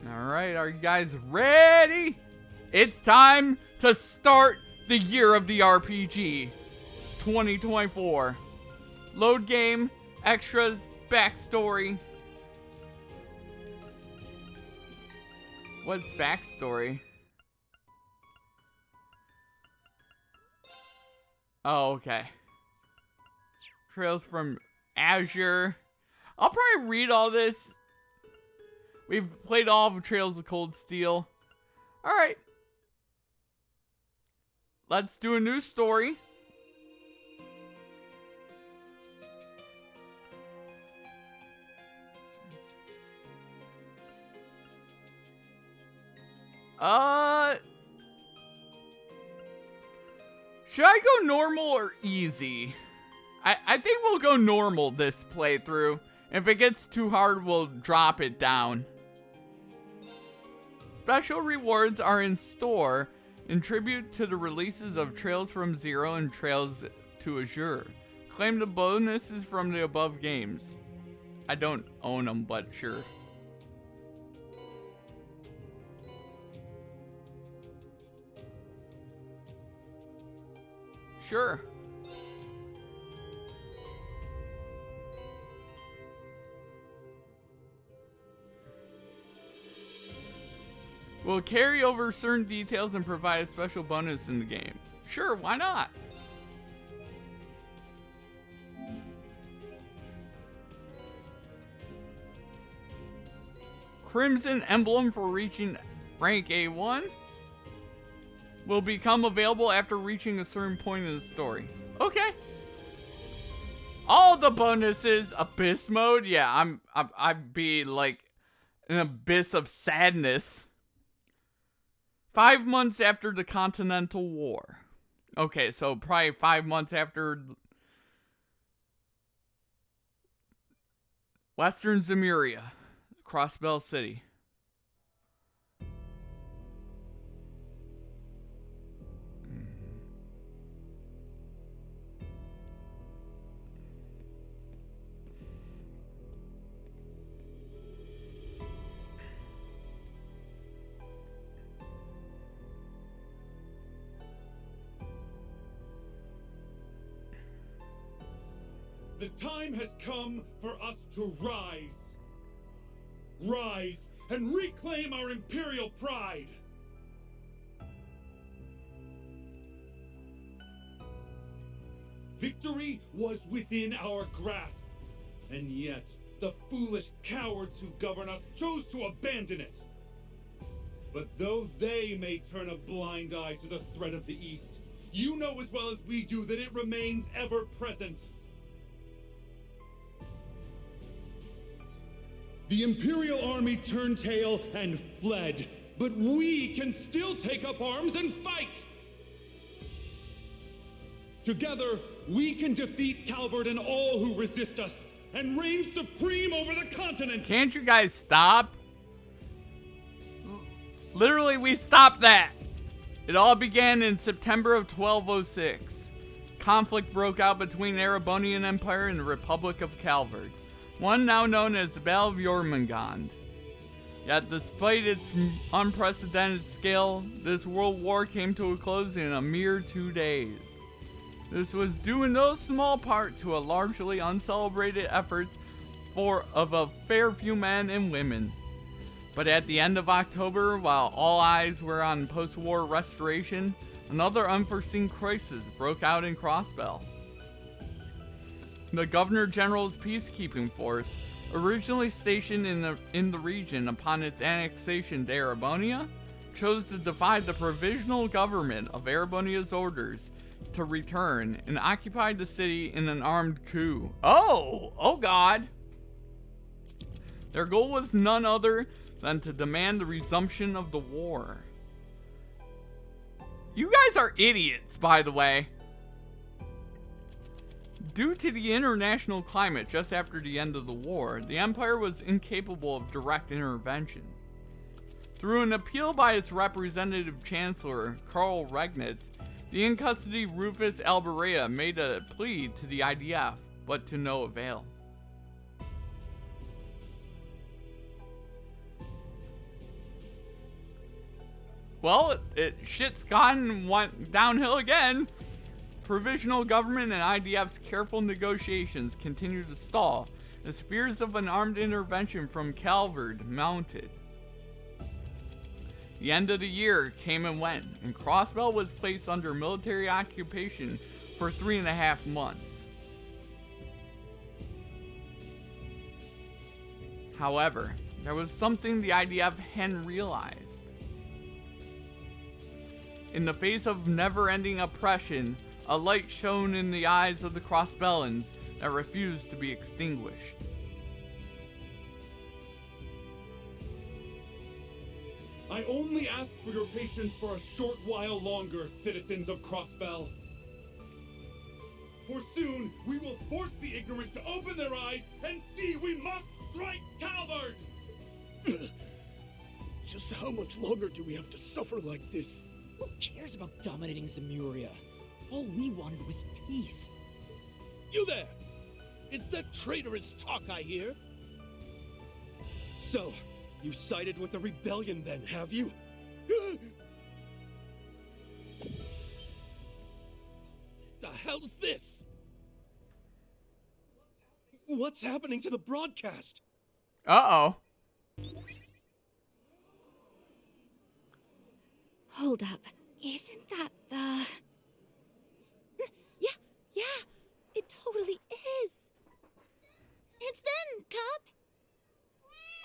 Alright, are you guys ready? It's time to start the year of the RPG 2024. Load game, extras, backstory. What's backstory? Oh, okay. Trails from Azure. I'll probably read all this. We've played all of Trails of Cold Steel. Alright. Let's do a new story. Should I go normal or easy? I think we'll go normal this playthrough. If it gets too hard, we'll drop it down. Special rewards are in store in tribute to the releases of Trails from Zero and Trails to Azure. Claim the bonuses from the above games. I don't own them, but sure. Sure. We'll carry over certain details and provide a special bonus in the game. Sure, why not? Crimson Emblem for reaching rank A1 will become available after reaching a certain point in the story. Okay. All the bonuses, Abyss mode, yeah, I'd be like an abyss of sadness. 5 months after the Continental War. Okay, so probably 5 months after Western Zemuria, Crossbell City. The time has come for us to rise. Rise and reclaim our imperial pride. Victory was within our grasp, and yet the foolish cowards who govern us chose to abandon it. But though they may turn a blind eye to the threat of the East, you know as well as we do that it remains ever present. The Imperial Army turned tail and fled, but we can still take up arms and fight! Together, we can defeat Calvert and all who resist us, and reign supreme over the continent! Can't you guys stop? Literally, we stopped that! It all began in September of 1206. Conflict broke out between the Erebonian Empire and the Republic of Calvert, one now known as the Battle of Jormungand. Yet despite its unprecedented scale, this world war came to a close in a mere 2 days. This was due in no small part to a largely uncelebrated effort of a fair few men and women. But at the end of October, while all eyes were on post-war restoration, another unforeseen crisis broke out in Crossbell. The Governor General's peacekeeping force, originally stationed in the region upon its annexation to Erebonia, chose to defy the provisional government of Erebonia's orders to return and occupy the city in an armed coup. Oh God! Their goal was none other than to demand the resumption of the war. You guys are idiots, by the way. Due to the international climate just after the end of the war, the Empire was incapable of direct intervention. Through an appeal by its representative chancellor, Karl Regnitz, the in-custody Rufus Alberea made a plea to the IDF, but to no avail. Well, shit's gone went downhill again. Provisional government and IDF's careful negotiations continue to stall as fears of an armed intervention from Calvard mounted. The end of the year came and went, and Crossbell was placed under military occupation for 3.5 months. However, there was something the IDF hadn't realized. In the face of never-ending oppression, a light shone in the eyes of the Crossbellans that refused to be extinguished. I only ask for your patience for a short while longer, citizens of Crossbell. For soon, we will force the ignorant to open their eyes and see we must strike Calvard! Just how much longer do we have to suffer like this? Who cares about dominating Zemuria? All we wanted was peace. You there! Is that traitorous talk I hear? So, you sided with the rebellion then, have you? The hell's this? What's happening to the broadcast? Uh-oh. Hold up. Isn't that the... Yeah, it totally is. It's them, Cub.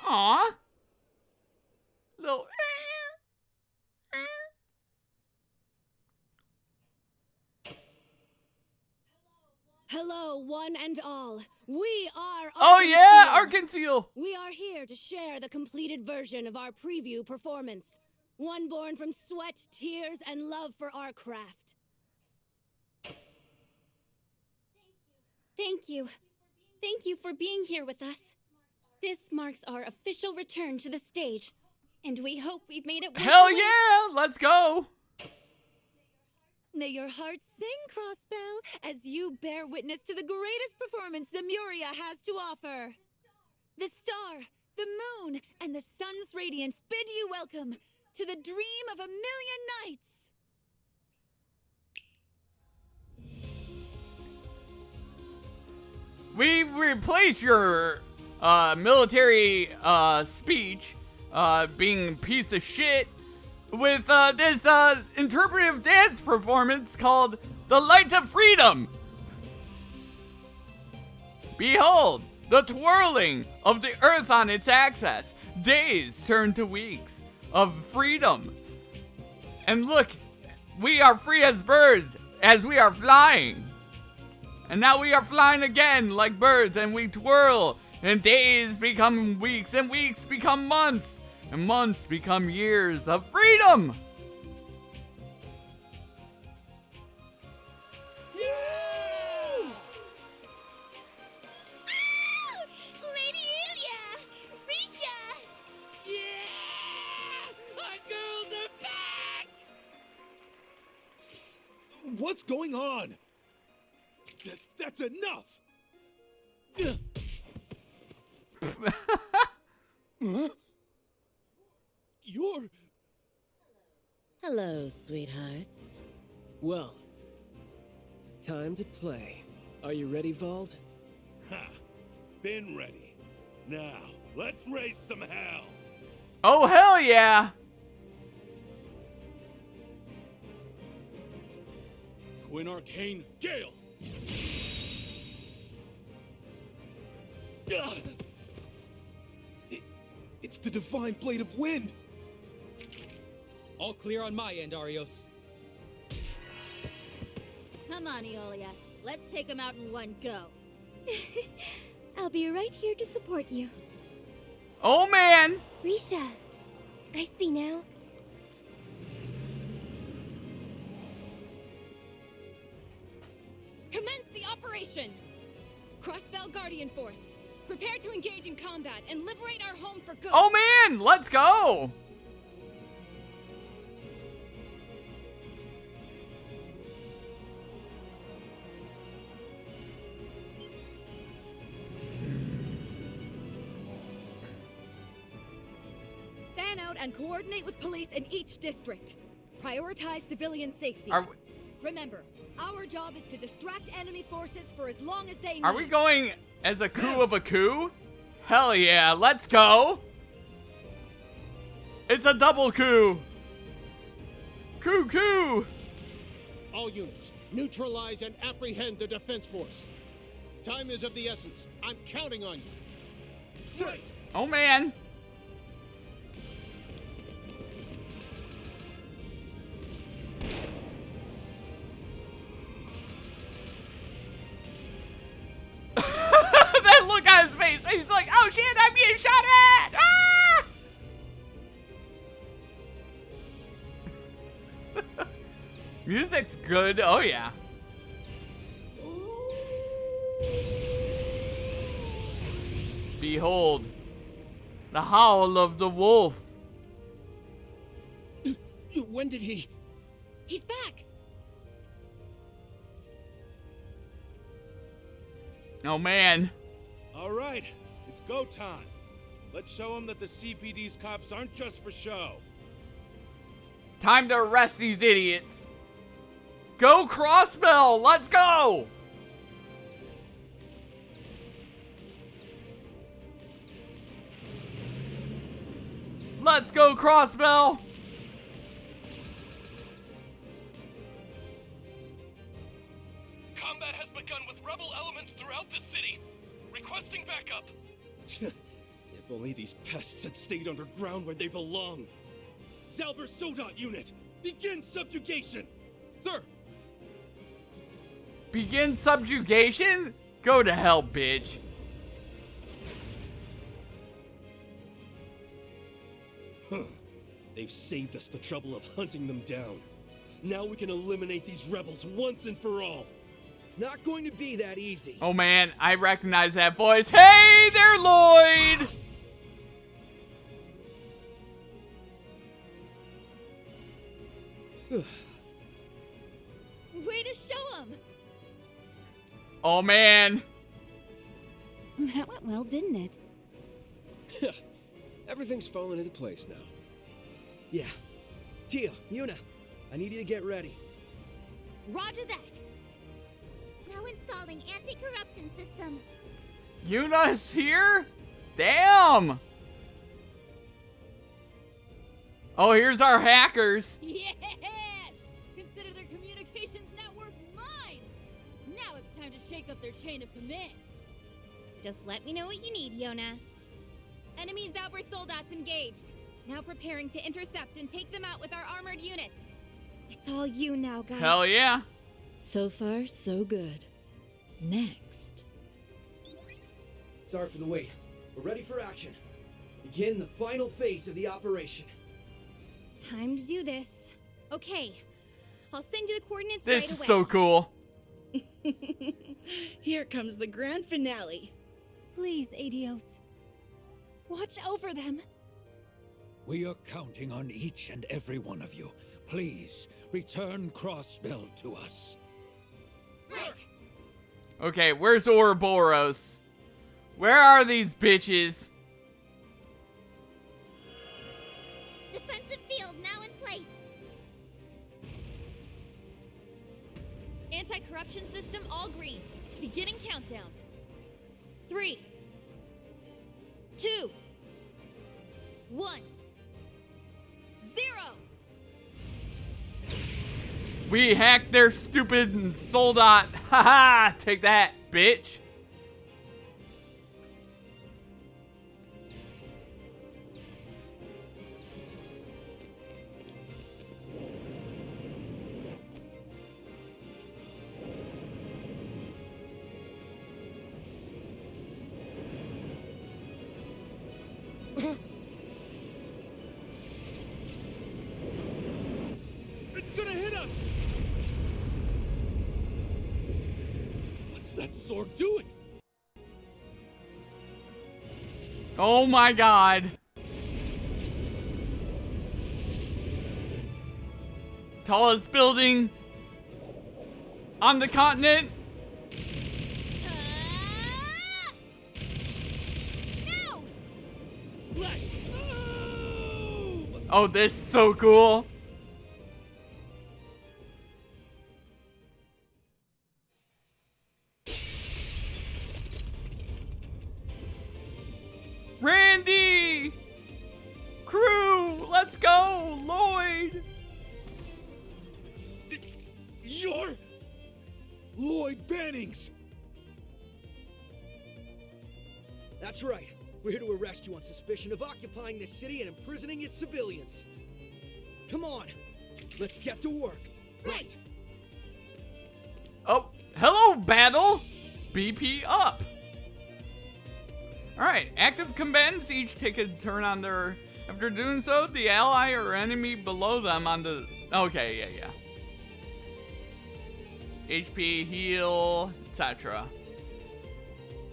Aw. Little... Hello, one and all. We are Oh yeah, Arkansas. Arkansas! We are here to share the completed version of our preview performance. One born from sweat, tears, and love for our craft. Thank you. Thank you for being here with us. This marks our official return to the stage, and we hope we've made it worth Hell the wait. yeah! Let's go! May your heart sing, Crossbell, as you bear witness to the greatest performance Zemuria has to offer. The star, the moon, and the sun's radiance bid you welcome to the dream of a million nights. We replace your military speech being a piece of shit with this interpretive dance performance called The Lights of Freedom. Behold, the twirling of the earth on its axis. Days turn to weeks of freedom. And look, we are free as birds as we are flying. And now we are flying again like birds, and we twirl, and days become weeks, and weeks become months, and months become years of freedom! Yeah! Lady Ilya! Risha! Yeah! Our girls are back! What's going on? That's enough! Huh? You're... Hello, sweethearts. Well, time to play. Are you ready, Vald? Ha! Been ready. Now, let's raise some hell! Oh, hell yeah! Twin Arcane Gale! Ugh! It's the Divine Blade of Wind! All clear on my end, Arios. Come on, Eolia. Let's take him out in one go. I'll be right here to support you. Oh man! Risha, I see now. Commence the operation! Crossbell Guardian Force, prepare to engage in combat and liberate our home for good! Oh man! Let's go! Plan out and coordinate with police in each district. Prioritize civilian safety. Remember, our job is to distract enemy forces for as long as they need. Are we going as a coup of a coup? Hell yeah, let's go! It's a double coup! Coup! All units, neutralize and apprehend the defense force. Time is of the essence. I'm counting on you. Right. Oh man! That look on his face, he's like, oh shit, I'm being shot at! Ah! Music's good, oh yeah. Behold, the howl of the wolf. When did he... He's back! Oh man. All right, it's go time. Let's show them that the CPD's cops aren't just for show. Time to arrest these idiots. Go Crossbell, let's go! Let's go Crossbell! Combat has begun with rebel elements throughout the city. Requesting backup. If only these pests had stayed underground where they belong. Zalber Sodat unit, begin subjugation! Sir! Begin subjugation? Go to hell, bitch. They've saved us the trouble of hunting them down. Now we can eliminate these rebels once and for all. It's not going to be that easy. Oh man, I recognize that voice. Hey there, Lloyd! Way to show him! Oh man. That went well, didn't it? Everything's falling into place now. Yeah. Tia, Yuna, I need you to get ready. Roger that! Now installing anti-corruption system. Yuna's here? Damn! Oh, here's our hackers. Yes! Consider their communications network mine! Now it's time to shake up their chain of command. Just let me know what you need, Yona. Enemy Zalber soldats engaged. Now preparing to intercept and take them out with our armored units. It's all you now, guys. Hell yeah. So far, so good. Next. Sorry for the wait. We're ready for action. Begin the final phase of the operation. Time to do this. Okay. I'll send you the coordinates This right away. is so cool. Here comes the grand finale. Please, Adios. Watch over them. We are counting on each and every one of you. Please, return Crossbell to us. Right. Okay, where's Ouroboros? Where are these bitches? Defensive field now in place. Anti-corruption system all green. Beginning countdown. 3, 2, 1, 0. We hacked their stupid soldat. Haha, take that, bitch. It's gonna hit us! What's that Zorg doing? Oh my god. Tallest building on the continent. No! Let's go! Oh, this is so cool. Randy! Crew, let's go! Lloyd! You're Lloyd Bannings! That's right. We're here to arrest you on suspicion of occupying this city and imprisoning its civilians. Come on, let's get to work. Right. Oh, hello, battle! BP up. Alright, active combatants each take a turn on their... After doing so, the ally or enemy below them on the... Okay, yeah. HP, heal, etc.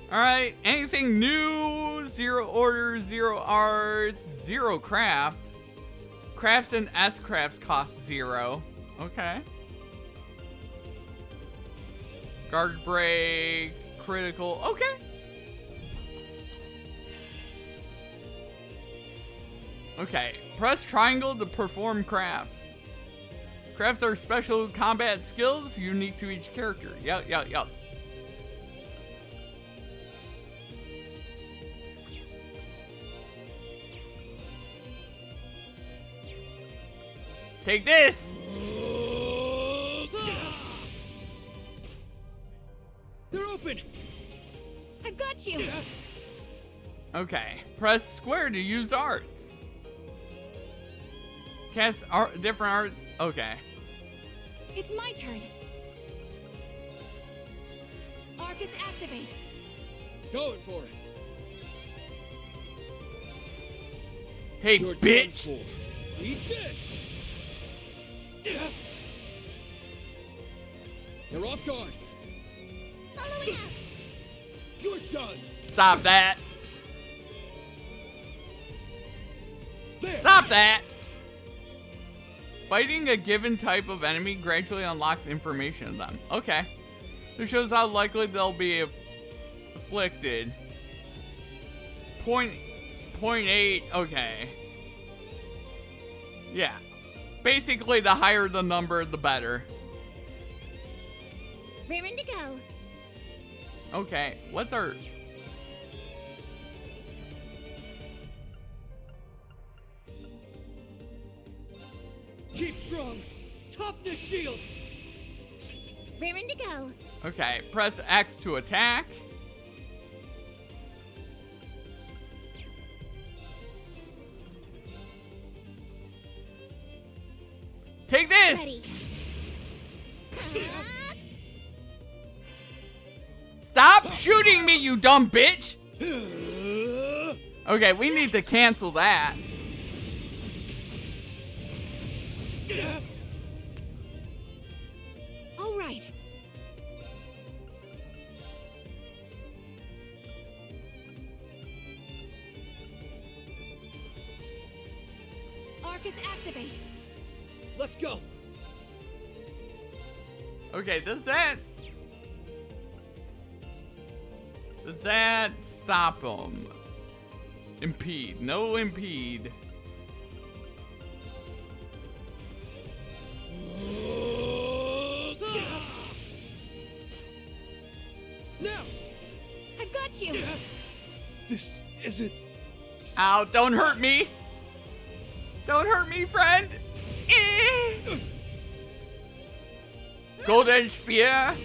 Alright, anything new? 0 orders, 0 arts, 0 craft. Crafts and S-crafts cost 0. Okay. Guard break, critical, okay. Okay, press triangle to perform crafts. Crafts are special combat skills unique to each character. Yup. Take this! They're open! I've got you! Okay, press square to use arts. Cast different arts. Okay. It's my turn. Arcus activate. Going for it. Hey, You're bitch! done for. Eat this! You're off guard. Following up. You're done. Stop that! There. Stop that! Fighting a given type of enemy gradually unlocks information of them. Okay. This shows how likely they'll be afflicted. 0.8, okay. Yeah. Basically, the higher the number, the better. Raring to go. Okay, what's our... Keep strong! Toughness shield! Raring to go. Okay, press X to attack. Take this! Ready. Stop shooting me, you dumb bitch! Okay, we need to cancel that. All right. Arcus activate. Let's go! Okay, does that stop them? Impede. No impede. Now! I've got you. This isn't... Ow, don't hurt me! Don't hurt me, friend! Golden Spear!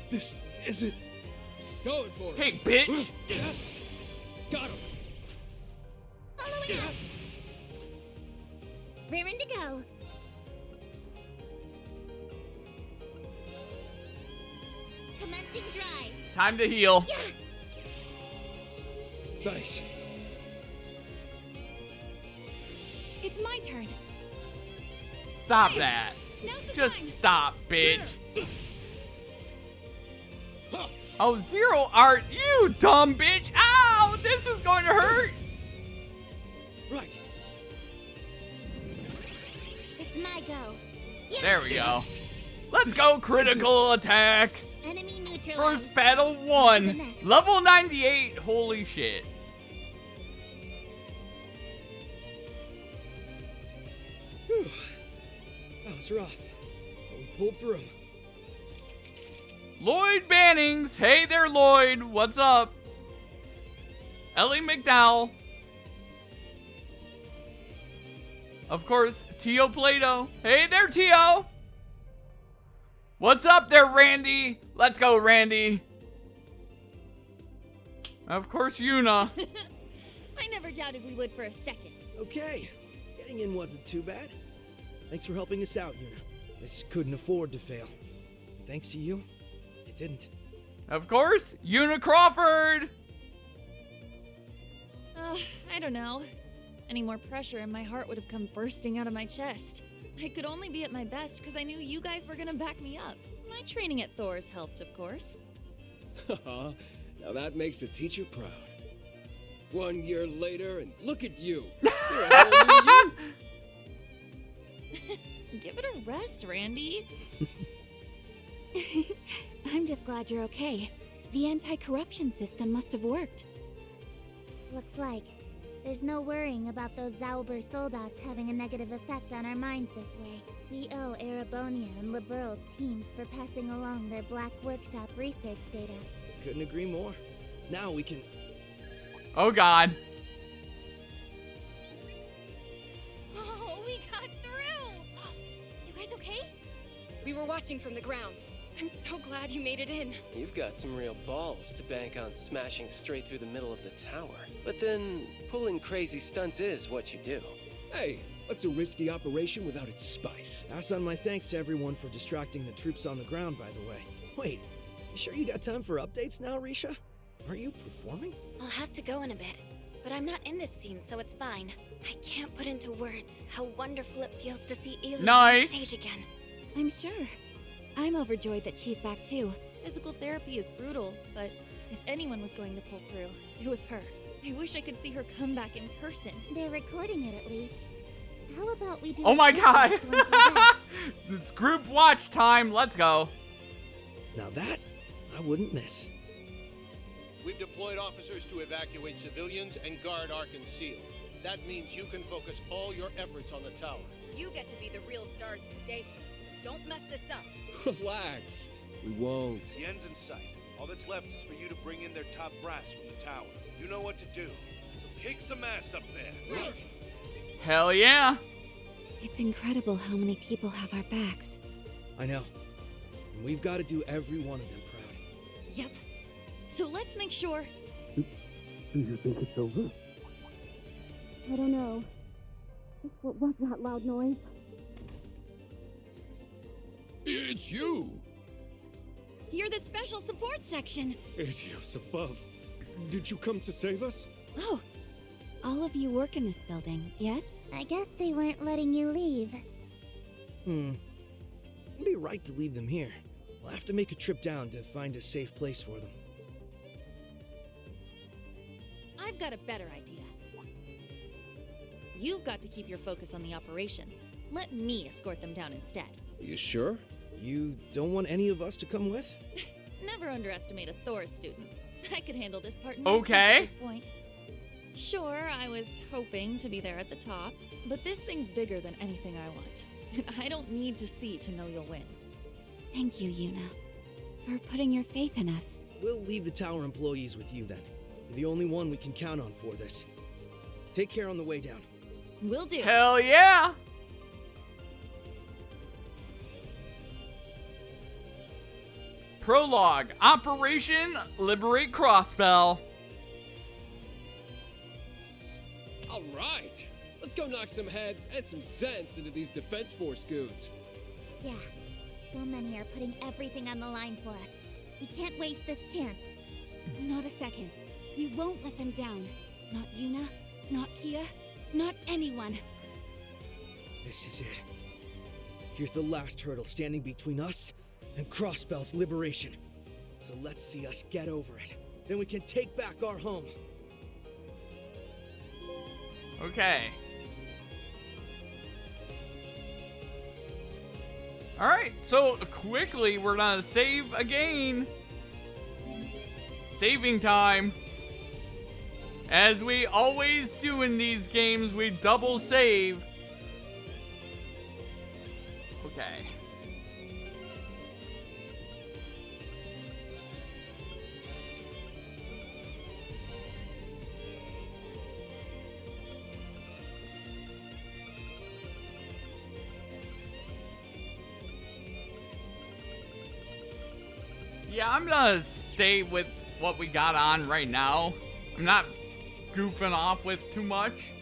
This isn't... Going for it. Hey, bitch! Got him. Following up. Raring to go. Commencing drive. Time to heal. Yeah. Thanks. It's my turn. Stop that. Now's the Just time. stop, bitch. Oh, 0 art, you dumb bitch. Ow, this is going to hurt. Right. It's my go. Yeah. There we go. Let's go, critical attack. Enemy neutralized. First battle won. Level 98. Holy shit. Whew. That was rough, but we pulled through. Lloyd Bannings. Hey there, Lloyd. What's up? Ellie McDowell. Of course, Tio Plato. Hey there, Tio. What's up there, Randy? Let's go, Randy. Of course, Yuna. I never doubted we would for a second. Okay, getting in wasn't too bad. Thanks for helping us out, Yuna. This couldn't afford to fail. Thanks to you, it didn't. Of course, Yuna Crawford. I don't know. Any more pressure and my heart would have come bursting out of my chest. I could only be at my best because I knew you guys were gonna back me up. My training at Thor's helped, of course. Haha, now that makes a teacher proud. 1 year later, and look at you. You're a whole new you. Give it a rest, Randy. I'm just glad you're okay. The anti-corruption system must have worked. Looks like. There's no worrying about those Zauber soldats having a negative effect on our minds this way. We owe Erebonia and Libero's teams for passing along their Black Workshop research data. Couldn't agree more. Now we can... Oh, God. Oh, we got through! You guys okay? We were watching from the ground. I'm so glad you made it in. You've got some real balls to bank on smashing straight through the middle of the tower. But then, pulling crazy stunts is what you do. Hey, what's a risky operation without its spice? Pass on my thanks to everyone for distracting the troops on the ground, by the way. Wait, you sure you got time for updates now, Risha? Are you performing? I'll have to go in a bit, but I'm not in this scene, so it's fine. I can't put into words how wonderful it feels to see Ailey on the stage again. I'm sure. I'm overjoyed that she's back too. Physical therapy is brutal, but if anyone was going to pull through, it was her. I wish I could see her come back in person. They're recording it at least. How about we do... Oh my God! It's group watch time. Let's go. Now that, I wouldn't miss. We've deployed officers to evacuate civilians and guard our conceal. That means you can focus all your efforts on the tower. You get to be the real stars of the day. Don't mess this up. Relax. We won't. The end's in sight. All that's left is for you to bring in their top brass from the tower. You know what to do. So kick some ass up there. Right. Hell yeah. It's incredible how many people have our backs. I know. And we've got to do every one of them proud. Yep. So let's make sure... Do you think it's over? I don't know. What was that loud noise? It's you! You're the special support section. Adios above. Did you come to save us? Oh, all of you work in this building, yes? I guess they weren't letting you leave. It'd be right to leave them here. We'll have to make a trip down to find a safe place for them. I've got a better idea. You've got to keep your focus on the operation. Let me escort them down instead. You sure? You don't want any of us to come with? Never underestimate a Thor student. I could handle this part myself Okay. at this point. Sure, I was hoping to be there at the top, but this thing's bigger than anything I want. And I don't need to see to know you'll win. Thank you, Yuna, for putting your faith in us. We'll leave the tower employees with you then. You're the only one we can count on for this. Take care on the way down. Will do. Hell yeah. Prologue. Operation Liberate Crossbell. All right. Let's go knock some heads and some sense into these Defense Force goons. Yeah, so many are putting everything on the line for us. We can't waste this chance. Not a second. We won't let them down. Not Yuna, not Kia, not anyone. This is it. Here's the last hurdle standing between us and Crossbell's liberation. So let's see us get over it. Then we can take back our home. Okay. Alright, so quickly we're gonna save again. Saving time. As we always do in these games, we double save. Okay. Yeah, I'm gonna stay with what we got on right now. I'm not goofing off with too much.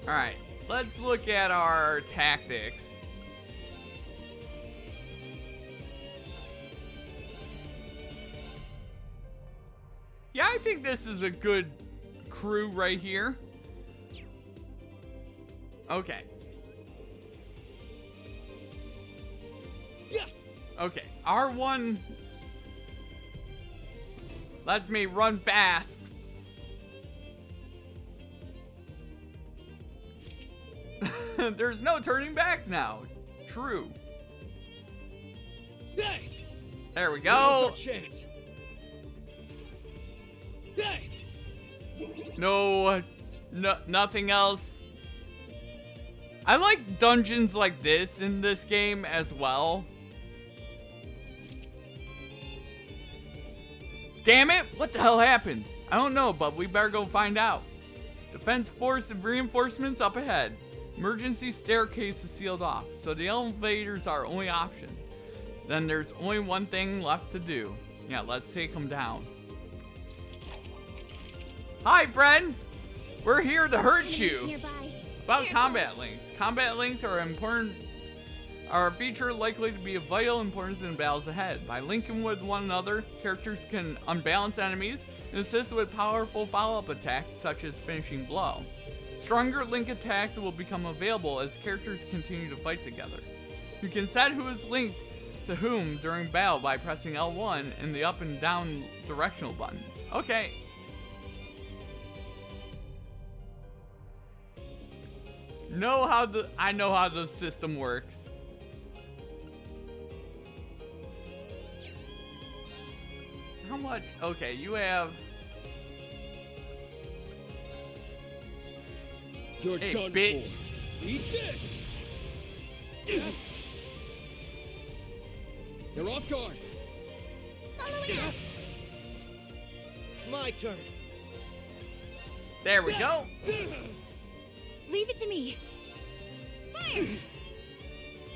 Alright, let's look at our tactics. Yeah, I think this is a good crew right here. Okay. Okay, R1 lets me run fast. There's no turning back now. True. There we go. No, nothing else. I like dungeons like this in this game as well. Damn it! What the hell happened? I don't know, but we better go find out. Defense force and reinforcements up ahead. Emergency staircase is sealed off, so the elevators are our only option. Then there's only one thing left to do. Yeah, let's take them down. Hi, friends! We're here to hurt you. About combat links. Combat links are a feature likely to be of vital importance in battles ahead. By linking with one another, characters can unbalance enemies and assist with powerful follow-up attacks such as finishing blow. Stronger link attacks will become available as characters continue to fight together. You can set who is linked to whom during battle by pressing L1 and the up and down directional buttons. Okay. I know how the system works. How much? Okay, you have... You're hey, done bitch. for. Eat this! They're off guard. Following up. It's my turn. There we go. Leave it to me. Fire!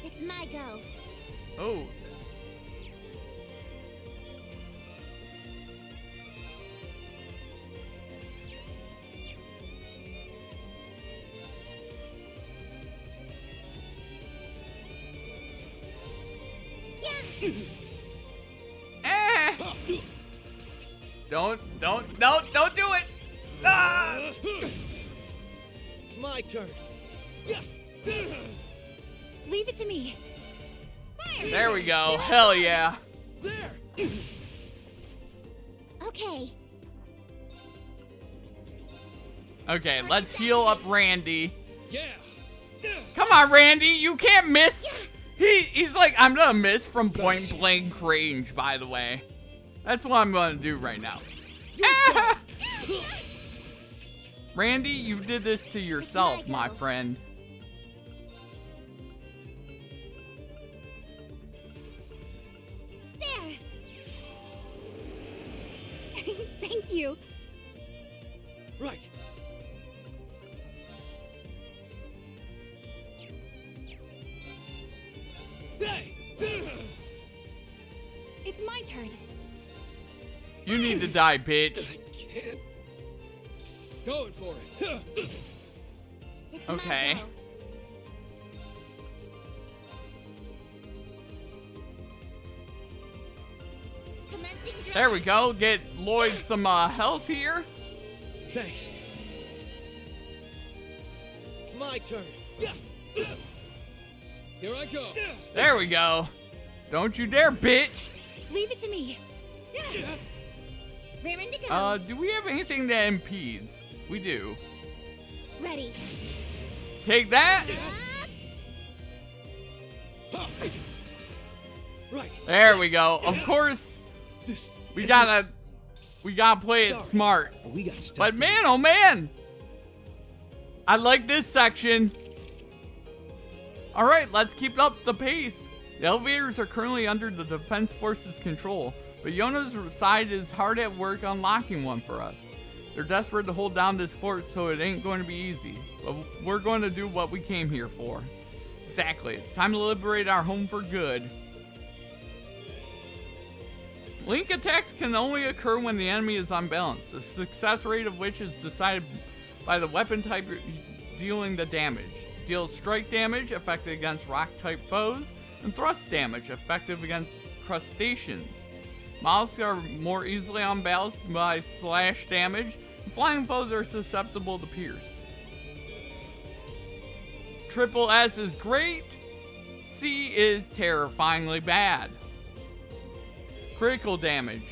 It's my go. Oh. Don't do it! Ah! It's my turn. Leave it to me. Fire! There we go. Hell yeah. There. Okay. Okay, let's heal up Randy. Yeah. Come on, Randy, you can't miss. He's like, I'm gonna miss from point blank range, by the way. That's what I'm gonna do right now. Ah! Randy, you did this to yourself, my friend. There. Thank you. Right. It's my turn. You need to die, bitch. I can't. Going for it. It's Okay. my go. Commencing drive. There we go. Get Lloyd some health here. Thanks. It's my turn. Here I go. There we go. Don't you dare, bitch. Leave it to me. Raring to go. Do we have anything that impedes? We do. Ready. Take that. Right. There we go. Of course, we gotta play it smart. We got stuff. But man, oh man, I like this section. All right, let's keep up the pace. The elevators are currently under the Defense Force's control, but Yona's side is hard at work unlocking one for us. They're desperate to hold down this fort, so it ain't going to be easy. But we're going to do what we came here for. Exactly. It's time to liberate our home for good. Link attacks can only occur when the enemy is unbalanced, the success rate of which is decided by the weapon type dealing the damage. Deals strike damage, effective against rock-type foes, and thrust damage, effective against crustaceans. Mollusks are more easily unbalanced by slash damage, and flying foes are susceptible to pierce. Triple S is great, C is terrifyingly bad. Critical damage.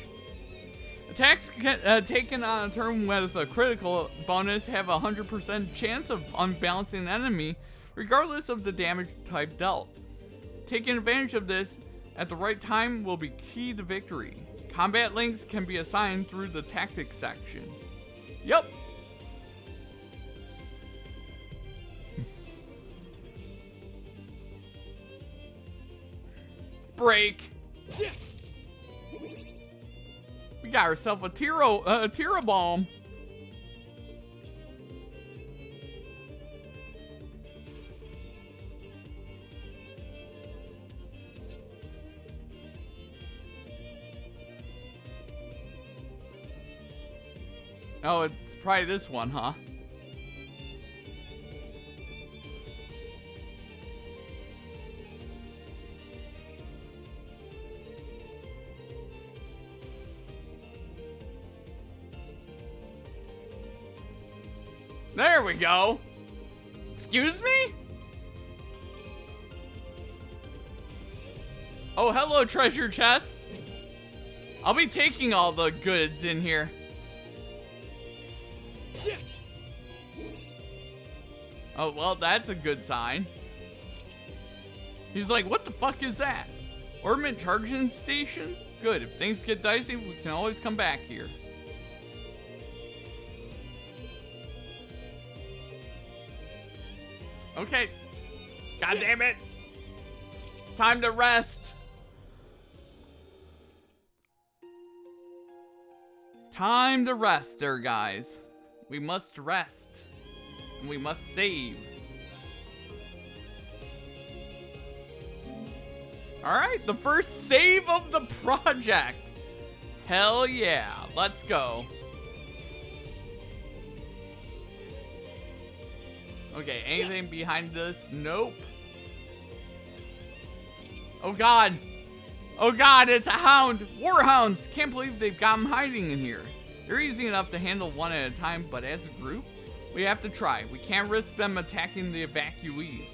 Attacks taken on a turn with a critical bonus have a 100% chance of unbalancing an enemy, regardless of the damage type dealt. Taking advantage of this at the right time will be key to victory. Combat links can be assigned through the tactics section. Yep. Break. We got ourselves a Tira bomb. Oh, it's probably this one, huh? There we go. Excuse me? Oh, hello, treasure chest. I'll be taking all the goods in here. Oh, well, that's a good sign. He's like, what the fuck is that? Ornament charging station? Good, if things get dicey, we can always come back here. Okay. God damn it. It's time to rest. Time to rest there, guys. We must rest. And we must save. Alright, the first save of the project. Hell yeah. Let's go. Okay, anything behind this? Nope. Oh god. Oh god, it's a hound. Warhounds. Can't believe they've got them hiding in here. They're easy enough to handle one at a time, but as a group, we have to try. We can't risk them attacking the evacuees.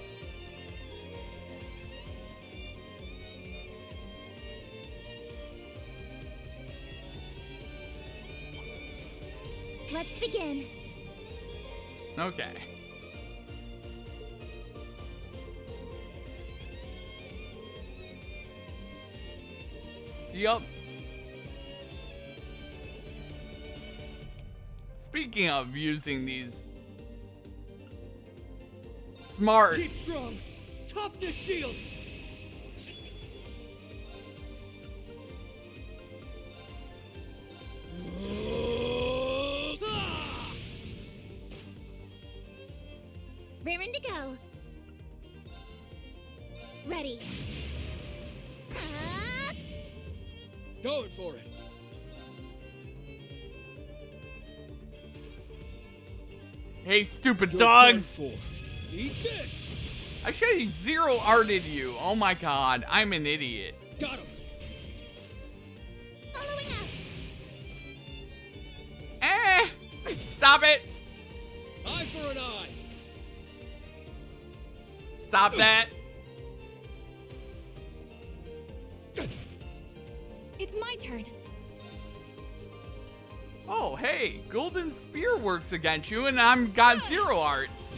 Let's begin. Okay. Yup. Speaking of using these smart. Keep strong. Toughness shield. Raring to go. Ready. Going for it. Hey, stupid You're dogs. done for. Eat this. I should have zero-arted you. Oh my god, I'm an idiot. Got him. Following up. Eh! Stop it! Eye for an eye. Stop that. It's my turn. Oh, hey, Golden Spear works against you, and I'm got zero arts.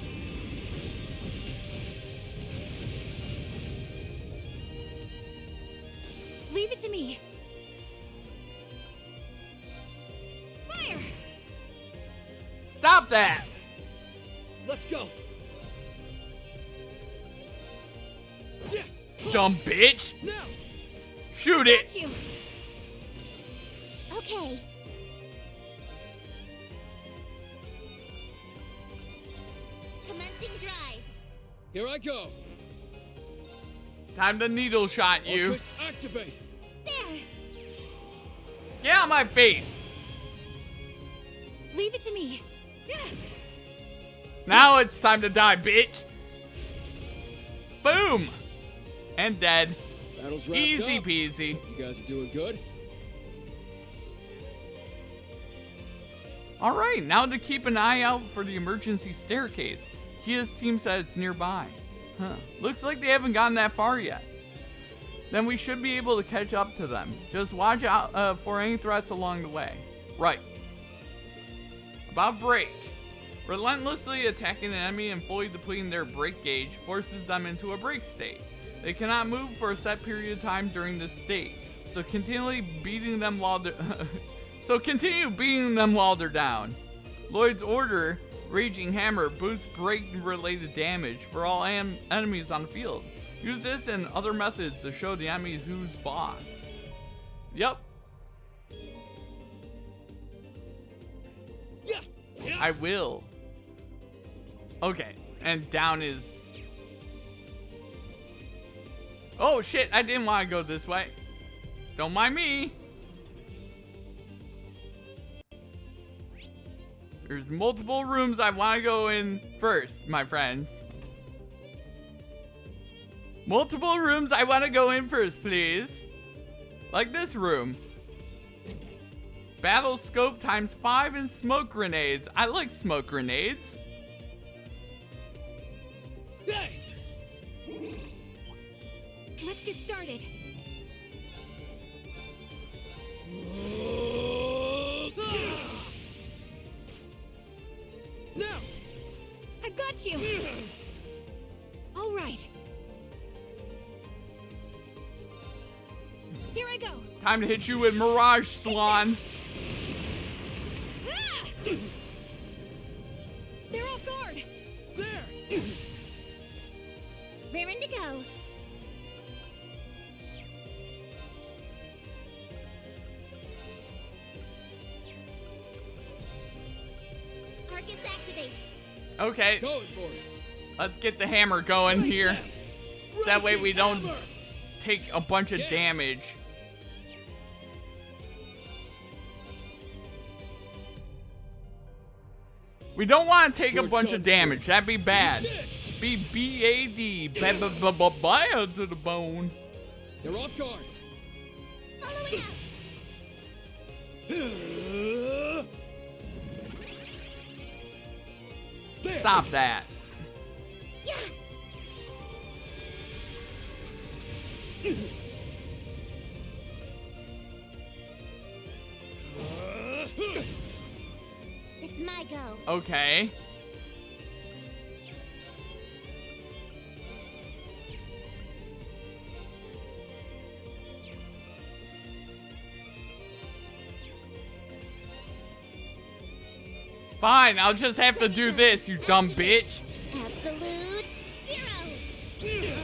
Stop that! Let's go. Dumb bitch! Now. Shoot it! Got you. Okay. Commencing drive. Here I go. Time to needle shot you. Focus, activate. There. Get out of my face! Leave it to me. Now it's time to die, bitch! Boom! And dead. Battle's wrapped Easy up. peasy. You guys are doing good. Alright, now to keep an eye out for the emergency staircase. Kia seems that it's nearby. Huh. Looks like they haven't gotten that far yet. Then we should be able to catch up to them. Just watch out for any threats along the way. Right. About break. Relentlessly attacking an enemy and fully depleting their break gauge forces them into a break state. They cannot move for a set period of time during this state, so continue beating them while they're down. Lloyd's order, Raging Hammer, boosts break-related damage for all enemies on the field. Use this and other methods to show the enemies who's boss. Yep. I will. Okay, and down is... Oh shit, I didn't want to go this way. Don't mind me. There's multiple rooms I want to go in first, my friends. Multiple rooms I want to go in first, please. Like this room. Battle scope times 5 and smoke grenades. I like smoke grenades. Let's get started. Now. I've got you. All right. Here I go. Time to hit you with Mirage Swan. They're off guard. There. Raring to go. Arcus activate. Okay. Going for it. Let's get the hammer going here. That way we don't take a bunch of damage. We don't want to take a bunch of damage. That'd be bad. Be B-A-D. Bad to the bone. They're off guard. Following up. Stop that. Yeah. It's my go. Okay. Fine, I'll just have to do this, you dumb bitch. Absolute zero.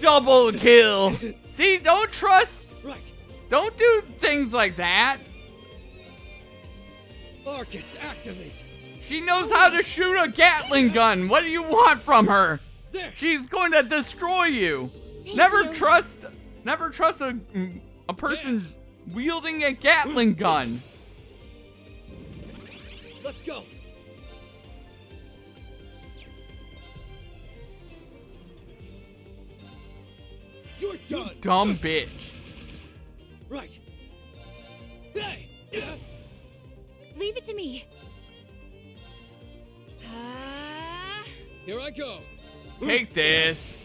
Double kill. See, don't trust. Right. Don't do things like that. Arcus activate. She knows how to shoot a Gatling gun. What do you want from her? There. She's going to destroy you. Thank Never you. trust a person wielding a Gatling gun. Let's go. You're done. Dumb bitch. Right. Hey. Leave it to me. Here I go. Take this.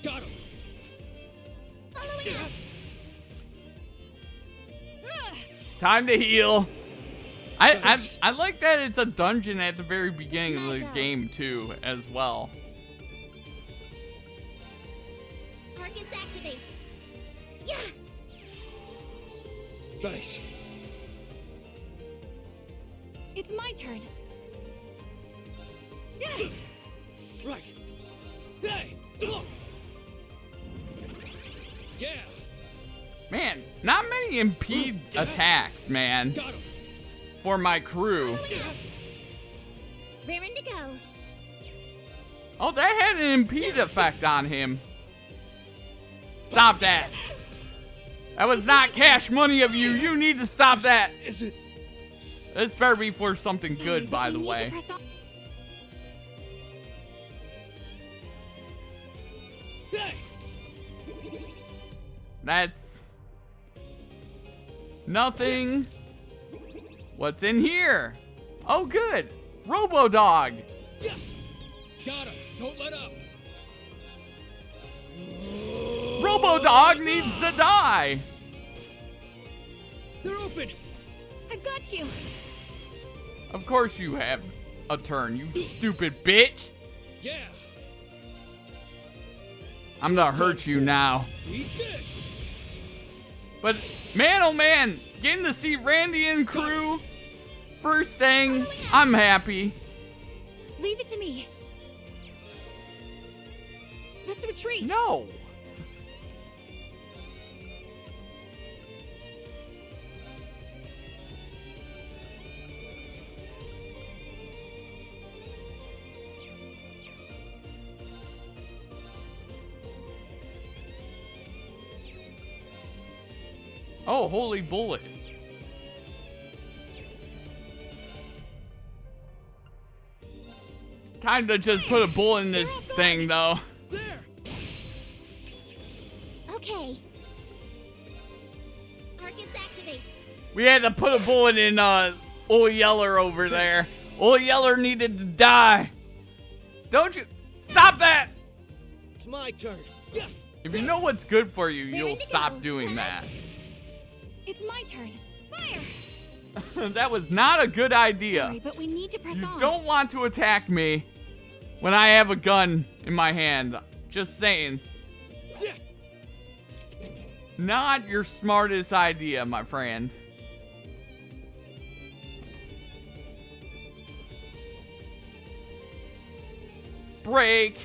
Got him. Following up. Time to heal. I like that it's a dungeon at the very beginning of the game too, as well. Arcus activate. Yeah. Nice. It's my turn. Right. Hey! Look! Yeah! Man, not many impede attacks, man. Got him! For my crew. Raring to go. Oh, that had an impede effect on him. Stop that. That was not cash money of you. You need to stop that. Is it? This better be for something good, by the way. Hey! That's nothing. What's in here? Oh, good. Robo-Dog. Yeah! Got him! Don't let up! Robo-Dog needs to die. They're open! I've got you. Of course you have a turn, you stupid bitch. Yeah! I'm gonna hurt you now. Eat this! But, man, oh man, getting to see Randy and crew first thing, I'm happy. Leave it to me. Let's retreat. No. Oh, holy bullet. Time to just put a bullet in this thing, though. There! Okay. Arcus activate. We had to put a bullet in Old Yeller over there. Old Yeller needed to die. Don't you... Stop that! It's my turn. If you know what's good for you, you'll stop doing that. It's my turn. Fire! That was not a good idea. Sorry, but we need to press You on. don't want to attack me when I have a gun in my hand. Just saying. Not your smartest idea, my friend. Break.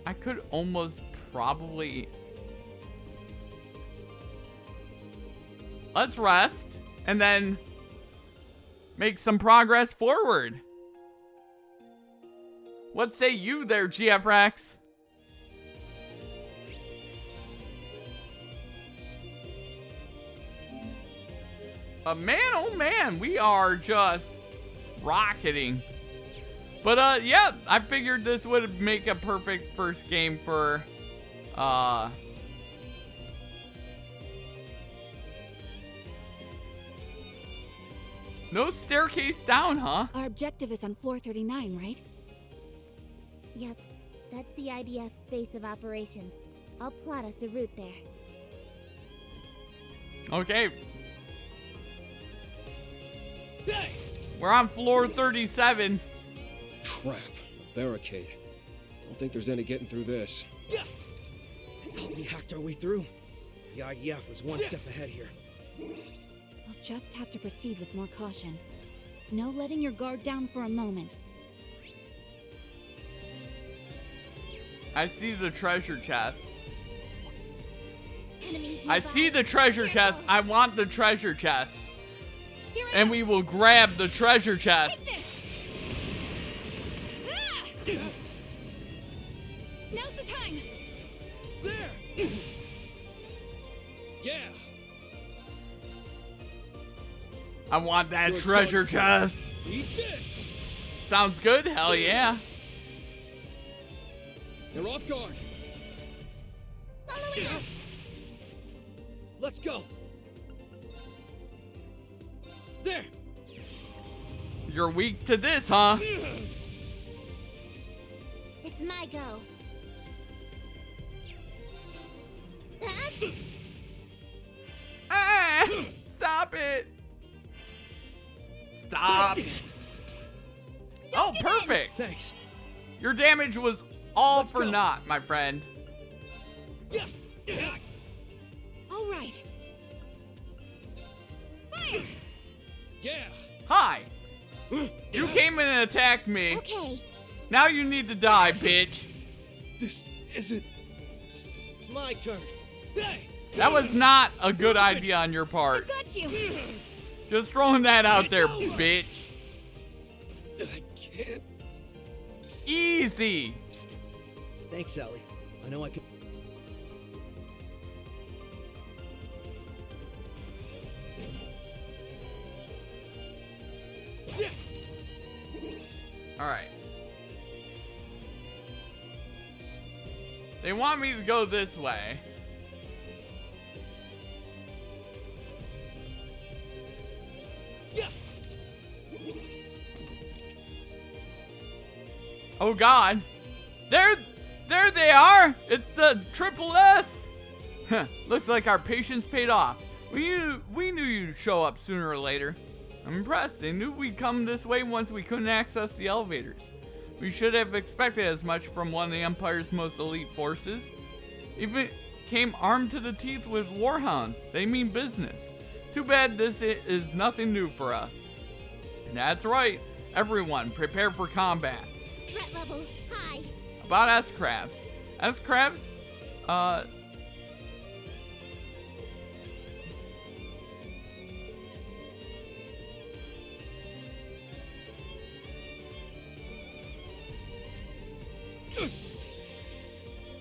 I could almost probably... Let's rest and then make some progress forward. What say you there, GF Rex? Man, oh man, we are just rocketing. But yeah, I figured this would make a perfect first game for no staircase down, huh? Our objective is on floor 39, right? Yep. That's the IDF space of operations. I'll plot us a route there. Okay. We're on floor 37. Crap. A barricade. Don't think there's any getting through this. Thought we hacked our way through. The IDF was one step ahead here. We'll just have to proceed with more caution. No letting your guard down for a moment. I see the treasure chest. Enemies I nearby. see the treasure chest. I want the treasure chest. Here I And am. we will grab the treasure chest. Take this. Ah! Now's the time. There! Yeah! I want that Good treasure God. chest. Eat this! Sounds good? Hell yeah. They're off guard! Follow me. Let's go. There! You're weak to this, huh? It's my go. Ah, stop it. Stop. Oh, perfect. Thanks. Your damage was all Let's for go. naught, my friend. All right. came in and attacked me. Okay. Now you need to die, bitch. This isn't... It's my turn. That was not a good idea on your part. Got you. Just throwing that out there, bitch. I can't... Easy. Thanks, Sally. I know I can... Alright. They want me to go this way. Oh God. There they are. It's the Triple S. Looks like our patience paid off. We knew you'd show up sooner or later. I'm impressed. They knew we'd come this way once we couldn't access the elevators. We should have expected as much from one of the Empire's most elite forces. Even came armed to the teeth with warhounds. They mean business. Too bad this is nothing new for us. That's right. Everyone, prepare for combat. Threat level high. About S-Crabs. S-Crabs,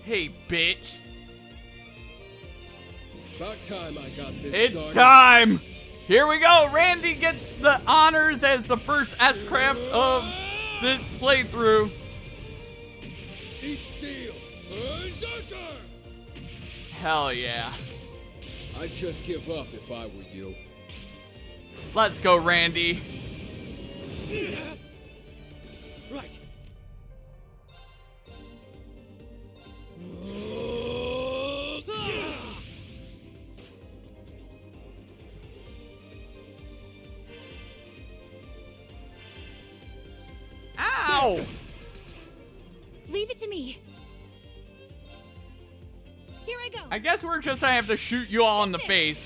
hey, bitch. About time I got this It's started. time! Here we go! Randy gets the honors as the first S-Crab of this playthrough. Eat steel. Berserker! Hell yeah. I'd just give up if I were you. Let's go, Randy. Right. Ow! Leave it to me. Here I go. I guess we're just gonna have to shoot you all in the face.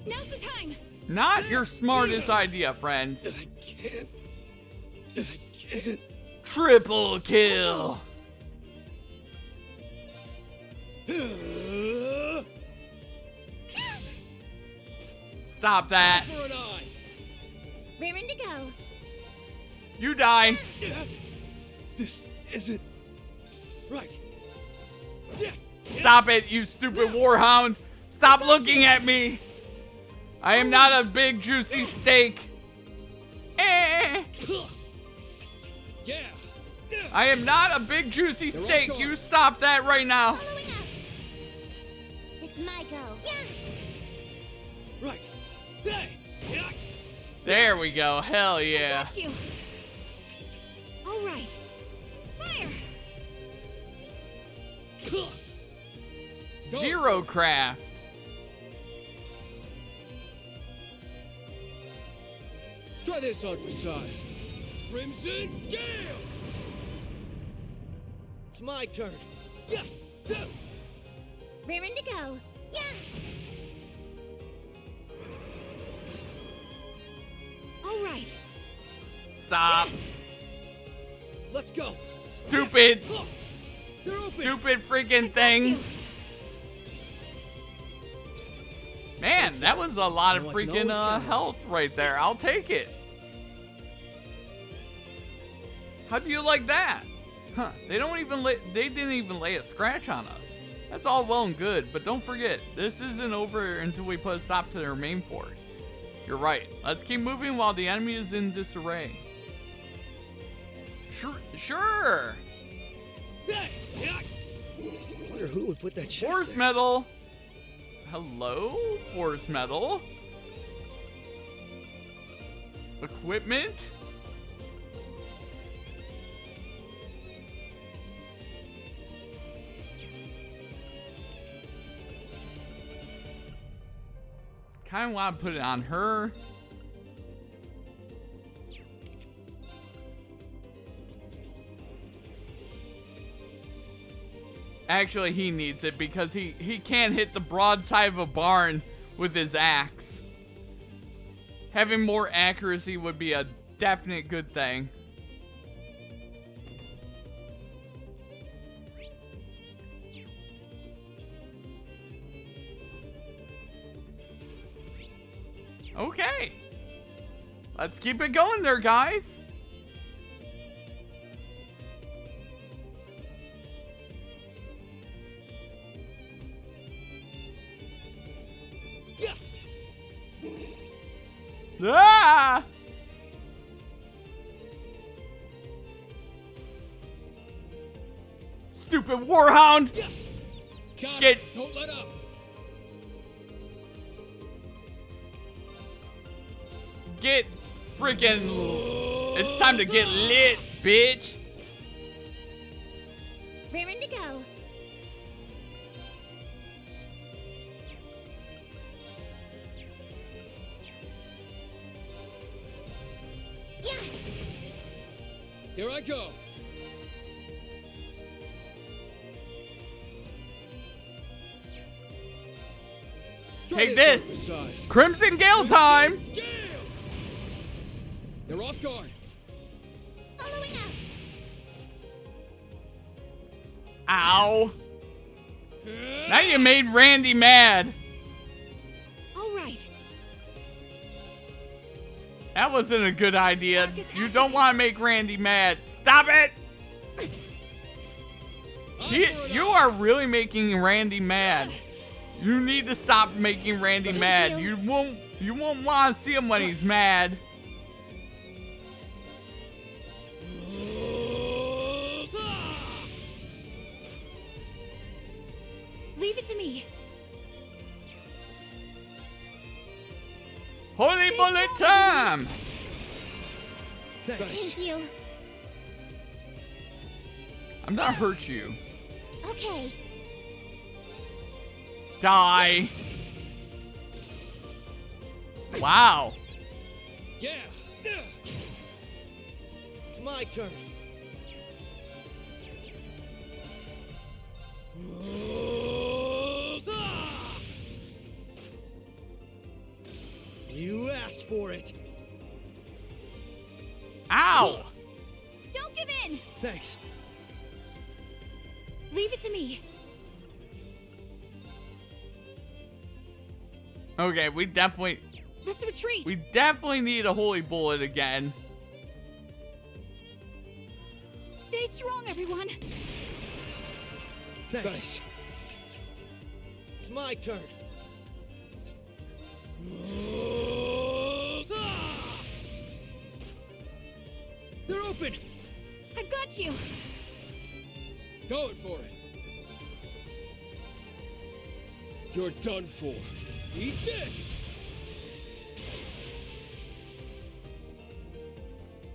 Now's the time. Not your smartest idea, friends. I can't... This isn't... Triple kill. Stop that. For an eye. Raring to go. You die. This isn't... Right. Stop it, you stupid warhound. Stop looking at me. I am not a big juicy steak. Eh. Yeah. I am not a big juicy steak. You stop that right now. Following up. It's my go. Yeah. Right. There we go. Hell yeah. Got you. All right. Fire. Zero craft. Try this on for size. Crimson Gale! It's my turn. Raring to go. Yeah. All right. Stop. Let's go. Stupid. Stupid freaking thing. Man, that was a lot of freaking health right there. I'll take it. How do you like that? Huh, they didn't even lay a scratch on us. That's all well and good, but don't forget, this isn't over until we put a stop to their main force. You're right. Let's keep moving while the enemy is in disarray. Sure. Wonder who would put that chest Force there. medal. Hello, force medal. Equipment. Kind of want to put it on her. Actually, he needs it because he can't hit the broadside of a barn with his axe. Having more accuracy would be a definite good thing. Okay. Let's keep it going there, guys. Ah! Stupid warhound! Get. Don't let up. Get freaking. It's time to get lit, bitch. Raring to go. Yeah. Here I go. Take this! Crimson Gale time! They're off guard. Following up. Ow! Now you made Randy mad. All right. That wasn't a good idea. You don't want to make Randy mad. Stop it! You are really making Randy mad. You need to stop making Randy mad. You won't want to see him when he's mad. Leave it to me. Holy bullet time! Thank you. I'm not hurt you. Okay. Die. Wow. Yeah. It's my turn. You asked for it. Ow! Don't give in. Thanks. Leave it to me. Okay, we definitely Let's retreat. need a holy bullet again. Stay strong, everyone. Thanks. It's my turn. They're open. I've got you. Going for it. You're done for. Eat this.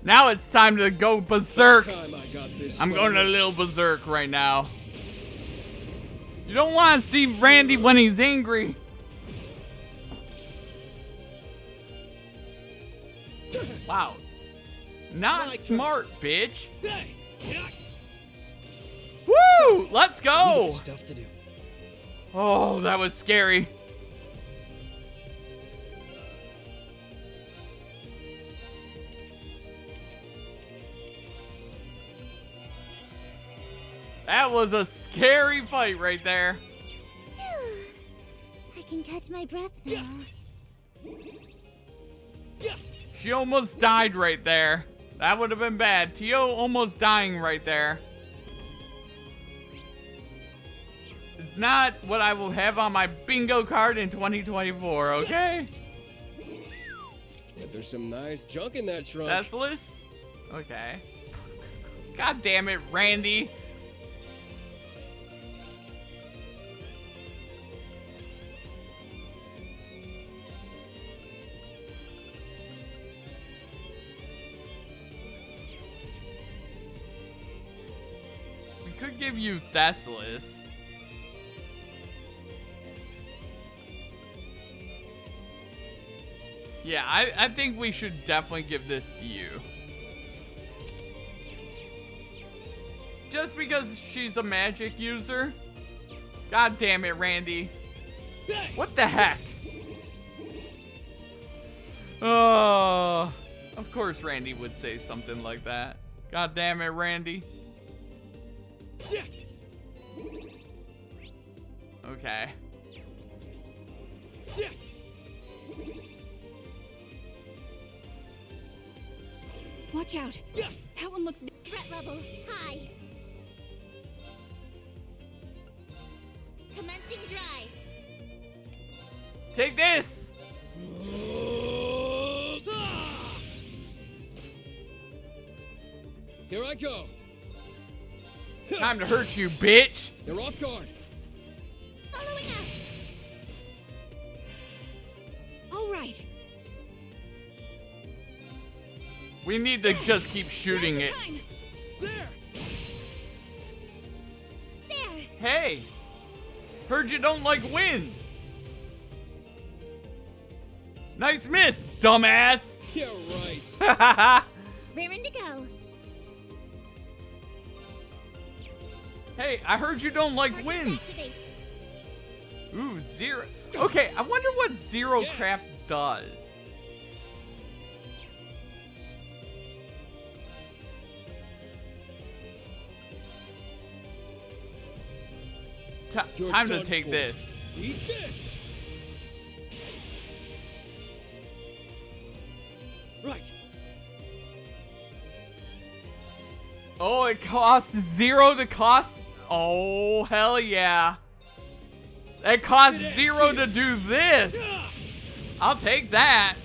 Now it's time to go berserk. Time I got this I'm going a started. little berserk right now. You don't want to see Randy when he's angry. Wow. Not smart, bitch. Woo! Let's go. Stuff to do. Oh, that was scary. That was a scary fight right there. I can catch my breath now. She almost died right there. That would have been bad. Tio almost dying right there. It's not what I will have on my bingo card in 2024, okay? But there's some nice junk in that trunk. Teslas? Okay. God damn it, Randy. We could give you Teslas. Yeah, I think we should definitely give this to you. Just because she's a magic user? God damn it, Randy. What the heck? Oh, of course Randy would say something like that. God damn it, Randy. Okay. Watch out. That one looks Threat level high. Commencing drive. Take this! Here I go. Time to hurt you, bitch! They're off guard. Following up. all right. We need to just keep shooting it. There. Hey! Heard you don't like wind! Nice miss, dumbass! Yeah, right. Raring to go. Hey, I heard you don't like wind. Activate. Ooh, zero. Okay, I wonder what Zero Craft does. Time to take this. Eat this. Right. Oh, it costs 0 to cost. Oh, hell yeah. It costs 0 to do this. I'll take that.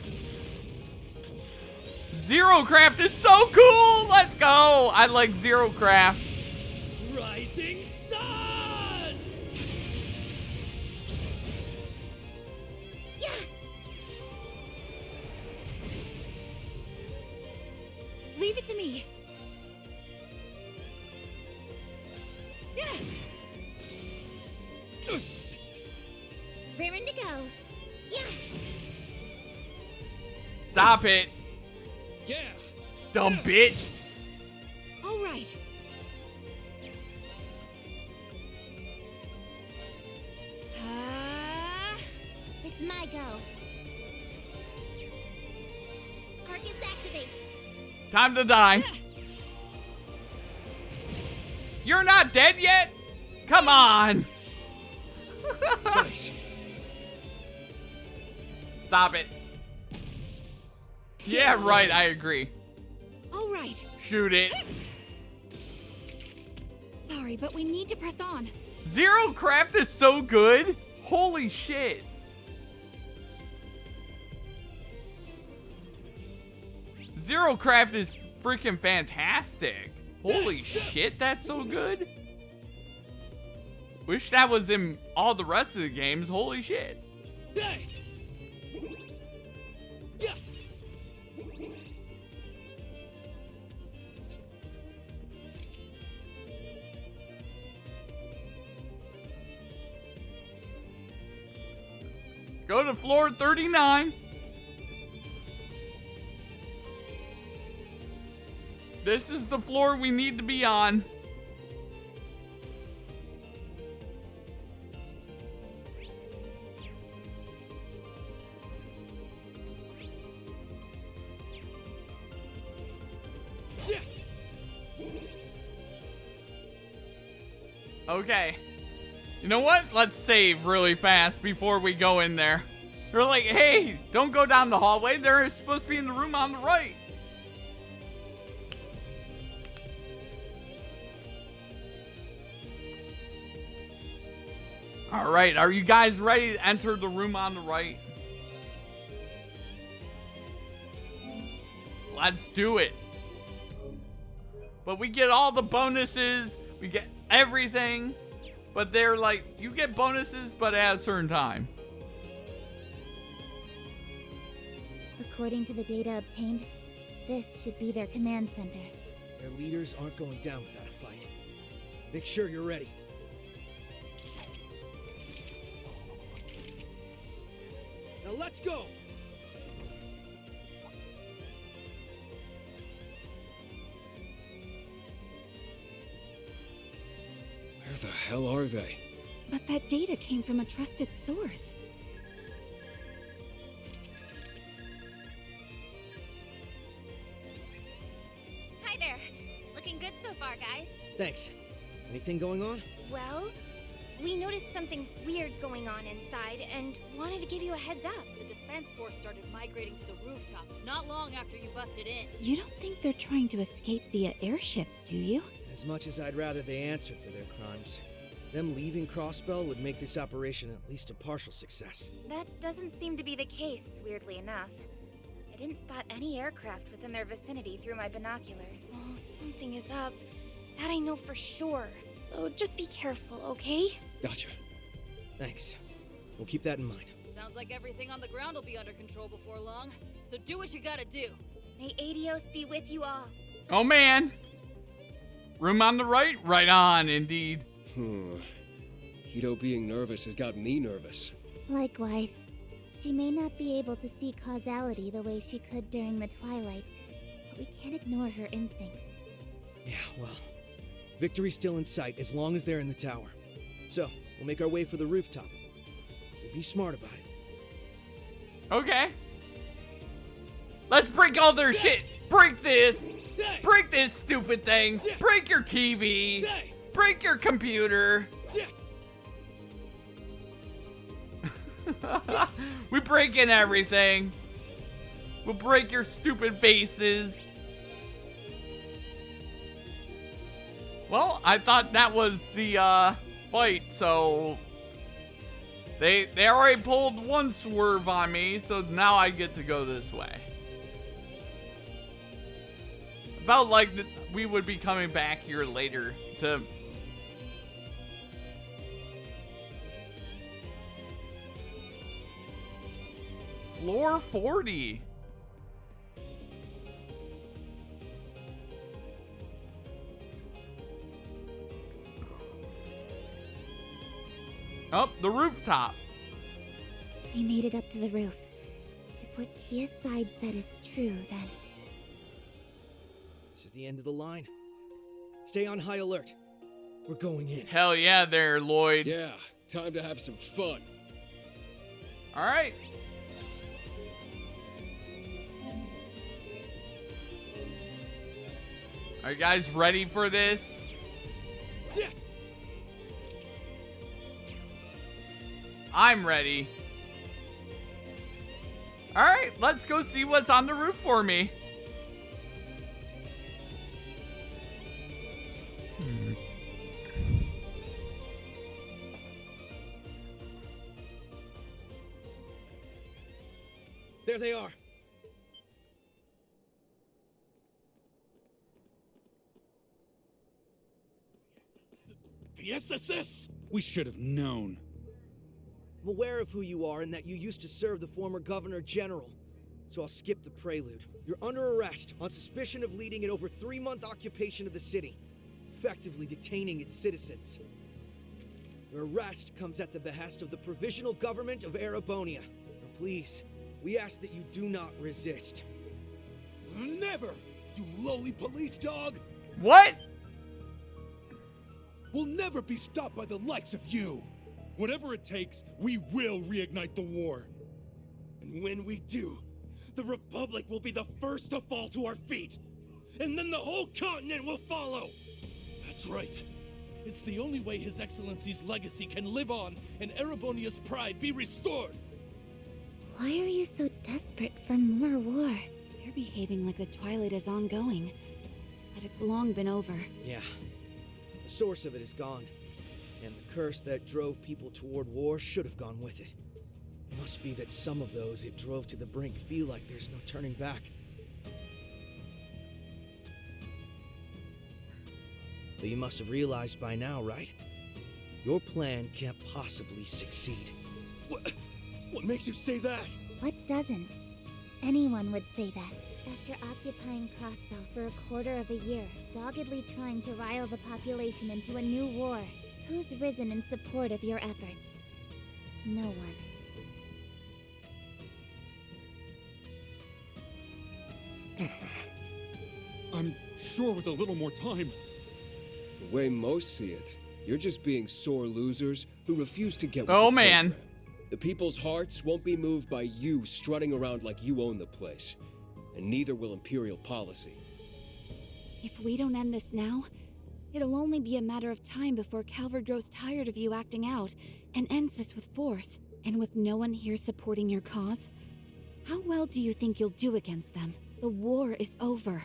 Zero Craft is so cool. Let's go. I like Zero Craft. Rising sun. Yeah. Leave it to me. Yeah. Raring to go. Yeah. Stop it. Yeah. Dumb bitch. All right. It's my go. Arcus activate. Time to die. You're not dead yet? Come on. Nice. Stop it. Yeah, right, I agree. All right. Shoot it. Sorry, but we need to press on. Zero Craft is so good. Holy shit. Zero Craft is freaking fantastic. Holy shit, that's so good. Wish that was in all the rest of the games. Holy shit. Hey. Yeah. Go to floor 39. This is the floor we need to be on. Okay. You know what? Let's save really fast before we go in there. They're like, hey, don't go down the hallway. They're supposed to be in the room on the right. All right, are you guys ready to enter the room on the right? Let's do it. But we get all the bonuses. We get everything. But they're like, you get bonuses, but at a certain time. According to the data obtained, this should be their command center. Their leaders aren't going down without a fight. Make sure you're ready. Now let's go! Where the hell are they? But that data came from a trusted source. Thanks. Anything going on? Well, we noticed something weird going on inside and wanted to give you a heads up. The defense force started migrating to the rooftop not long after you busted in. You don't think they're trying to escape via airship, do you? As much as I'd rather they answered for their crimes, them leaving Crossbell would make this operation at least a partial success. That doesn't seem to be the case, weirdly enough. I didn't spot any aircraft within their vicinity through my binoculars. Oh, something is up. That I know for sure. So just be careful, okay? Gotcha. Thanks. We'll keep that in mind. Sounds like everything on the ground will be under control before long. So do what you gotta do. May Adios be with you all. Oh man! Room on the right? Right on, indeed. Hito being nervous has got me nervous. Likewise. She may not be able to see causality the way she could during the Twilight, but we can't ignore her instincts. Yeah, well, victory's still in sight as long as they're in the tower. So, we'll make our way for the rooftop. We'll be smart about it. Okay. Let's break all their shit. Break this. Break this stupid thing. Break your TV. Break your computer. We break in everything. We'll break your stupid bases. Well, I thought that was the fight, so they already pulled one swerve on me, so now I get to go this way. I felt like we would be coming back here later to Floor 40. Up the rooftop. We made it up to the roof. If what Kia's side said is true, then... This is the end of the line. Stay on high alert. We're going in. Hell yeah there, Lloyd. Yeah, time to have some fun. Alright. Are you guys ready for this? I'm ready. Alright, let's go see what's on the roof for me. There they are. The SSS! We should have known. I'm aware of who you are and that you used to serve the former Governor General. So I'll skip the prelude. You're under arrest on suspicion of leading an over 3-month occupation of the city, effectively detaining its citizens. Your arrest comes at the behest of the Provisional Government of Erebonia. Now please, we ask that you do not resist. Never, you lowly police dog! What? We'll never be stopped by the likes of you! Whatever it takes, we will reignite the war. And when we do, the Republic will be the first to fall to our feet! And then the whole continent will follow! That's right. It's the only way His Excellency's legacy can live on and Erebonia's pride be restored. Why are you so desperate for more war? You're behaving like the Twilight is ongoing, but it's long been over. Yeah. The source of it is gone, and the curse that drove people toward war should have gone with it. It must be that some of those it drove to the brink feel like there's no turning back. But you must have realized by now, right? Your plan can't possibly succeed. What makes you say that? What doesn't? Anyone would say that. After occupying Crossbell for a quarter of a year, doggedly trying to rile the population into a new war, who's risen in support of your efforts? No one. I'm sure with a little more time. The way most see it, you're just being sore losers who refuse to get with Oh the man. program. The people's hearts won't be moved by you strutting around like you own the place. And neither will Imperial policy. If we don't end this now, It'll only be a matter of time before Calvard grows tired of you acting out and ends this with force. And with no one here supporting your cause, how well do you think you'll do against them? The war is over,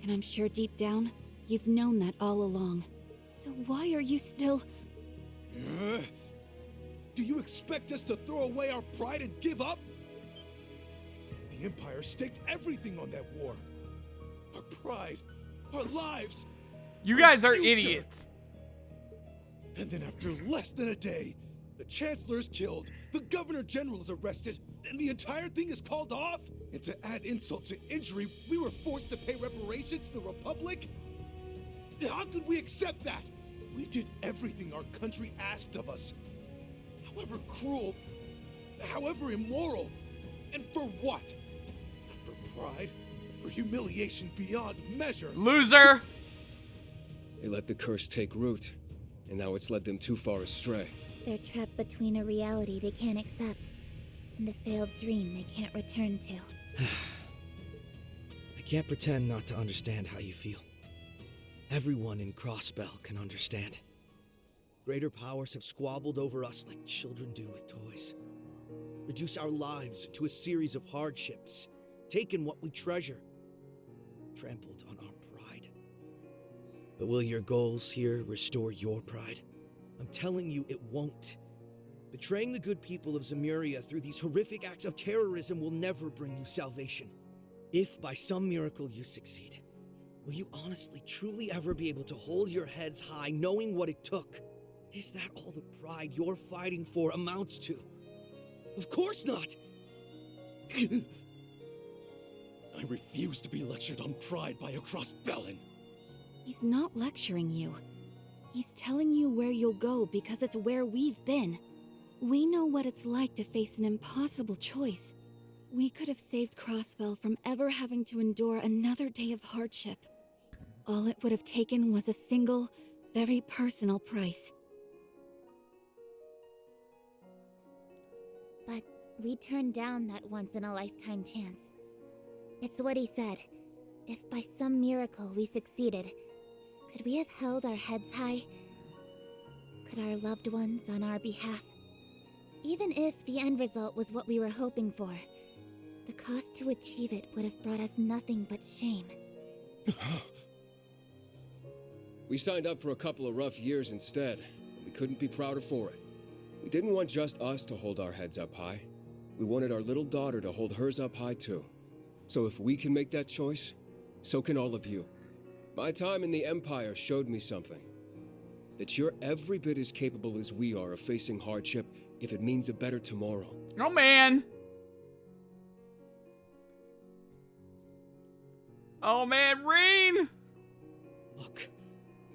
and I'm sure deep down, you've known that all along. So why are you still... Do you expect us to throw away our pride and give up? The Empire staked everything on that war. Our pride, our lives. You guys are future. idiots. And then after less than a day, the Chancellor is killed, the Governor General is arrested, and the entire thing is called off? And to add insult to injury, we were forced to pay reparations to the Republic? How could we accept that? We did everything our country asked of us. However cruel, however immoral. And for what? Not for pride, for humiliation beyond measure. Loser! They let the curse take root, and now it's led them too far astray. They're trapped between a reality they can't accept and a failed dream they can't return to. I can't pretend not to understand how you feel. Everyone in Crossbell can understand. Greater powers have squabbled over us like children do with toys. Reduced our lives to a series of hardships. Taken what we treasure. Trampled on our pride. But will your goals here restore your pride? I'm telling you, it won't. Betraying the good people of Zemuria through these horrific acts of terrorism will never bring you salvation. If by some miracle you succeed, will you honestly, truly ever be able to hold your heads high knowing what it took? Is that all the pride you're fighting for amounts to? Of course not! I refuse to be lectured on pride by a Crossbellan. He's not lecturing you. He's telling you where you'll go because it's where we've been. We know what it's like to face an impossible choice. We could have saved Crossbell from ever having to endure another day of hardship. All it would have taken was a single, very personal price. But we turned down that once-in-a-lifetime chance. It's what he said. If by some miracle we succeeded, could we have held our heads high? Could our loved ones on our behalf? Even if the end result was what we were hoping for, the cost to achieve it would have brought us nothing but shame. We signed up for a couple of rough years instead, and we couldn't be prouder for it. We didn't want just us to hold our heads up high. We wanted our little daughter to hold hers up high too. So if we can make that choice, so can all of you. My time in the Empire showed me something. That you're every bit as capable as we are of facing hardship if it means a better tomorrow. Oh, man. Oh, man, Reen! Look,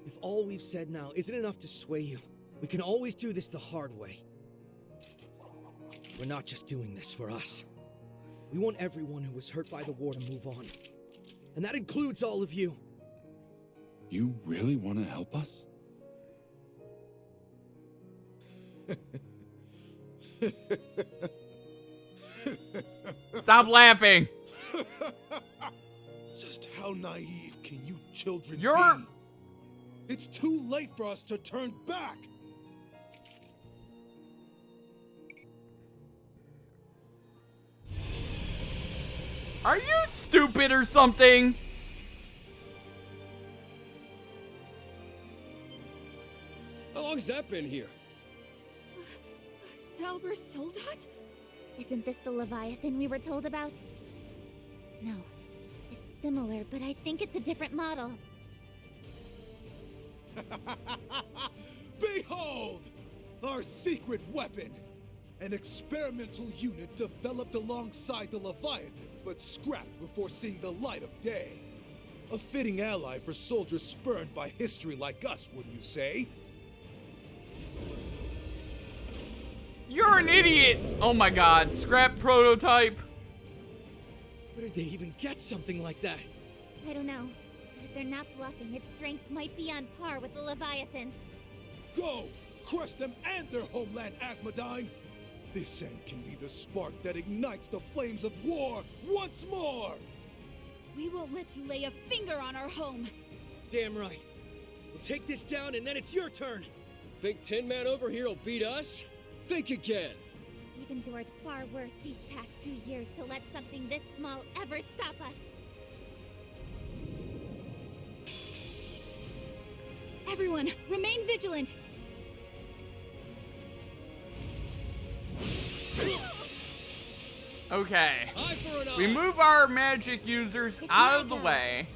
if all we've said now isn't enough to sway you, we can always do this the hard way. We're not just doing this for us. We want everyone who was hurt by the war to move on. And that includes all of you. You really want to help us? Stop laughing. Just how naive can you children You're... be? It's too late for us to turn back. Are you stupid or something? How long's that been here? Zauber Soldat? Isn't this the Leviathan we were told about? No. It's similar, but I think it's a different model. Behold! Our secret weapon! An experimental unit developed alongside the Leviathan, but scrapped before seeing the light of day. A fitting ally for soldiers spurned by history like us, wouldn't you say? You're an idiot! Oh my god, scrap prototype. Where did they even get something like that? I don't know. But if they're not bluffing, its strength might be on par with the Leviathans. Go! Crush them and their homeland, Asmodyne! This end can be the spark that ignites the flames of war once more! We won't let you lay a finger on our home! Damn right. We'll take this down and then it's your turn. Think Tin Man over here will beat us? Think again. We've endured far worse these past 2 years to let something this small ever stop us. Everyone, remain vigilant. Okay. We move our magic users out of the way.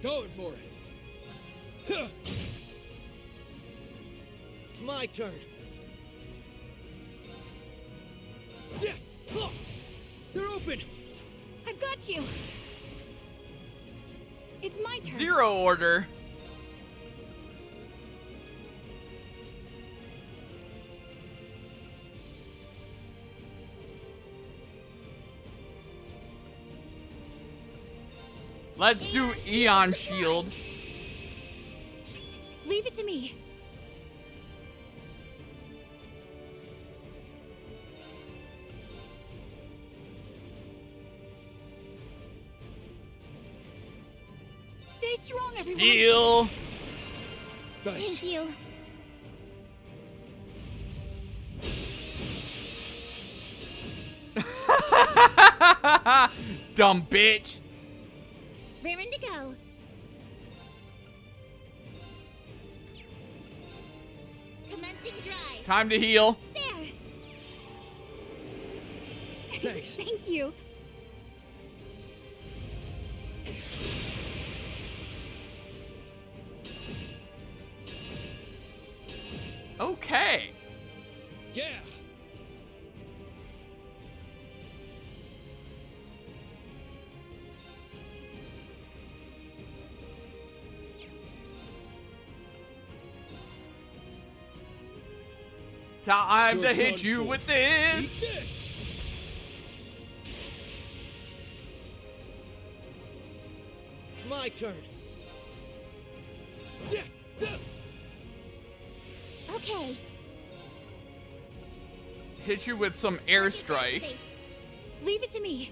Going for it. It's my turn. They're open. I've got you. It's my turn. Zero order. Let's do Eon Shield. Leave it to me. Stay strong, everyone. Heal. Thank you. Dumb bitch. Raring to go. Commencing drive. Time to heal. There. Thanks. Thank you. Okay. Yeah. Time to hit you with this. It's my turn. Okay. Hit you with some airstrike. Leave it to me.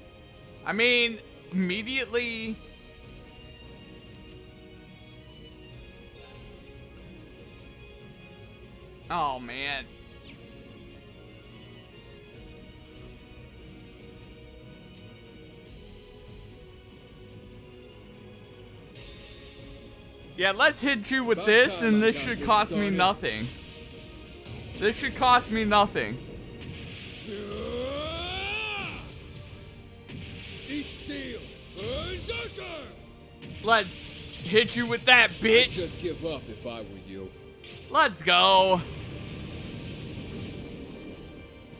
I mean, immediately. Oh, man. Yeah, let's hit you with this, and this should cost me nothing. This should cost me nothing. Eat steel. Berserker! Let's hit you with that, bitch. I'd just give up if I were you. Let's go.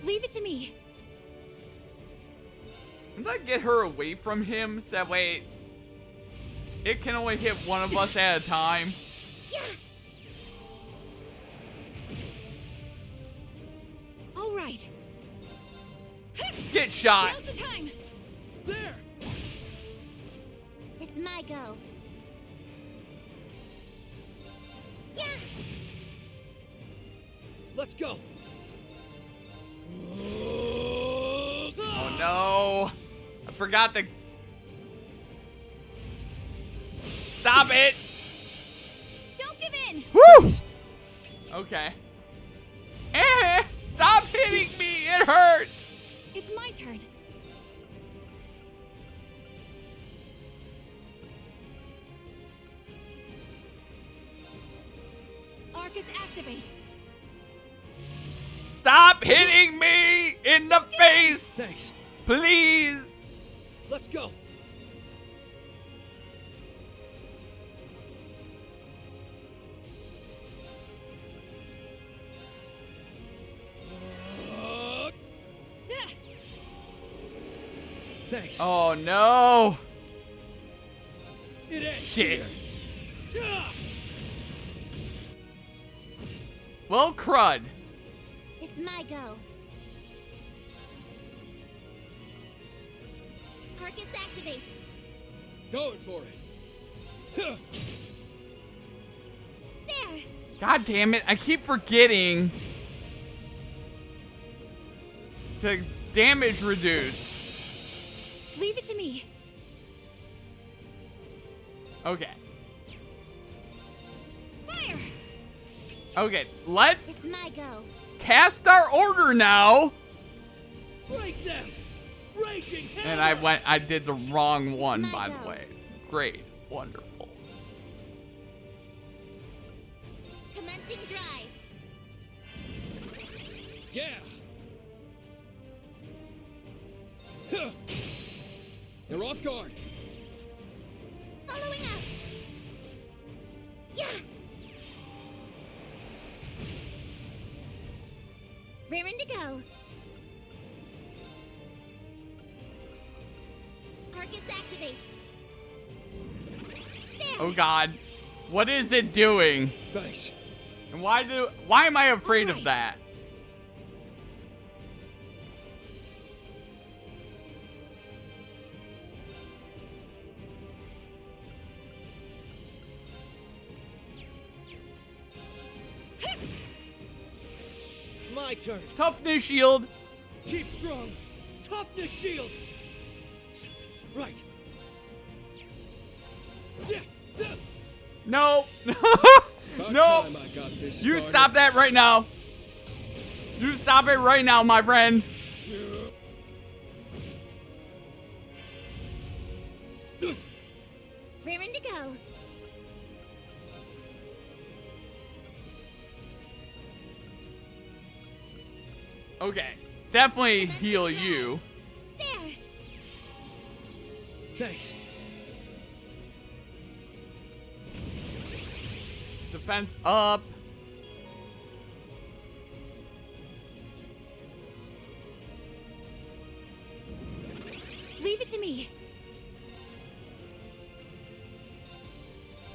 Leave it to me. I'm gonna get her away from him so that way it can only hit one of us at a time. Yeah. All right. Get shot. Now's the time. There. It's my go. Yeah. Let's go. Oh no. I forgot to... Stop it. Don't give in. Woo! Okay. Stop hitting me. It hurts. It's my turn. Arcus activate. Stop hitting me in the face. Thanks. Please. Let's go. Thanks. Oh no. It ain't Shit. here. Well, crud. It's my go. Arcus activate. Going for it. There. God damn it. I keep forgetting to damage reduce. Leave it to me. Okay. Fire! Okay, let's It's my go. cast our order now. Break them! Raging And I did the wrong one, my by go. the way. Great. Wonderful. Commencing drive. Yeah! Huh. They're off guard. Following up. Yeah. Raring to go. Arcus activate. There. Oh God. What is it doing? Thanks. And why am I afraid of that? It's my turn. Toughness shield. Keep strong. Toughness shield. Right. No. About No. time I got this You started. stop that right now. You stop it right now, my friend. Raring to go. Okay. Definitely heal you. There. Thanks. Defense up. Leave it to me.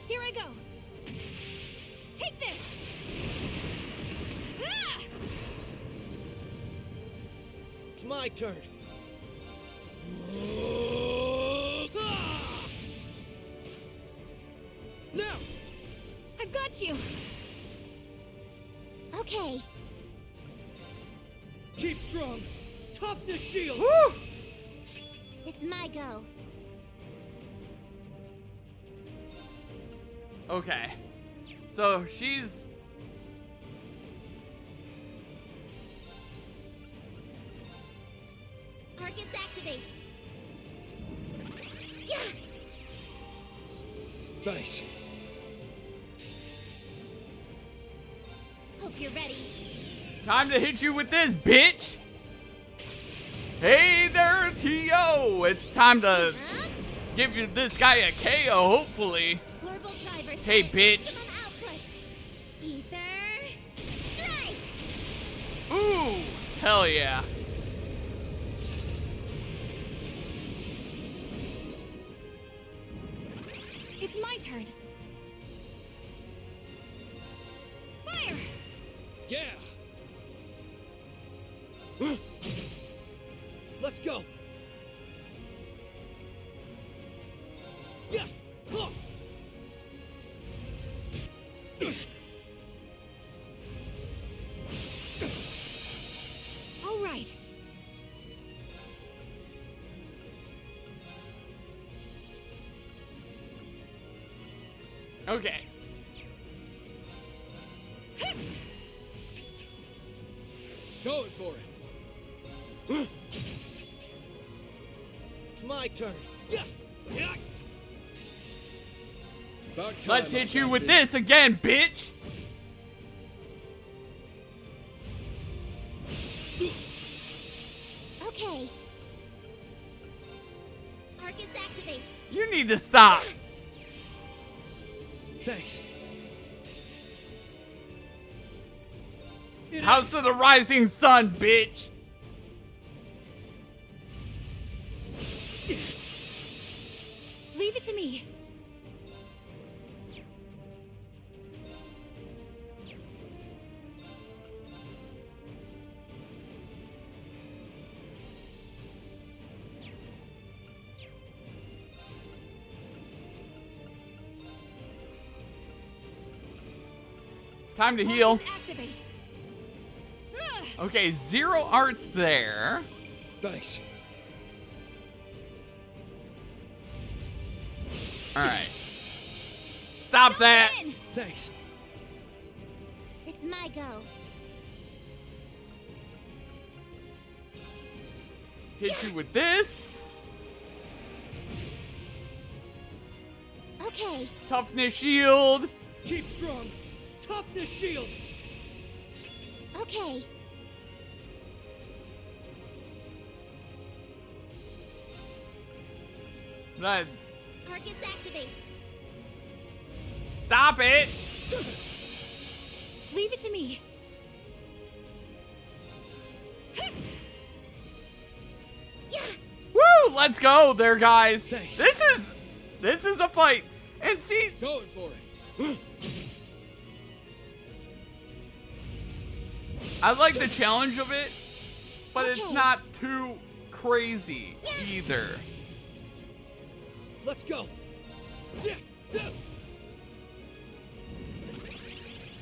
Here I go. Take this. Ah! It's my turn. Now! I've got you. Okay. Keep strong. Toughness shield. Woo! It's my go. Okay. So she's Arcus activate. Yeah. Thanks. Hope you're ready. time to hit you with this, bitch. Hey there, T.O. It's time to give you this guy a KO, hopefully. Hey, bitch. Ether strike. Ooh, hell yeah. It's my turn. Fire! Yeah! Let's go! Yeah! Talk! All right. Okay. Going for it. It's my turn. Yeah. Yeah. Let's hit you with this again, bitch. Okay. Arcus activate. You need to stop. Thanks. House of the Rising Sun, bitch. Leave it to me. Time to heal. Activate. Okay, 0 arts there. Thanks. Alright. Stop that! Thanks. It's my go. Hit you with this. Okay. Toughness shield. Keep strong. Toughness shield. Okay. That. Arcus activate. Stop it! Leave it to me. Yeah. Woo! Let's go there, guys. Thanks. This is a fight. And see, Going for it. I like the challenge of it, but it's Okay. not too crazy either. Let's go.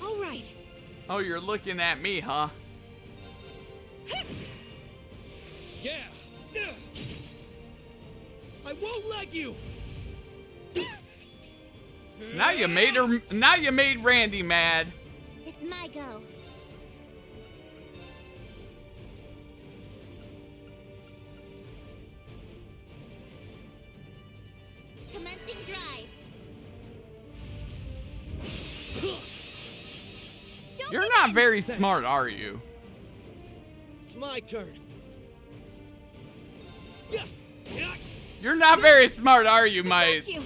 All right. Oh, you're looking at me, huh? Yeah. I won't let you. Now you made Randy mad. It's my go. Commencing drive. You're not very smart, are you? It's my turn. You're not very smart, are you, my Got you.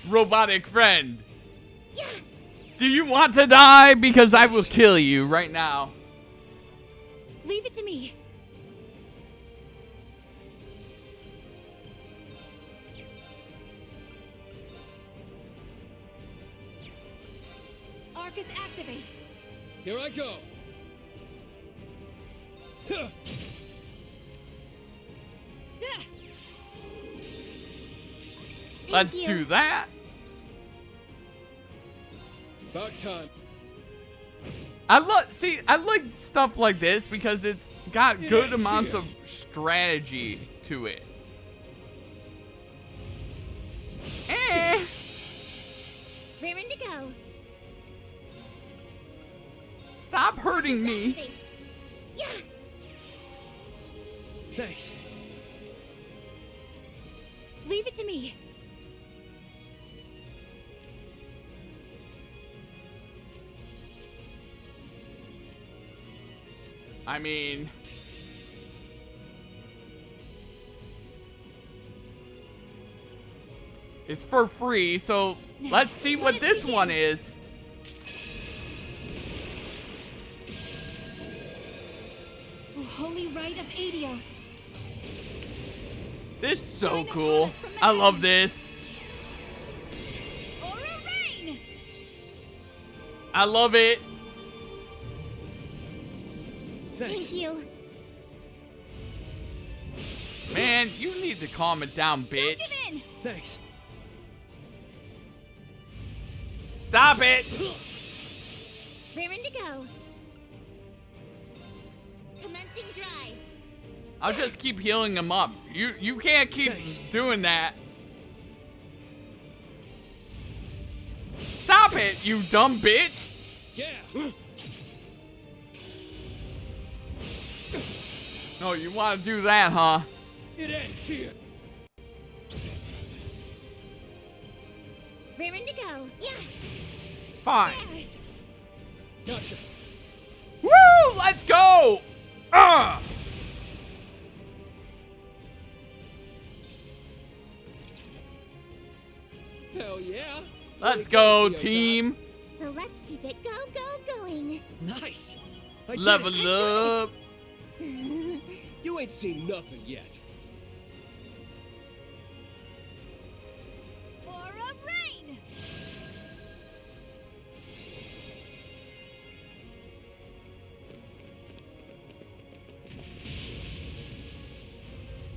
robotic friend? Do you want to die? Because I will kill you right now. Leave it to me. Arcus activate. Here I go. Let's you. do that. About time. I like stuff like this because it's got good amounts of strategy to it. Raring to go. Stop hurting me. Activate. Yeah. Thanks. Leave it to me. I mean, it's for free, so let's see what this one is. Oh, holy rite of Adios. This is so cool. I love this. Aura Rain. I love it. Thank you. Man, you need to calm it down, bitch. Give in. Thanks. Stop it. Raring to go. Commencing drive. I'll just keep healing him up. You can't keep doing that. Stop it, you dumb bitch. Yeah. Oh, you want to do that, huh? It ends here. Raring to go. Yeah. Fine. Gotcha. Woo! Let's go! Hell yeah. Let's go, team. So let's keep it going. Nice. I did Level it. up. You ain't seen nothing yet. Aura Rain.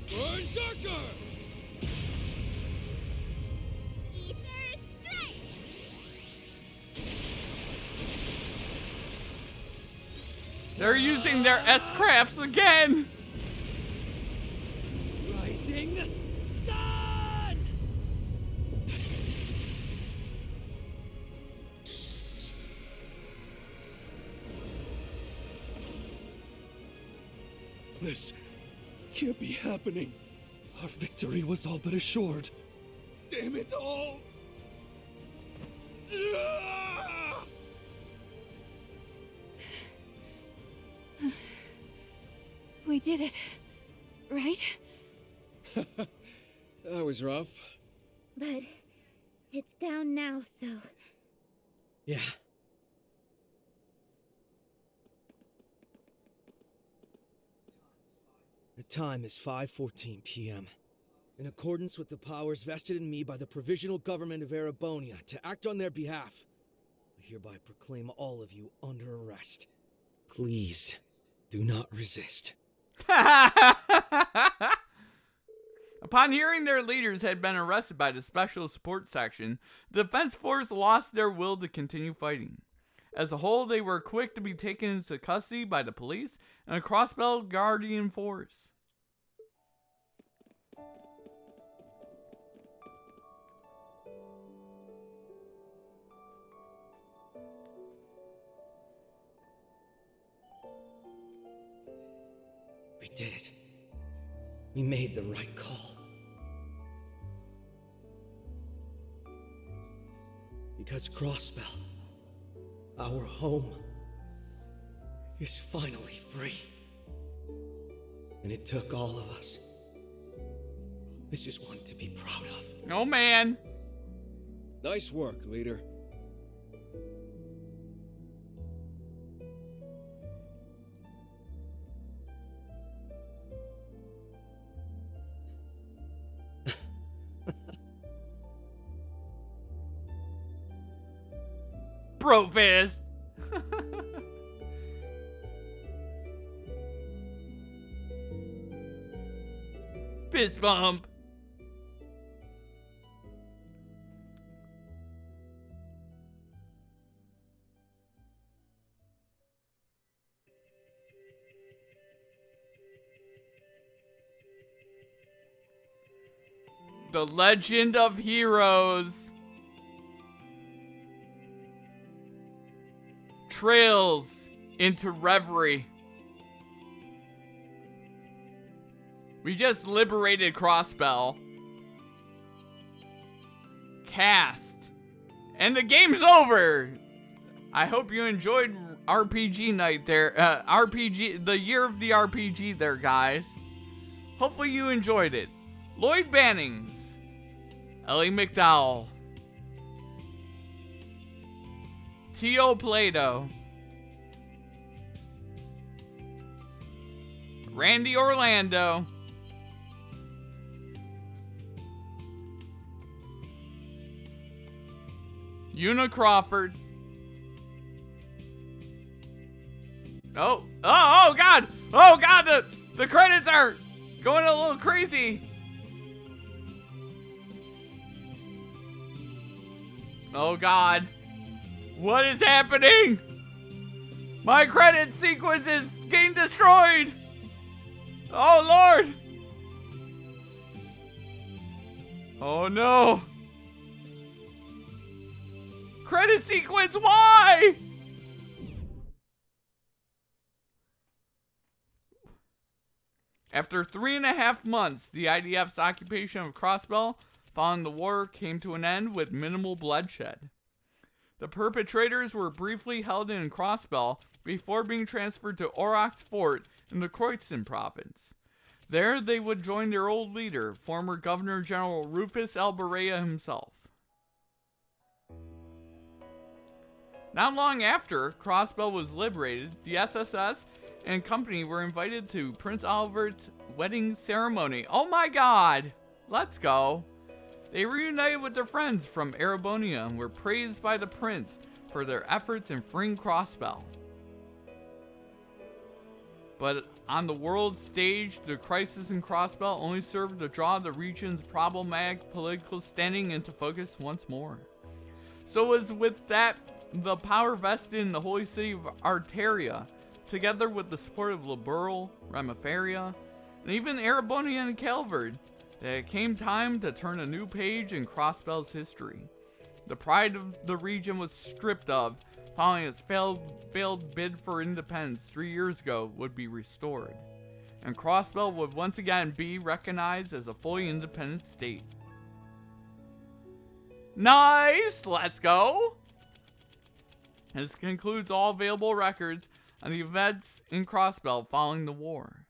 Berserker! Ether strike. They're using their S-crafts again. Rising sun! This can't be happening. Our victory was all but assured. Damn it all! We did it, right? That was rough. But it's down now, so... Yeah. The time is 5:14 p.m. In accordance with the powers vested in me by the Provisional Government of Erebonia to act on their behalf, I hereby proclaim all of you under arrest. Please, do not resist. Upon hearing their leaders had been arrested by the Special Support Section, the Defense Force lost their will to continue fighting. As a whole, they were quick to be taken into custody by the police and a Crossbell Guardian Force. We did it. We made the right call. Because Crossbell, our home, is finally free. And it took all of us. This is one to be proud of. Oh man. Nice work, leader. Bro fist. Fist bump. The Legend of Heroes. Trails into Reverie. We just liberated Crossbell. Cast. And the game's over! I hope you enjoyed RPG night there. The year of the RPG there, guys. Hopefully you enjoyed it. Lloyd Bannings. Ellie McDowell. T.O. Plato. Randy Orlando. Una Crawford. Oh God! Oh God, the credits are going a little crazy. Oh God. What is happening? My credit sequence is getting destroyed. Oh Lord. Oh no. Credit sequence, why? After 3.5 months, the IDF's occupation of Crossbell following the war came to an end with minimal bloodshed. The perpetrators were briefly held in Crossbell before being transferred to Aurochs Fort in the Croydon province. There they would join their old leader, former Governor General Rufus L. Berea himself. Not long after Crossbell was liberated, the SSS and company were invited to Prince Albert's wedding ceremony. Oh my God! Let's go! They reunited with their friends from Erebonia and were praised by the prince for their efforts in freeing Crossbell. But on the world stage, the crisis in Crossbell only served to draw the region's problematic political standing into focus once more. So as with that, the power vested in the holy city of Arteria, together with the support of Liberal, Remiferia, and even Erebonia and Calvard, that it came time to turn a new page in Crossbell's history. The pride of the region was stripped of, following its failed bid for independence 3 years ago would be restored. and Crossbell would once again be recognized as a fully independent state. Nice! Let's go! This concludes all available records on the events in Crossbell following the war.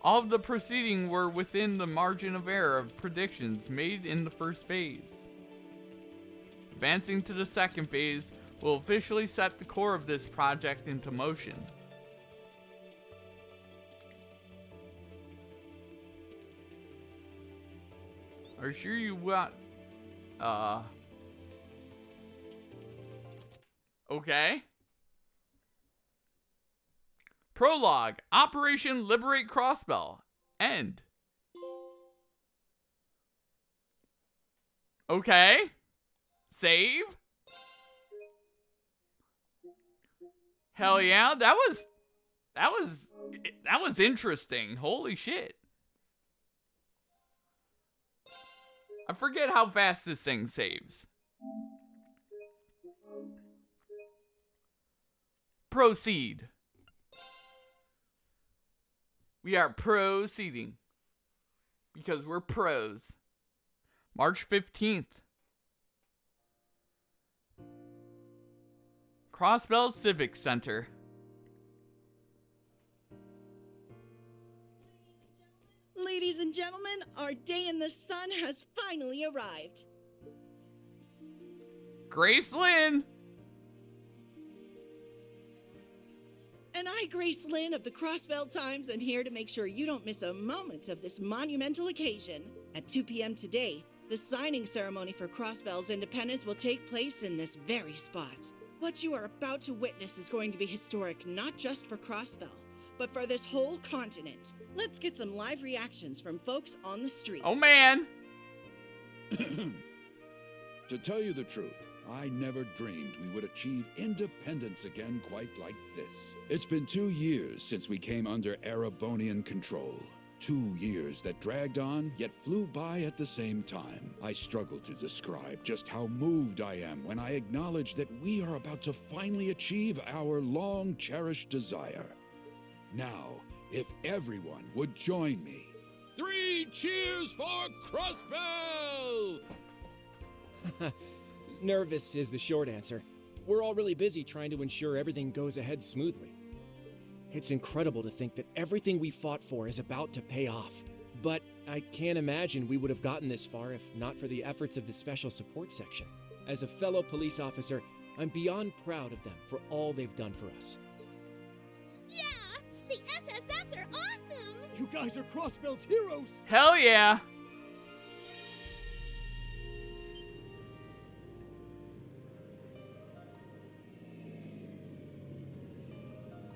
All of the preceding were within the margin of error of predictions made in the first phase. Advancing to the second phase will officially set the core of this project into motion. Are you sure you want... Okay. Prologue. Operation Liberate Crossbell. End. Okay. Save. Hell yeah, that was interesting. Holy shit. I forget how fast this thing saves. Proceed. We are proceeding. Because we're pros. March 15th. Crossbell Civic Center. Ladies and gentlemen, our day in the sun has finally arrived. Grace Lynn. And I, Grace Lynn of the Crossbell Times, am here to make sure you don't miss a moment of this monumental occasion. At 2 p.m. today, the signing ceremony for Crossbell's independence will take place in this very spot. What you are about to witness is going to be historic not just for Crossbell, but for this whole continent. Let's get some live reactions from folks on the street. Oh man! To tell you the truth, I never dreamed we would achieve independence again quite like this. It's been 2 years since we came under Erebonian control. 2 years that dragged on, yet flew by at the same time. I struggle to describe just how moved I am when I acknowledge that we are about to finally achieve our long-cherished desire. Now, if everyone would join me. 3 cheers for Crossbell! Nervous is the short answer. We're all really busy trying to ensure everything goes ahead smoothly. It's incredible to think that everything we fought for is about to pay off. But I can't imagine we would have gotten this far if not for the efforts of the Special Support Section. As a fellow police officer, I'm beyond proud of them for all they've done for us. Yeah! The SSS are awesome! You guys are Crossbell's heroes! Hell yeah!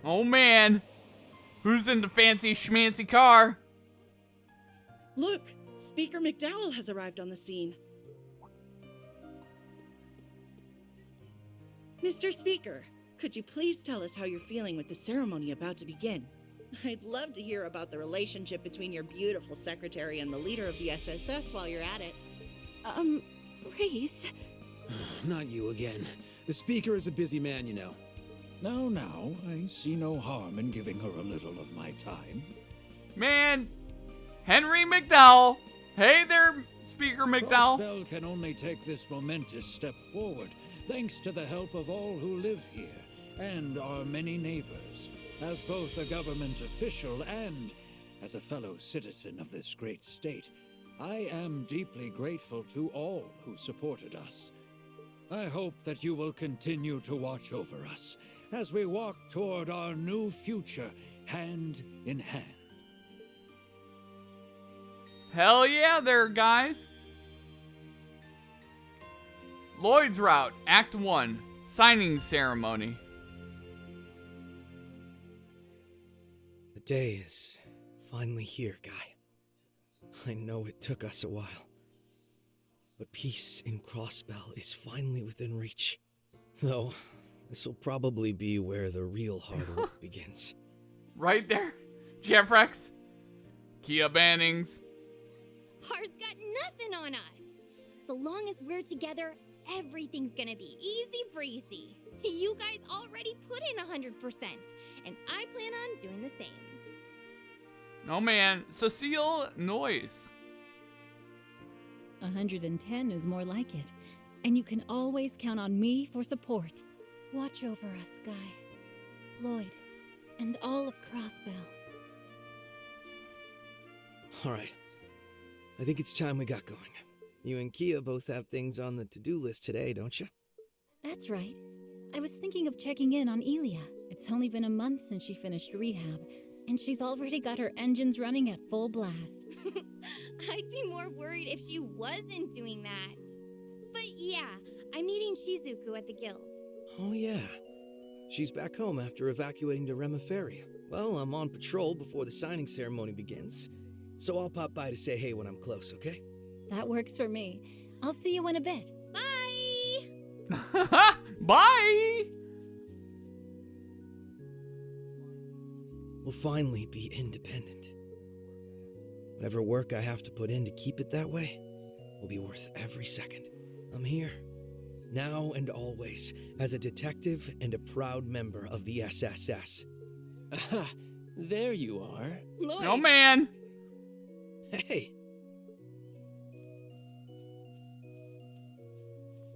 Oh man! Who's in the fancy schmancy car? Look, Speaker McDowell has arrived on the scene. Mr. Speaker, could you please tell us how you're feeling with the ceremony about to begin? I'd love to hear about the relationship between your beautiful secretary and the leader of the SSS while you're at it. Grace? Not you again. The Speaker is a busy man, you know. Now, I see no harm in giving her a little of my time. Man, Henry McDowell. Hey there, Speaker McDowell. Crossbell can only take this momentous step forward thanks to the help of all who live here and our many neighbors. As both a government official and as a fellow citizen of this great state, I am deeply grateful to all who supported us. I hope that you will continue to watch over us as we walk toward our new future, hand in hand. Hell yeah there, guys. Lloyd's Route, Act 1, Signing Ceremony. The day is finally here, Guy. I know it took us a while, but peace in Crossbell is finally within reach. Though, this will probably be where the real hard work begins. Right there. Jeffrex. Kia Bannings. Hard's got nothing on us. So long as we're together, everything's gonna be easy breezy. You guys already put in 100%, and I plan on doing the same. Oh man, Cecile Noyce. 110 is more like it, and you can always count on me for support. Watch over us, Guy, Lloyd, and all of Crossbell. Alright. I think it's time we got going. You and Kia both have things on the to-do list today, don't you? That's right. I was thinking of checking in on Elia. It's only been a month since she finished rehab, and she's already got her engines running at full blast. I'd be more worried if she wasn't doing that. But yeah, I'm meeting Shizuku at the guild. Oh yeah. She's back home after evacuating to Reverie. Well, I'm on patrol before the signing ceremony begins, so I'll pop by to say hey when I'm close, okay? That works for me. I'll see you in a bit. Bye! Bye! We'll finally be independent. Whatever work I have to put in to keep it that way will be worth every second. I'm here, now and always, as a detective and a proud member of the SSS. Aha, there you are. Lloyd. Oh man! Hey!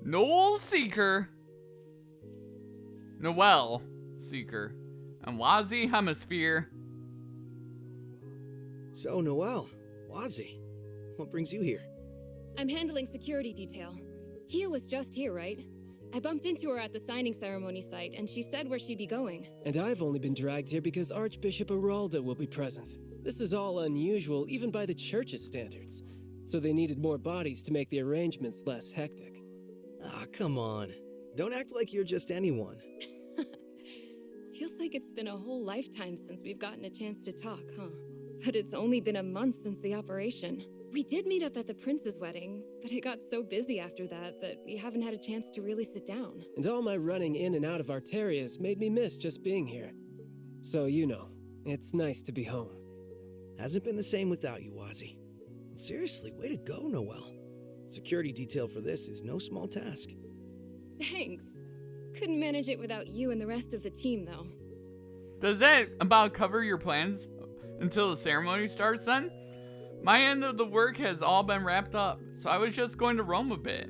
Noel Seeker. Noel Seeker. And Wazi Hemisphere. So, Noelle, Wazi, what brings you here? I'm handling security detail. Kia was just here, right? I bumped into her at the signing ceremony site, and she said where she'd be going. And I've only been dragged here because Archbishop Aralda will be present. This is all unusual, even by the church's standards. So they needed more bodies to make the arrangements less hectic. Ah, come on. Don't act like you're just anyone. Feels like it's been a whole lifetime since we've gotten a chance to talk, huh? But it's only been a month since the operation. We did meet up at the prince's wedding, but it got so busy after that we haven't had a chance to really sit down. And all my running in and out of Arterias made me miss just being here. So, you know, it's nice to be home. Hasn't been the same without you, Wazi. Seriously, way to go, Noelle. Security detail for this is no small task. Thanks. Couldn't manage it without you and the rest of the team, though. Does that about cover your plans until the ceremony starts then? My end of the work has all been wrapped up, so I was just going to roam a bit.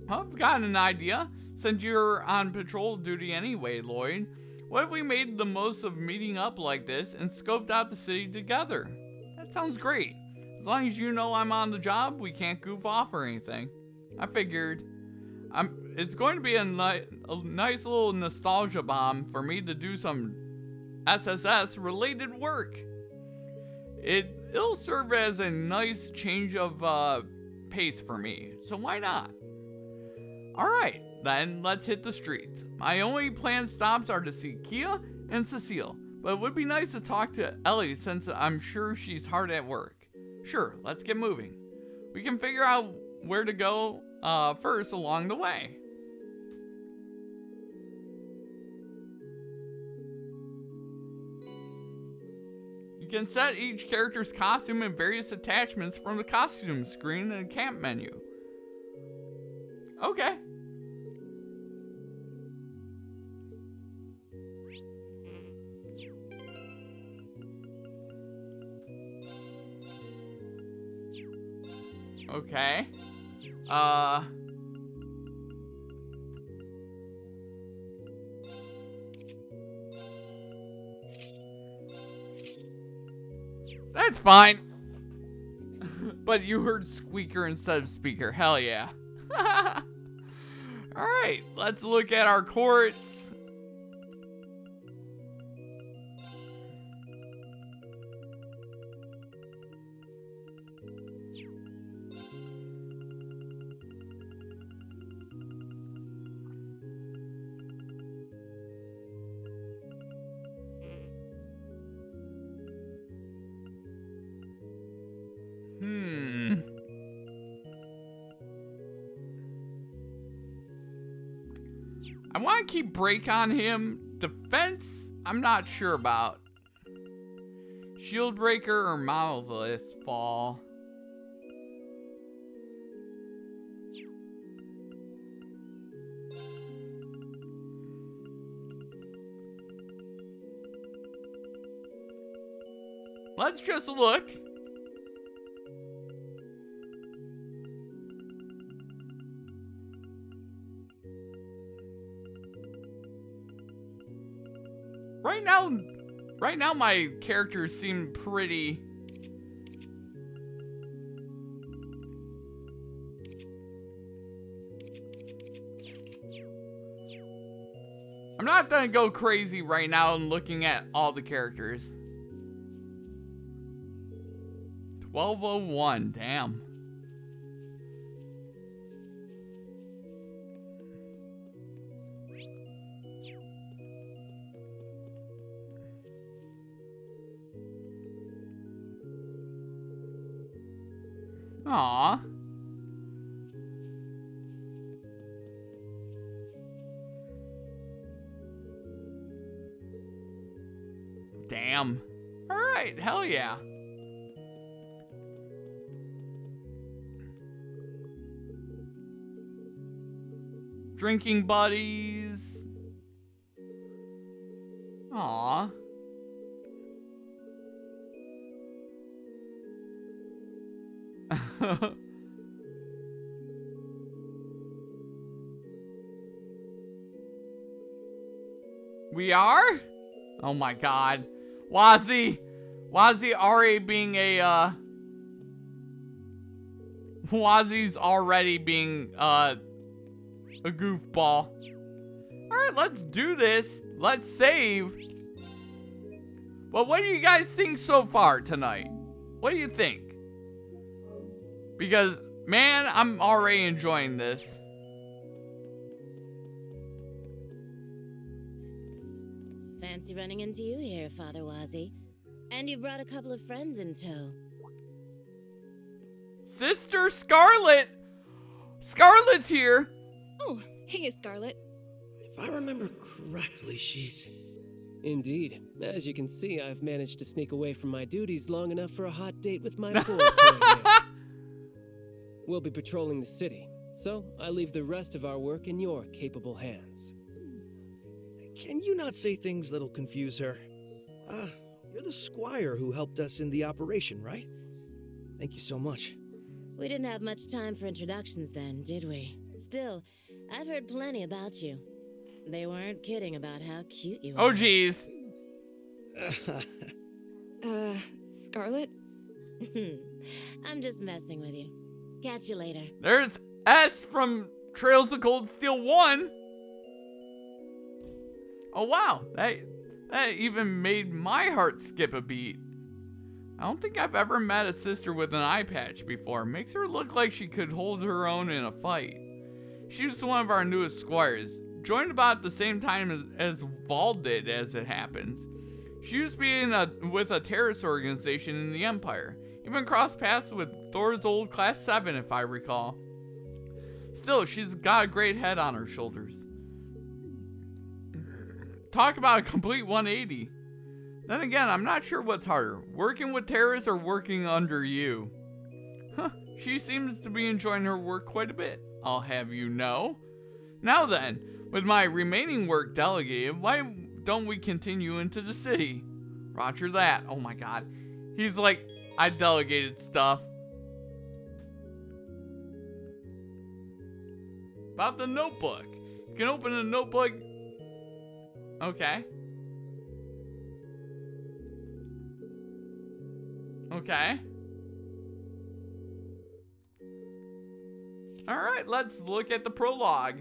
I've got an idea, since you're on patrol duty anyway, Lloyd. What if we made the most of meeting up like this and scoped out the city together? That sounds great. As long as you know I'm on the job, we can't goof off or anything. I figured it's going to be a nice little nostalgia bomb for me to do some SSS related work. It'll serve as a nice change of pace for me, so why not? Alright, then let's hit the streets. My only planned stops are to see Kia and Cecile, but it would be nice to talk to Ellie since I'm sure she's hard at work. Sure, let's get moving. We can figure out where to go first along the way. You can set each character's costume and various attachments from the costume screen in the camp menu. Okay. Okay. That's fine. But you heard squeaker instead of speaker. Hell yeah. Alright, let's look at our courts. I want to keep break on him. Defense, I'm not sure about. Shield breaker or monolith fall. let's just look. Right now my characters seem pretty... I'm not gonna go crazy right now and looking at all the characters. 1201, damn. Aww. Damn. Alright, hell yeah. Drinking buddies. Aww. We are? Oh my god. Wazzy already being a, Wazzy's already being, a goofball. Alright, let's do this. Let's save. But what do you guys think so far tonight? What do you think? Because, man, I'm already enjoying this. Fancy running into you here, Father Wazzy. And you brought a couple of friends in tow. Sister Scarlet! Scarlet's here! Oh, hey, Scarlet. If I remember correctly, she's... Indeed. As you can see, I've managed to sneak away from my duties long enough for a hot date with my boy. We'll be patrolling the city, so I leave the rest of our work in your capable hands. Can you not say things that'll confuse her? You're the squire who helped us in the operation, right? Thank you so much. We didn't have much time for introductions then, did we? Still, I've heard plenty about you. They weren't kidding about how cute you are. Oh, jeez. Scarlet? I'm just messing with you. Catch you later. There's S from Trails of Cold Steel 1. Oh, wow. That even made my heart skip a beat. I don't think I've ever met a sister with an eye patch before. Makes her look like she could hold her own in a fight. She's one of our newest squires. Joined about the same time as Val did, as it happens. She used to be with a terrorist organization in the Empire. Even crossed paths with Thor's old Class 7, if I recall. Still, she's got a great head on her shoulders. Talk about a complete 180. Then again, I'm not sure what's harder, working with terrorists or working under you. Huh, she seems to be enjoying her work quite a bit, I'll have you know. Now then, with my remaining work delegated, why don't we continue into the city? Roger that. Oh my god. He's like, I delegated stuff. About the notebook. You can open a notebook. Okay. Okay. Alright, let's look at the prologue.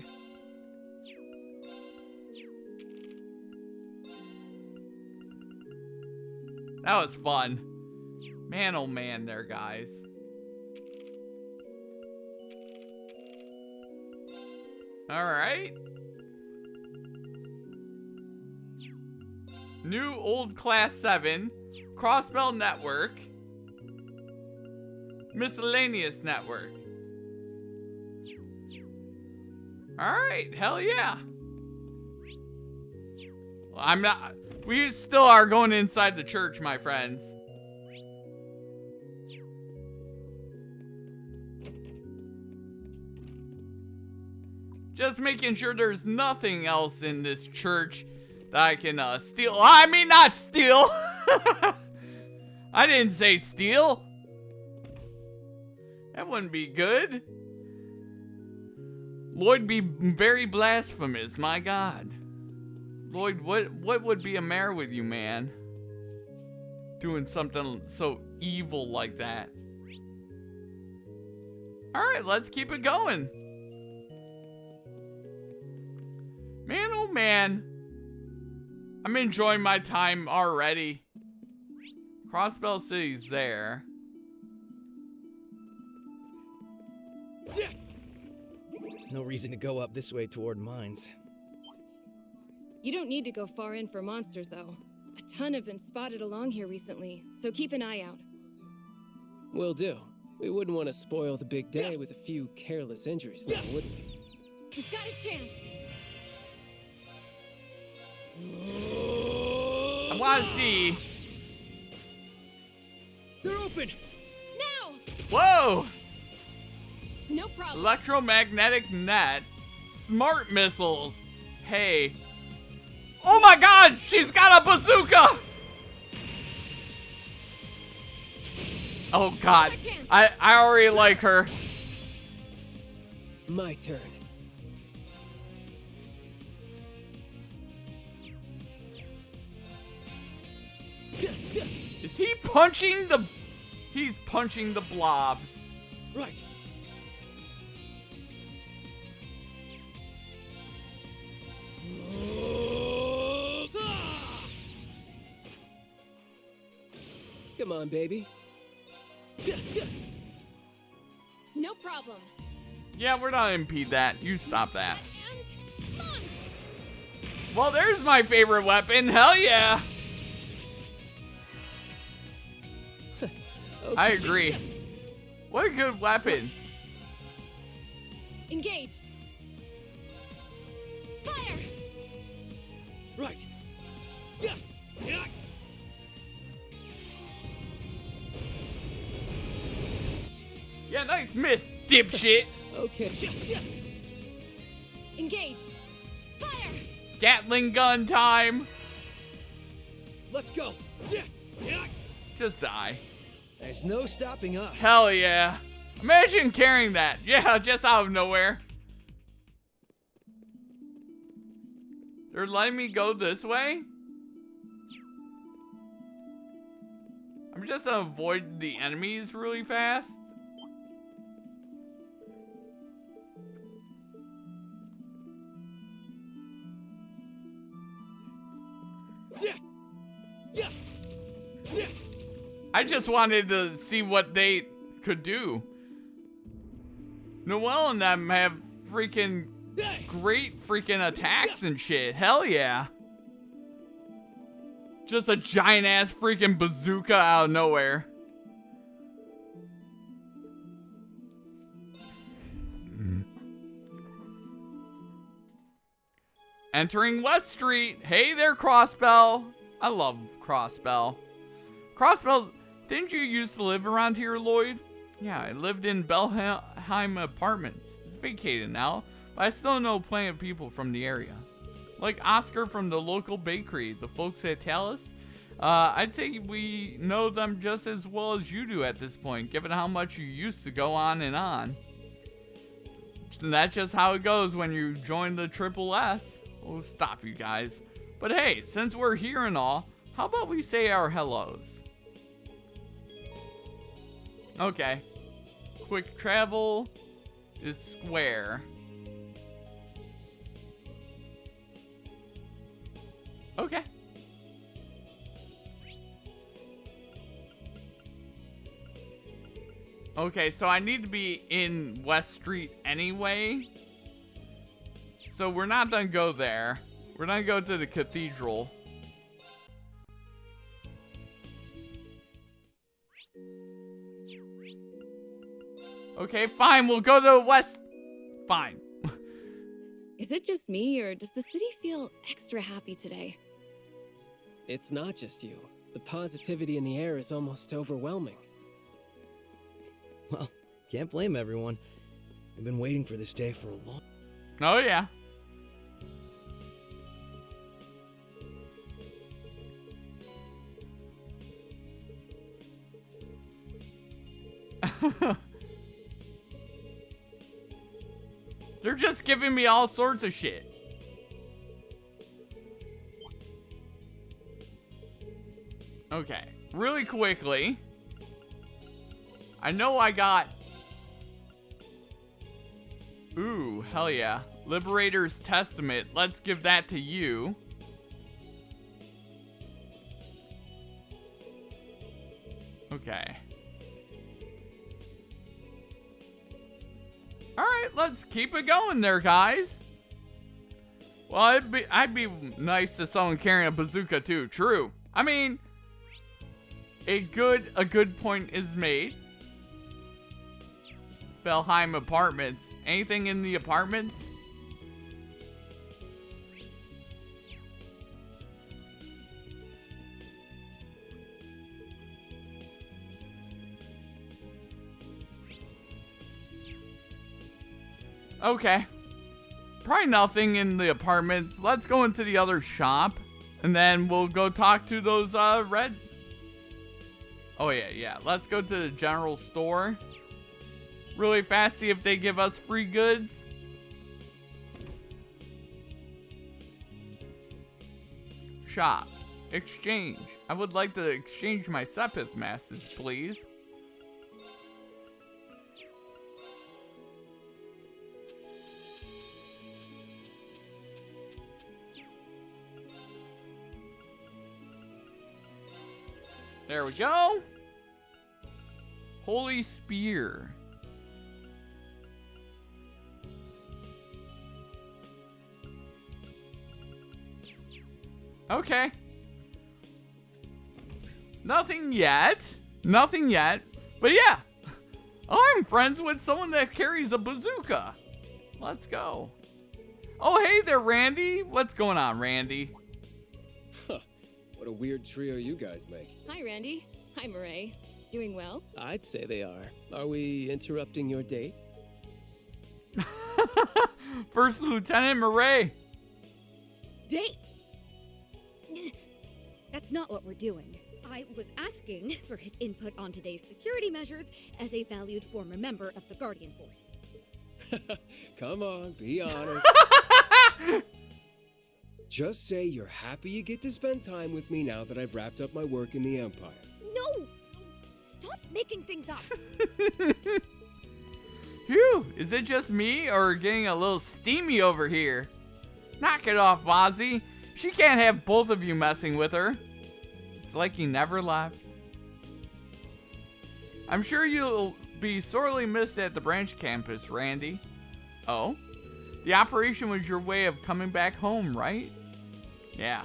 That was fun. Man, oh man there, guys. Alright. New old Class 7. Crossbell Network. Miscellaneous Network. Alright, hell yeah. I'm not... We still are going inside the church, my friends. Just making sure there's nothing else in this church that I can steal. I mean, not steal. I didn't say steal. That wouldn't be good. Lloyd be very blasphemous, my God. Lloyd, what would be a matter with you, man? Doing something so evil like that. Alright, let's keep it going. Man, oh man. I'm enjoying my time already. Crossbell City's there. No reason to go up this way toward mines. You don't need to go far in for monsters, though. A ton have been spotted along here recently, so keep an eye out. Will do. We wouldn't want to spoil the big day with a few careless injuries now, would we? We've got a chance! I want to see. They're open! Now! Whoa! No problem. Electromagnetic net. Smart missiles. Hey. Oh my God! She's got a bazooka! Oh God. I already like her. My turn. Is he punching the... He's punching the blobs. Right. Come on, baby. No problem. Yeah, we're not impede that. You stop that. Well, there's my favorite weapon. Hell yeah. Okay. I agree. What a good weapon. Engaged. Fire! Right. Yeah. Yeah. Yeah, nice miss, dipshit. Okay. Engaged. Fire! Gatling gun time. Let's go. Just die. There's no stopping us. Hell yeah. Imagine carrying that. Yeah, just out of nowhere. They're letting me go this way? I'm just gonna avoid the enemies really fast. I just wanted to see what they could do. Noelle and them have freaking great freaking attacks and shit. Hell yeah. Just a giant ass freaking bazooka out of nowhere. Entering West Street. Hey there, Crossbell. I love Crossbell. Crossbell, didn't you used to live around here, Lloyd? Yeah, I lived in Belheim Apartments. It's vacated now, but I still know plenty of people from the area. Like Oscar from the local bakery, the folks at Talus. I'd say we know them just as well as you do at this point, given how much you used to go on and on. And that's just how it goes when you join the Triple S. Oh, stop you guys. But hey, since we're here and all, how about we say our hellos? Okay. Quick travel is square. Okay. Okay, so I need to be in West Street anyway. So we're not gonna go there. We're gonna go to the cathedral. Okay, fine, we'll go to the west. Fine. Is it just me, or does the city feel extra happy today? It's not just you. The positivity in the air is almost overwhelming. Well, can't blame everyone. I've been waiting for this day for a long... Oh, yeah. They're just giving me all sorts of shit. Okay, really quickly. I know I got... Ooh, hell yeah. Liberator's Testament. Let's give that to you. Okay. Alright, let's keep it going there, guys. Well, I'd be nice to someone carrying a bazooka too. True. I mean, a good point is made. Belheim Apartments. Anything in the apartments? Okay. Probably nothing in the apartments. Let's go into the other shop. And then we'll go talk to those red... Oh yeah. Let's go to the general store. Really fast, see if they give us free goods. Shop. Exchange. I would like to exchange my Sepith message, please. There we go. Holy Spear. Okay. Nothing yet. But yeah. I'm friends with someone that carries a bazooka. Let's go. Oh, hey there, Randy. What's going on, Randy? Huh. What a weird trio you guys make. Hi, Randy. Hi, Murray. Doing well? I'd say they are. Are we interrupting your date? First Lieutenant Murray. Date? That's not what we're doing. I was asking for his input on today's security measures as a valued former member of the Guardian Force. Come on, be honest. Just say you're happy you get to spend time with me now that I've wrapped up my work in the Empire. No! Stop making things up! Phew, is it just me or getting a little steamy over here? Knock it off, Wazzy. She can't have both of you messing with her. It's like he never left. I'm sure you'll be sorely missed at the branch campus, Randy. Oh? The operation was your way of coming back home, right? Yeah.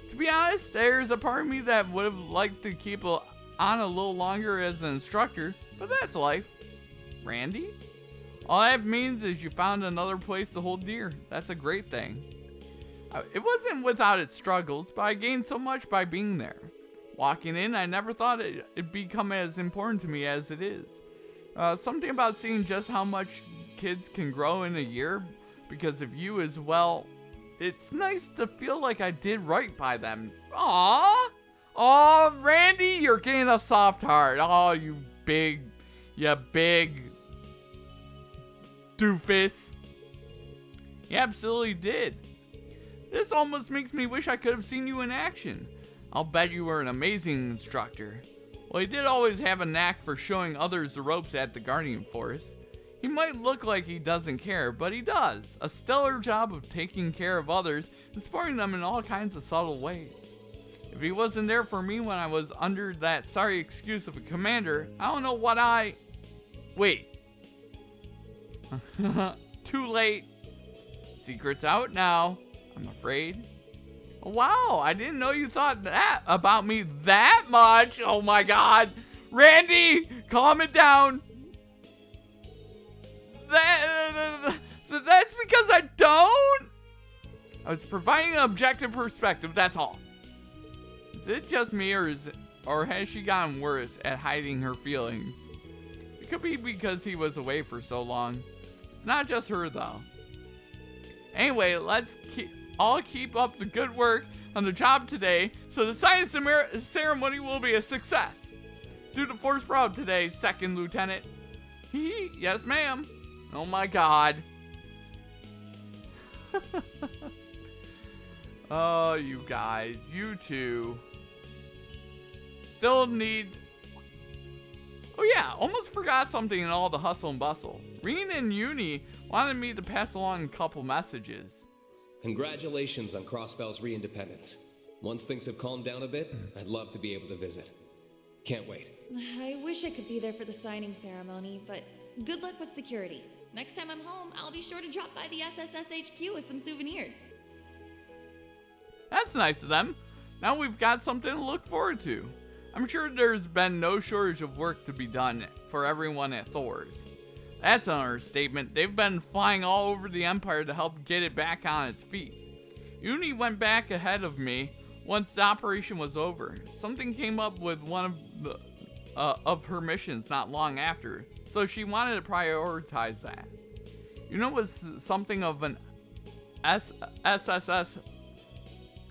To be honest, there's a part of me that would have liked to keep on a little longer as an instructor, but that's life. Randy? All that means is you found another place to hold dear. That's a great thing. It wasn't without its struggles, but I gained so much by being there. Walking in, I never thought it'd become as important to me as it is. Something about seeing just how much kids can grow in a year because of you as well. It's nice to feel like I did right by them. Aww! Aw, Randy, you're getting a soft heart. Oh, you big doofus. You absolutely did. This almost makes me wish I could have seen you in action. I'll bet you were an amazing instructor. Well, he did always have a knack for showing others the ropes at the Guardian Force. He might look like he doesn't care, but he does. A stellar job of taking care of others and supporting them in all kinds of subtle ways. If he wasn't there for me when I was under that sorry excuse of a commander, I don't know what I... Wait. Too late. Secret's out now, I'm afraid. Wow, I didn't know you thought that about me that much. Oh my god. Randy, calm it down. That's because I don't. I was providing an objective perspective, that's all. Is it just me or has she gotten worse at hiding her feelings? It could be because he was away for so long. It's not just her though. Anyway, let's all keep up the good work on the job today so the science ceremony will be a success. Do the force proud today, Second Lieutenant. Hee, yes ma'am. Oh my god. Oh, you guys, you two. Still need... Oh yeah, almost forgot something in all the hustle and bustle. Reen and Uni wanted me to pass along a couple messages. Congratulations on Crossbell's re-independence. Once things have calmed down a bit, I'd love to be able to visit. Can't wait. I wish I could be there for the signing ceremony, but good luck with security. Next time I'm home, I'll be sure to drop by the SSS HQ with some souvenirs. That's nice of them. Now we've got something to look forward to. I'm sure there's been no shortage of work to be done for everyone at Thor's. That's an understatement. They've been flying all over the Empire to help get it back on its feet. Uni went back ahead of me once the operation was over. Something came up with one of her missions not long after, so she wanted to prioritize that. Uni was something of an SSS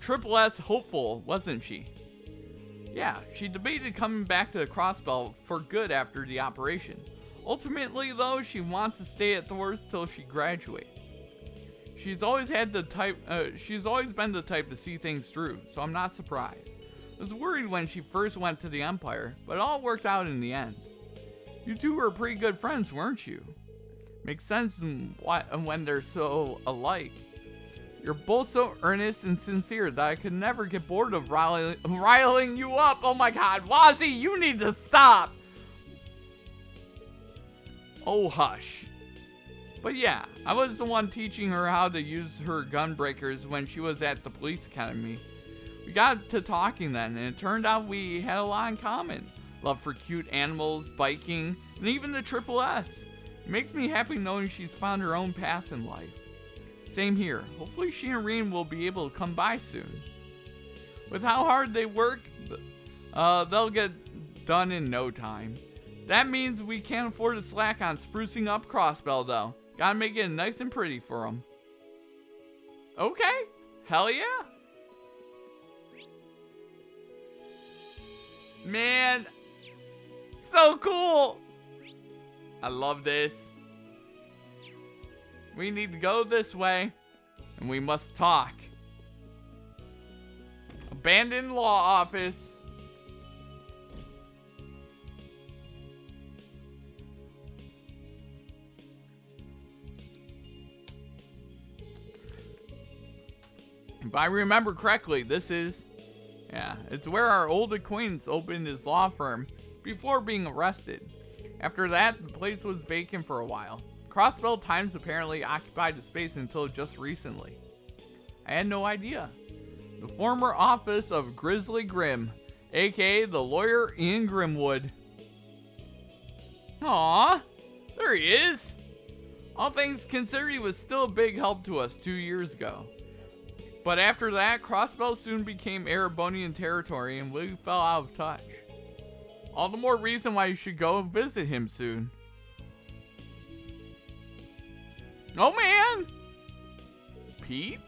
Triple S hopeful, wasn't she? Yeah, she debated coming back to the Crossbell for good after the operation. Ultimately, though, she wants to stay at Thor's till she graduates. She's always been the type to see things through, so I'm not surprised. I was worried when she first went to the Empire, but it all worked out in the end. You two were pretty good friends, weren't you? Makes sense when they're so alike. You're both so earnest and sincere that I could never get bored of riling you up. Oh my god, Wazzy, you need to stop! Oh, hush. But yeah, I was the one teaching her how to use her gun breakers when she was at the police academy. We got to talking then, and it turned out we had a lot in common. Love for cute animals, biking, and even the Triple S. It makes me happy knowing she's found her own path in life. Same here. Hopefully she and Reen will be able to come by soon. With how hard they work, they'll get done in no time. That means we can't afford to slack on sprucing up Crossbell though. Gotta make it nice and pretty for them. Okay. Hell yeah. Man. So cool. I love this. We need to go this way, and we must talk. Abandoned law office. If I remember correctly, this is... Yeah, it's where our old acquaintance opened his law firm before being arrested. After that, the place was vacant for a while. Crossbell Times apparently occupied the space until just recently. I had no idea. The former office of Grizzly Grim, aka the lawyer Ian Grimwood. Aww, there he is. All things considered, he was still a big help to us 2 years ago. But after that, Crossbell soon became Erebonian territory and we fell out of touch. All the more reason why you should go and visit him soon. Oh man! Pete?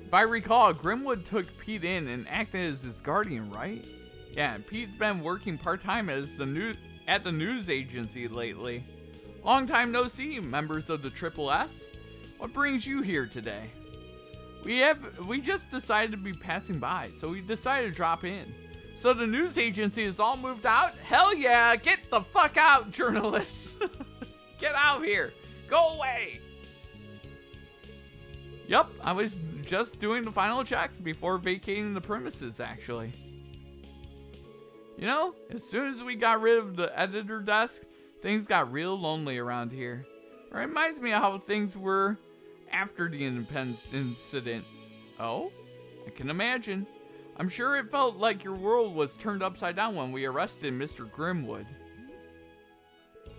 If I recall, Grimwood took Pete in and acted as his guardian, right? Yeah, and Pete's been working part-time at the news agency lately. Long time no see, members of the Triple S. What brings you here today? We just decided to be passing by, so we decided to drop in. So the news agency is all moved out? Hell yeah! Get the fuck out, journalists! Get out of here! Go away! Yep, I was just doing the final checks before vacating the premises, actually. You know, as soon as we got rid of the editor desk, things got real lonely around here. It reminds me of how things were after the Independence incident. Oh? I can imagine. I'm sure it felt like your world was turned upside down when we arrested Mr. Grimwood.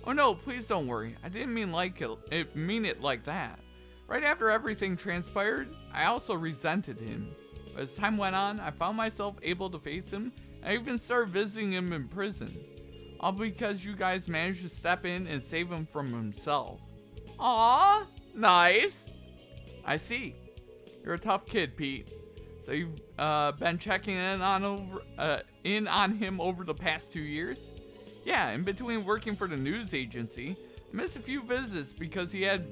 Oh no, please don't worry. I didn't mean it like that. Right after everything transpired, I also resented him. But as time went on, I found myself able to face him, and I even started visiting him in prison. All because you guys managed to step in and save him from himself. Aww, nice. I see. You're a tough kid, Pete. So you've been checking in on him over the past 2 years? Yeah, in between working for the news agency, I missed a few visits because he had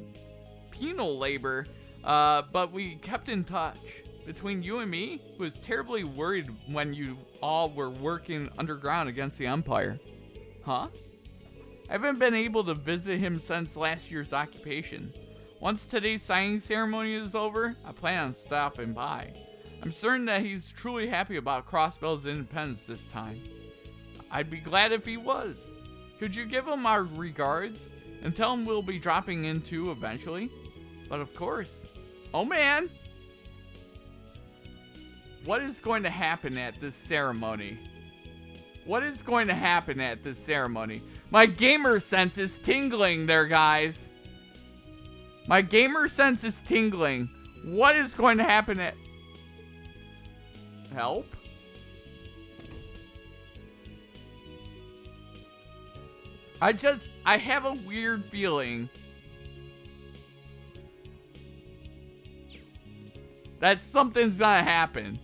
penal labor, but we kept in touch. Between you and me, I was terribly worried when you all were working underground against the Empire. Huh? I haven't been able to visit him since last year's occupation. Once today's signing ceremony is over, I plan on stopping by. I'm certain that he's truly happy about Crossbell's independence this time. I'd be glad if he was. Could you give him our regards and tell him we'll be dropping in too eventually? But of course. Oh man! What is going to happen at this ceremony? What is going to happen at this ceremony? My gamer sense is tingling there, guys. My gamer sense is tingling. What is going to happen at... Help? I have a weird feeling that something's gonna happen.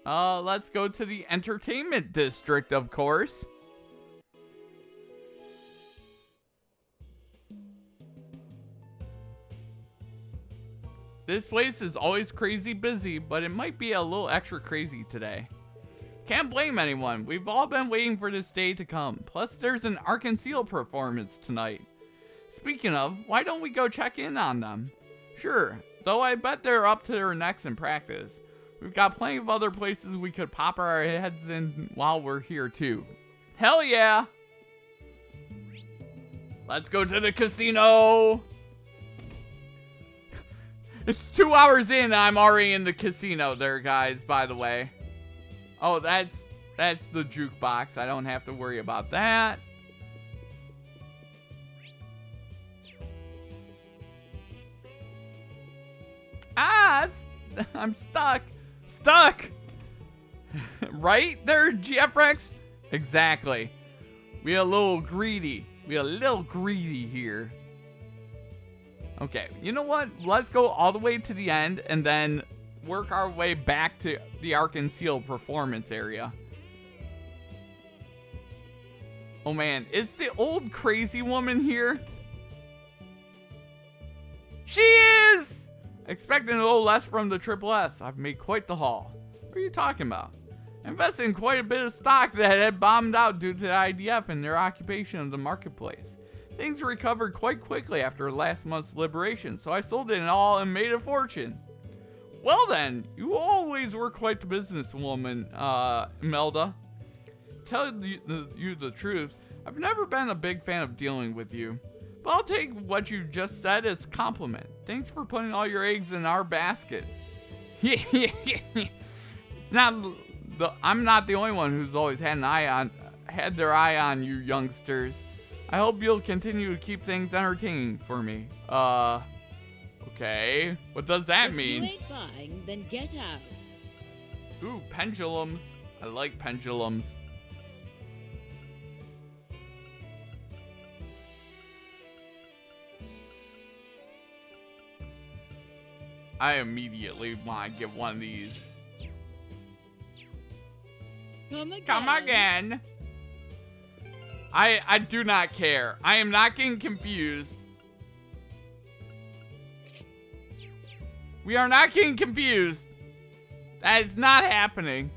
Let's go to the entertainment district, of course. This place is always crazy busy, but it might be a little extra crazy today. Can't blame anyone. We've all been waiting for this day to come. Plus, there's an Arc and Seal performance tonight. Speaking of, why don't we go check in on them? Sure, though I bet they're up to their necks in practice. We've got plenty of other places we could pop our heads in while we're here too. Hell yeah! Let's go to the casino! It's 2 hours in, I'm already in the casino there, guys, by the way. Oh, that's the jukebox. I don't have to worry about that. Ah, I'm stuck. Stuck! Right there, GFREX? Exactly. We a little greedy. We a little greedy here. Okay, you know what? Let's go all the way to the end and then work our way back to the Arc and Seal performance area. Oh man, is the old crazy woman here? She is! Expecting a little less from the Triple S. I've made quite the haul. What are you talking about? I invested in quite a bit of stock that had bombed out due to the IDF and their occupation of the marketplace. Things recovered quite quickly after last month's liberation, so I sold it all and made a fortune. Well then, you always were quite the businesswoman, Imelda. Tell you the truth, I've never been a big fan of dealing with you. But I'll take what you just said as a compliment. Thanks for putting all your eggs in our basket. It's not I'm not the only one who's always had their eye on you youngsters. I hope you'll continue to keep things entertaining for me. Okay. What does that mean? If you ain't buying, then get out. Ooh, pendulums. I like pendulums. I immediately want to get one of these. Come again. Come again. I do not care. I am not getting confused. We are not getting confused. That is not happening.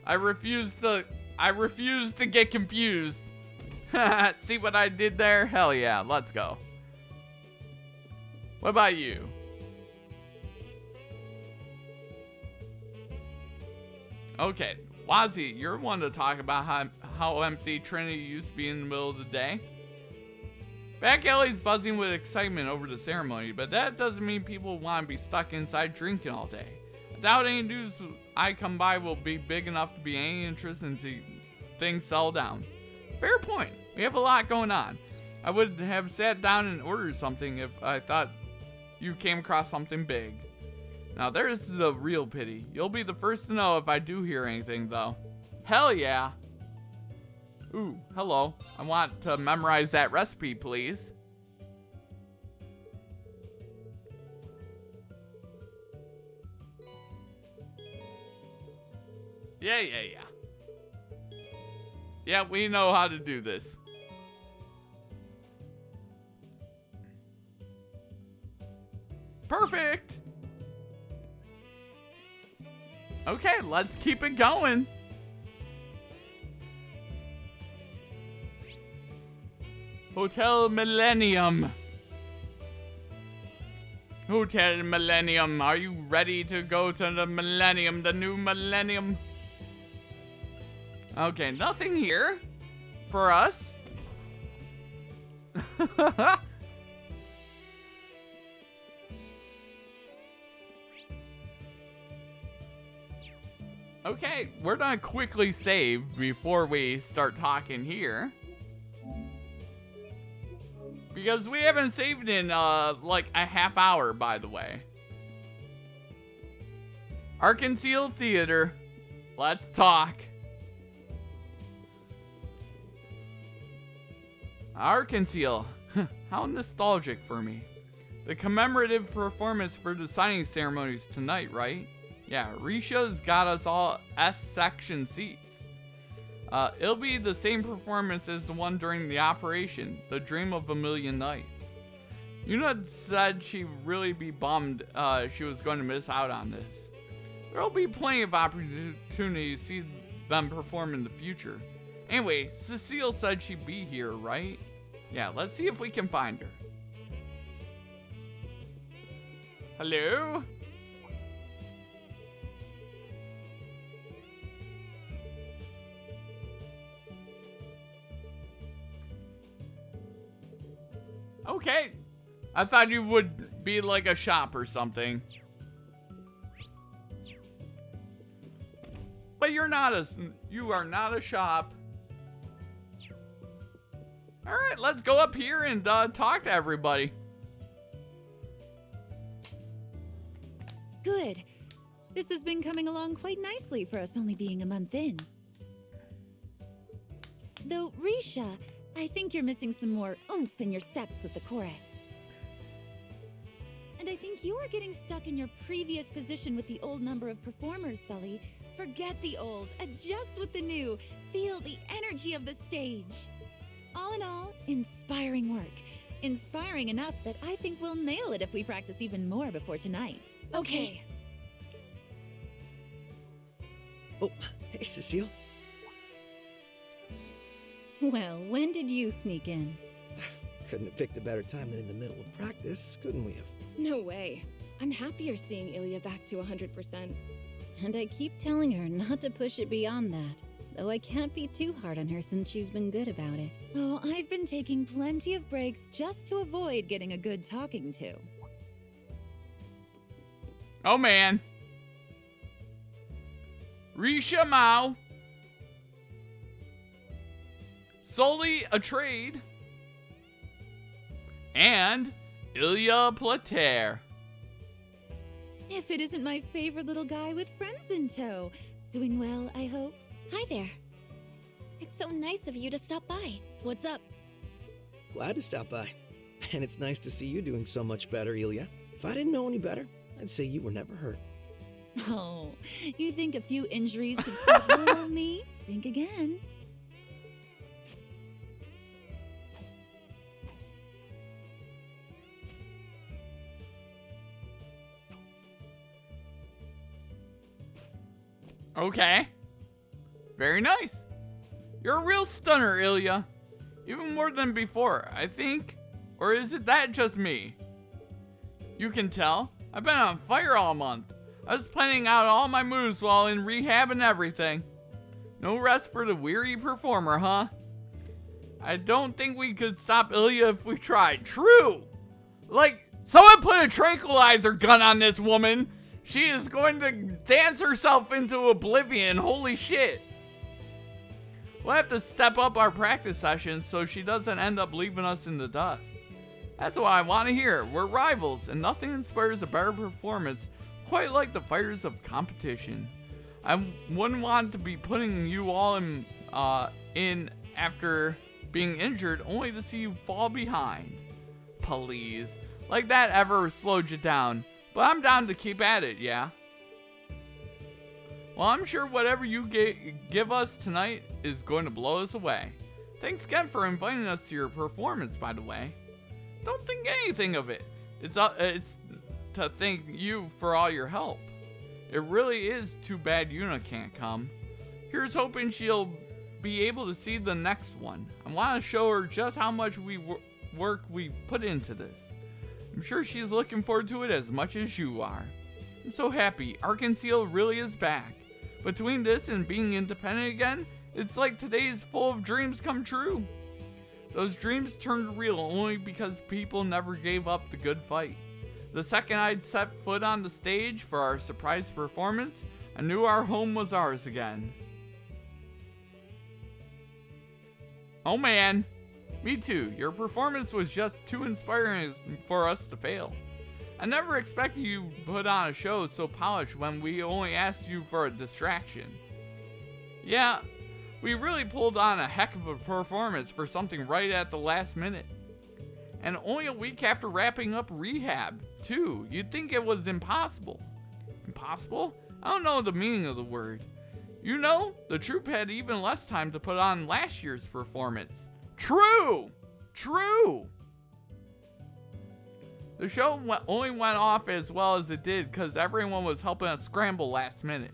I refuse to get confused. See what I did there? Hell yeah, let's go. What about you? Okay, Wazzy, you're one to talk about how empty Trinity used to be in the middle of the day. Back alley's buzzing with excitement over the ceremony, but that doesn't mean people want to be stuck inside drinking all day. I doubt any news I come by will be big enough to be any interest until things settle down. Fair point. We have a lot going on. I would have sat down and ordered something if I thought you came across something big. Now there's the real pity. You'll be the first to know if I do hear anything though. Hell yeah. Ooh, hello. I want to memorize that recipe, please. Yeah. Yeah, we know how to do this. Perfect. Okay, let's keep it going. Hotel Millennium. Hotel Millennium, are you ready to go to the Millennium, the new Millennium? Okay, nothing here for us. Okay, we're gonna quickly save before we start talking here. Because we haven't saved in, like a half hour, by the way. Arkansas Theater. Let's talk. Arkansas. How nostalgic for me. The commemorative performance for the signing ceremonies tonight, right? Yeah, Risha's got us all S-section seats. It'll be the same performance as the one during the operation, The Dream of a Million Nights. Una said she'd really be bummed she was going to miss out on this. There'll be plenty of opportunities to see them perform in the future. Anyway, Cecile said she'd be here, right? Yeah, let's see if we can find her. Hello? Okay. I thought you would be like a shop or something. But you are not a shop. Alright, let's go up here and talk to everybody. Good. This has been coming along quite nicely for us only being a month in. Though, Risha, I think you're missing some more oomph in your steps with the chorus. And I think you are getting stuck in your previous position with the old number of performers, Sully. Forget the old, adjust with the new, feel the energy of the stage. All in all, inspiring work. Inspiring enough that I think we'll nail it if we practice even more before tonight. Okay. Oh, hey, Cecile. Well, when did you sneak in? Couldn't have picked a better time than in the middle of practice, couldn't we have? No way. I'm happier seeing Ilya back to 100%. And I keep telling her not to push it beyond that. Though I can't be too hard on her since she's been good about it. Oh, I've been taking plenty of breaks just to avoid getting a good talking to. Oh man. Risha Mao. Sully Atreides. And Ilya Plater. If it isn't my favorite little guy with friends in tow. Doing well, I hope. Hi there. It's so nice of you to stop by. What's up? Glad to stop by. And it's nice to see you doing so much better, Ilya. If I didn't know any better, I'd say you were never hurt. Oh, you think a few injuries could stop little me? Think again. Okay. Very nice. You're a real stunner, Ilya. Even more than before, I think. Or is it that just me? You can tell. I've been on fire all month. I was planning out all my moves while in rehab and everything. No rest for the weary performer, huh? I don't think we could stop Ilya if we tried. True! Like, someone put a tranquilizer gun on this woman. She is going to dance herself into oblivion. Holy shit. We'll have to step up our practice sessions so she doesn't end up leaving us in the dust. That's what I want to hear. We're rivals, and nothing inspires a better performance quite like the fires of competition. I wouldn't want to be putting you all in after being injured only to see you fall behind. Please. Like that ever slowed you down. But I'm down to keep at it, yeah? Well, I'm sure whatever you give us tonight is going to blow us away. Thanks again for inviting us to your performance, by the way. Don't think anything of it. It's to thank you for all your help. It really is too bad Yuna can't come. Here's hoping she'll be able to see the next one. I want to show her just how much work we put into this. I'm sure she's looking forward to it as much as you are. I'm so happy. Arkansas really is back. Between this and being independent again, it's like today's full of dreams come true. Those dreams turned real only because people never gave up the good fight. The second I'd set foot on the stage for our surprise performance, I knew our home was ours again. Oh man, me too. Your performance was just too inspiring for us to fail. I never expected you to put on a show so polished when we only asked you for a distraction. Yeah, we really pulled on a heck of a performance for something right at the last minute. And only a week after wrapping up rehab, too. You'd think it was impossible. Impossible? I don't know the meaning of the word. You know, the troupe had even less time to put on last year's performance. True! True! The show only went off as well as it did because everyone was helping us scramble last minute.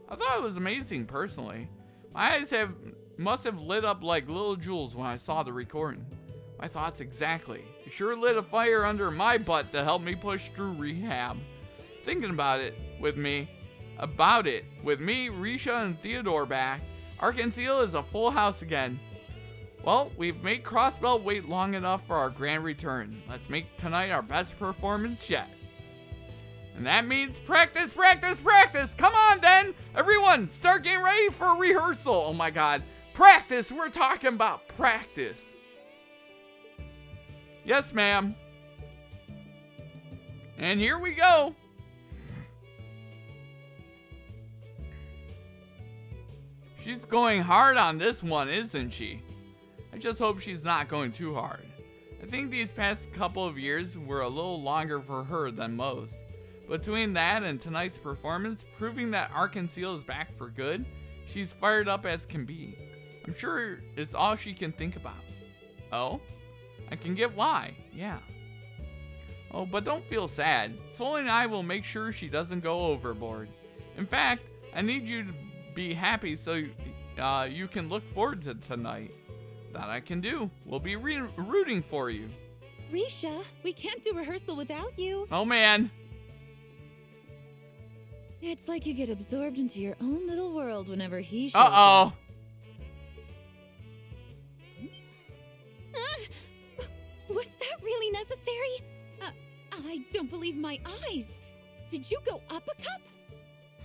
I thought it was amazing personally. My eyes must have lit up like little jewels when I saw the recording. My thoughts exactly. It sure lit a fire under my butt to help me push through rehab. Thinking about it with me, Risha and Theodore back, Arkansas is a full house again. Well, we've made Crossbell wait long enough for our grand return. Let's make tonight our best performance yet. And that means practice, practice, practice! Come on then! Everyone, start getting ready for rehearsal! Oh my god. Practice! We're talking about practice. Yes, ma'am. And here we go. She's going hard on this one, isn't she? I just hope she's not going too hard. I think these past couple of years were a little longer for her than most. Between that and tonight's performance, proving that Arkansas is back for good, she's fired up as can be. I'm sure it's all she can think about. Oh? I can get why, yeah. Oh, but don't feel sad. Sully and I will make sure she doesn't go overboard. In fact, I need you to be happy so you can look forward to tonight. That I can do. We'll be rooting for you. Risha, we can't do rehearsal without you. Oh man. It's like you get absorbed into your own little world whenever he shows Uh-oh. up. Was that really necessary? I don't believe my eyes. Did you go up a cup?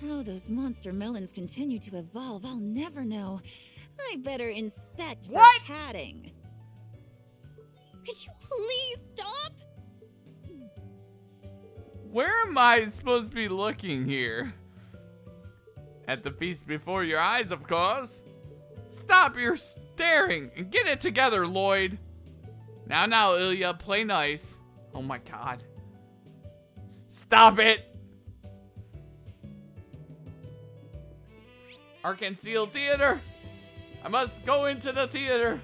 How those monster melons continue to evolve, I'll never know. I better inspect for padding. Could you please stop? Where am I supposed to be looking here? At the feast before your eyes, of course. Stop your staring and get it together, Lloyd. Now, Ilya, play nice. Oh my god. Stop it! Arkansas Theater! I must go into the theater!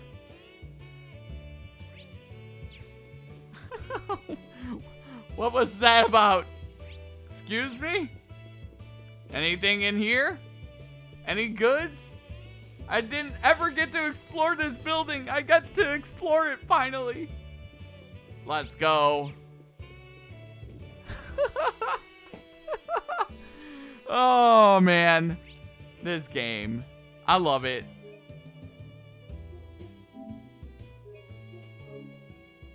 What was that about? Excuse me? Anything in here? Any goods? I didn't ever get to explore this building. I got to explore it finally. Let's go. Oh man. This game. I love it.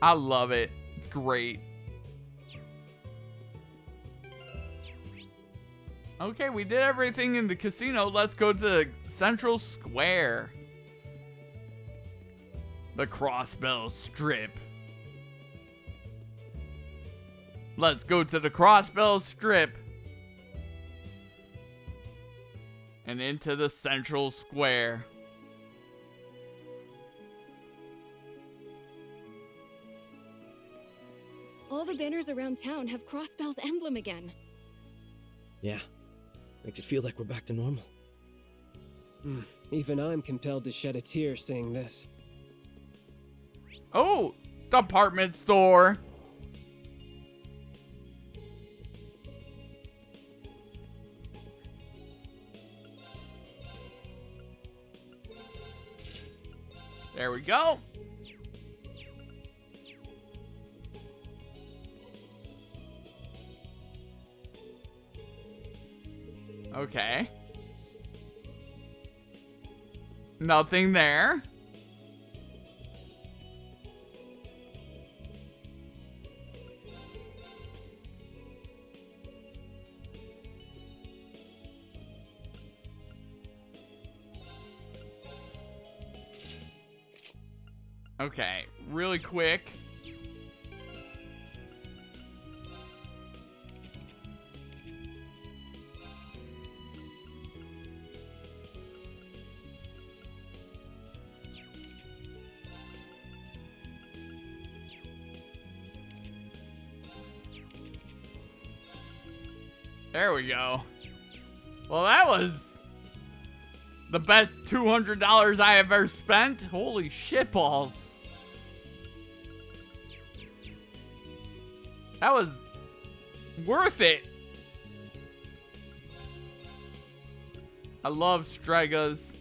I love it. It's great. Okay, we did everything in the casino. Let's go to the Central Square. The Crossbell Strip. Let's go to the Crossbell Strip. And into the Central Square. banners around town have Crossbell's emblem again. Yeah, makes it feel like we're back to normal. Even I'm compelled to shed a tear seeing this. Oh, department store. There we go. Okay. Nothing there. Okay, really quick. There we go. Well, that was the best $200 I have ever spent. Holy shitballs. That was worth it. I love Stregas.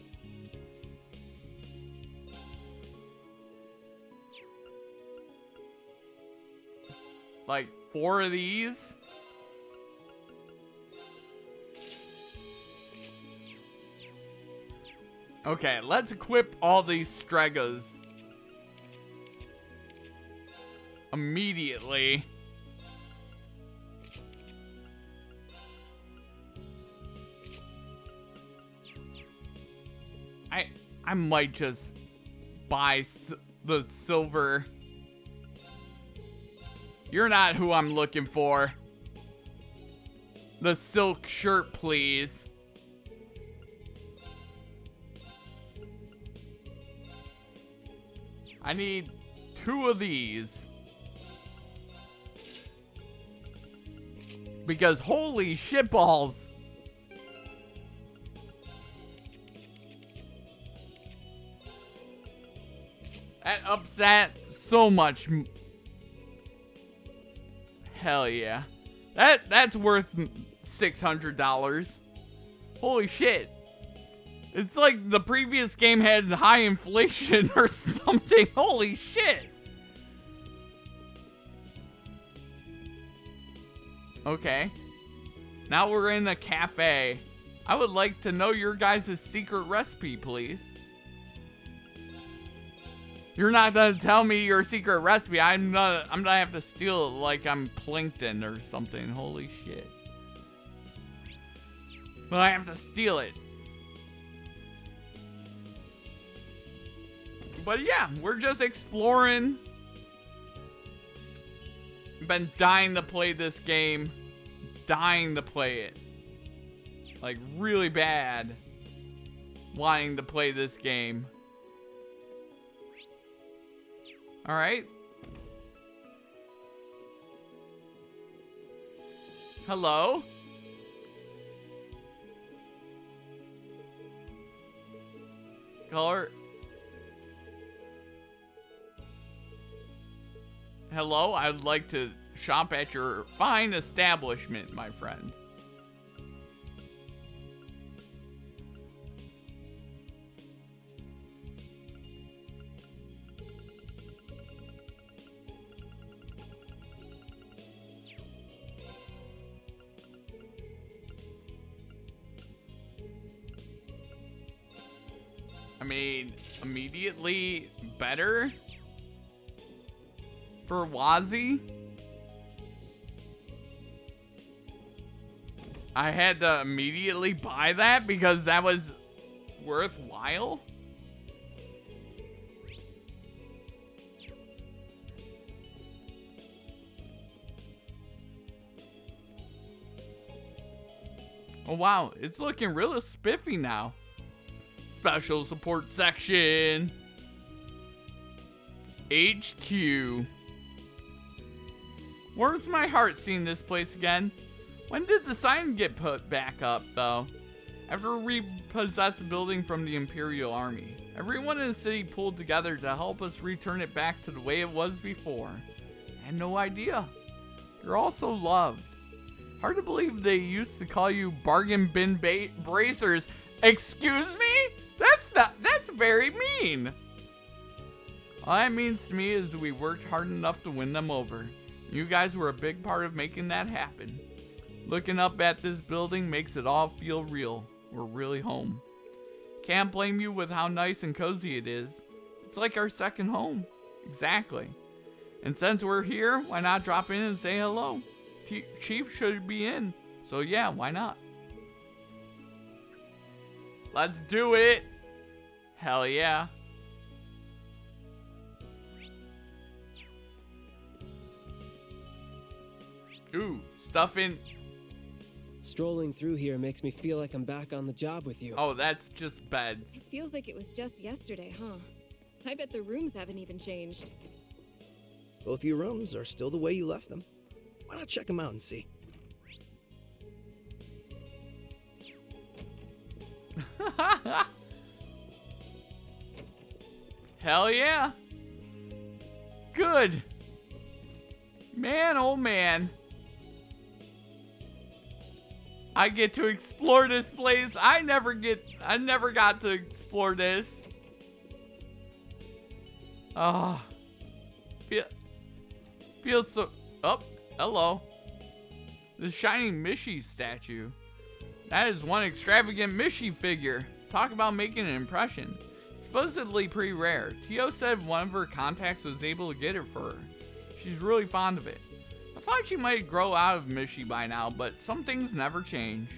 Like 4 of these. Okay, let's equip all these Stregas immediately. I might just buy the silver. You're not who I'm looking for. The silk shirt, please. I need 2 of these. Because holy shitballs. That ups that so much. Hell yeah. That's worth $600. Holy shit. It's like the previous game had high inflation or something. Holy shit. Okay. Now we're in the cafe. I would like to know your guys' secret recipe, please. You're not gonna tell me your secret recipe. I'm gonna have to steal it like I'm Plankton or something. Holy shit. Well, I have to steal it. But yeah, we're just exploring. Been dying to play this game. Dying to play it. Like, really bad. Wanting to play this game. Alright. Hello? Color. Hello, I'd like to shop at your fine establishment, my friend. I mean, immediately better for Wazzy. I had to immediately buy that because that was worthwhile. Oh wow, it's looking really spiffy now. Special support section. HQ. Warms my heart seeing this place again. When did the sign get put back up, though? After we repossessed the building from the Imperial Army, everyone in the city pulled together to help us return it back to the way it was before. I had no idea. You're all so loved. Hard to believe they used to call you bargain bin bracers. Excuse me? That's very mean. All that means to me is we worked hard enough to win them over. You guys were a big part of making that happen. Looking up at this building makes it all feel real. We're really home. Can't blame you with how nice and cozy it is. It's like our second home. Exactly. And since we're here, why not drop in and say hello? Chief should be in. So yeah, why not? Let's do it. Hell yeah. Ooh, stuff in. Strolling through here makes me feel like I'm back on the job with you. Oh, that's just beds. It feels like it was just yesterday, huh? I bet the rooms haven't even changed. Both your rooms are still the way you left them. Why not check them out and see? Hell yeah. Good. Man, oh man. I get to explore this place. I never got to explore this. Oh. Feels so... Oh, hello. The shining Mishi statue. That is one extravagant Mishi figure. Talk about making an impression. Supposedly pretty rare. Tio said one of her contacts was able to get it for her. She's really fond of it. I thought she might grow out of Mishi by now, but some things never change.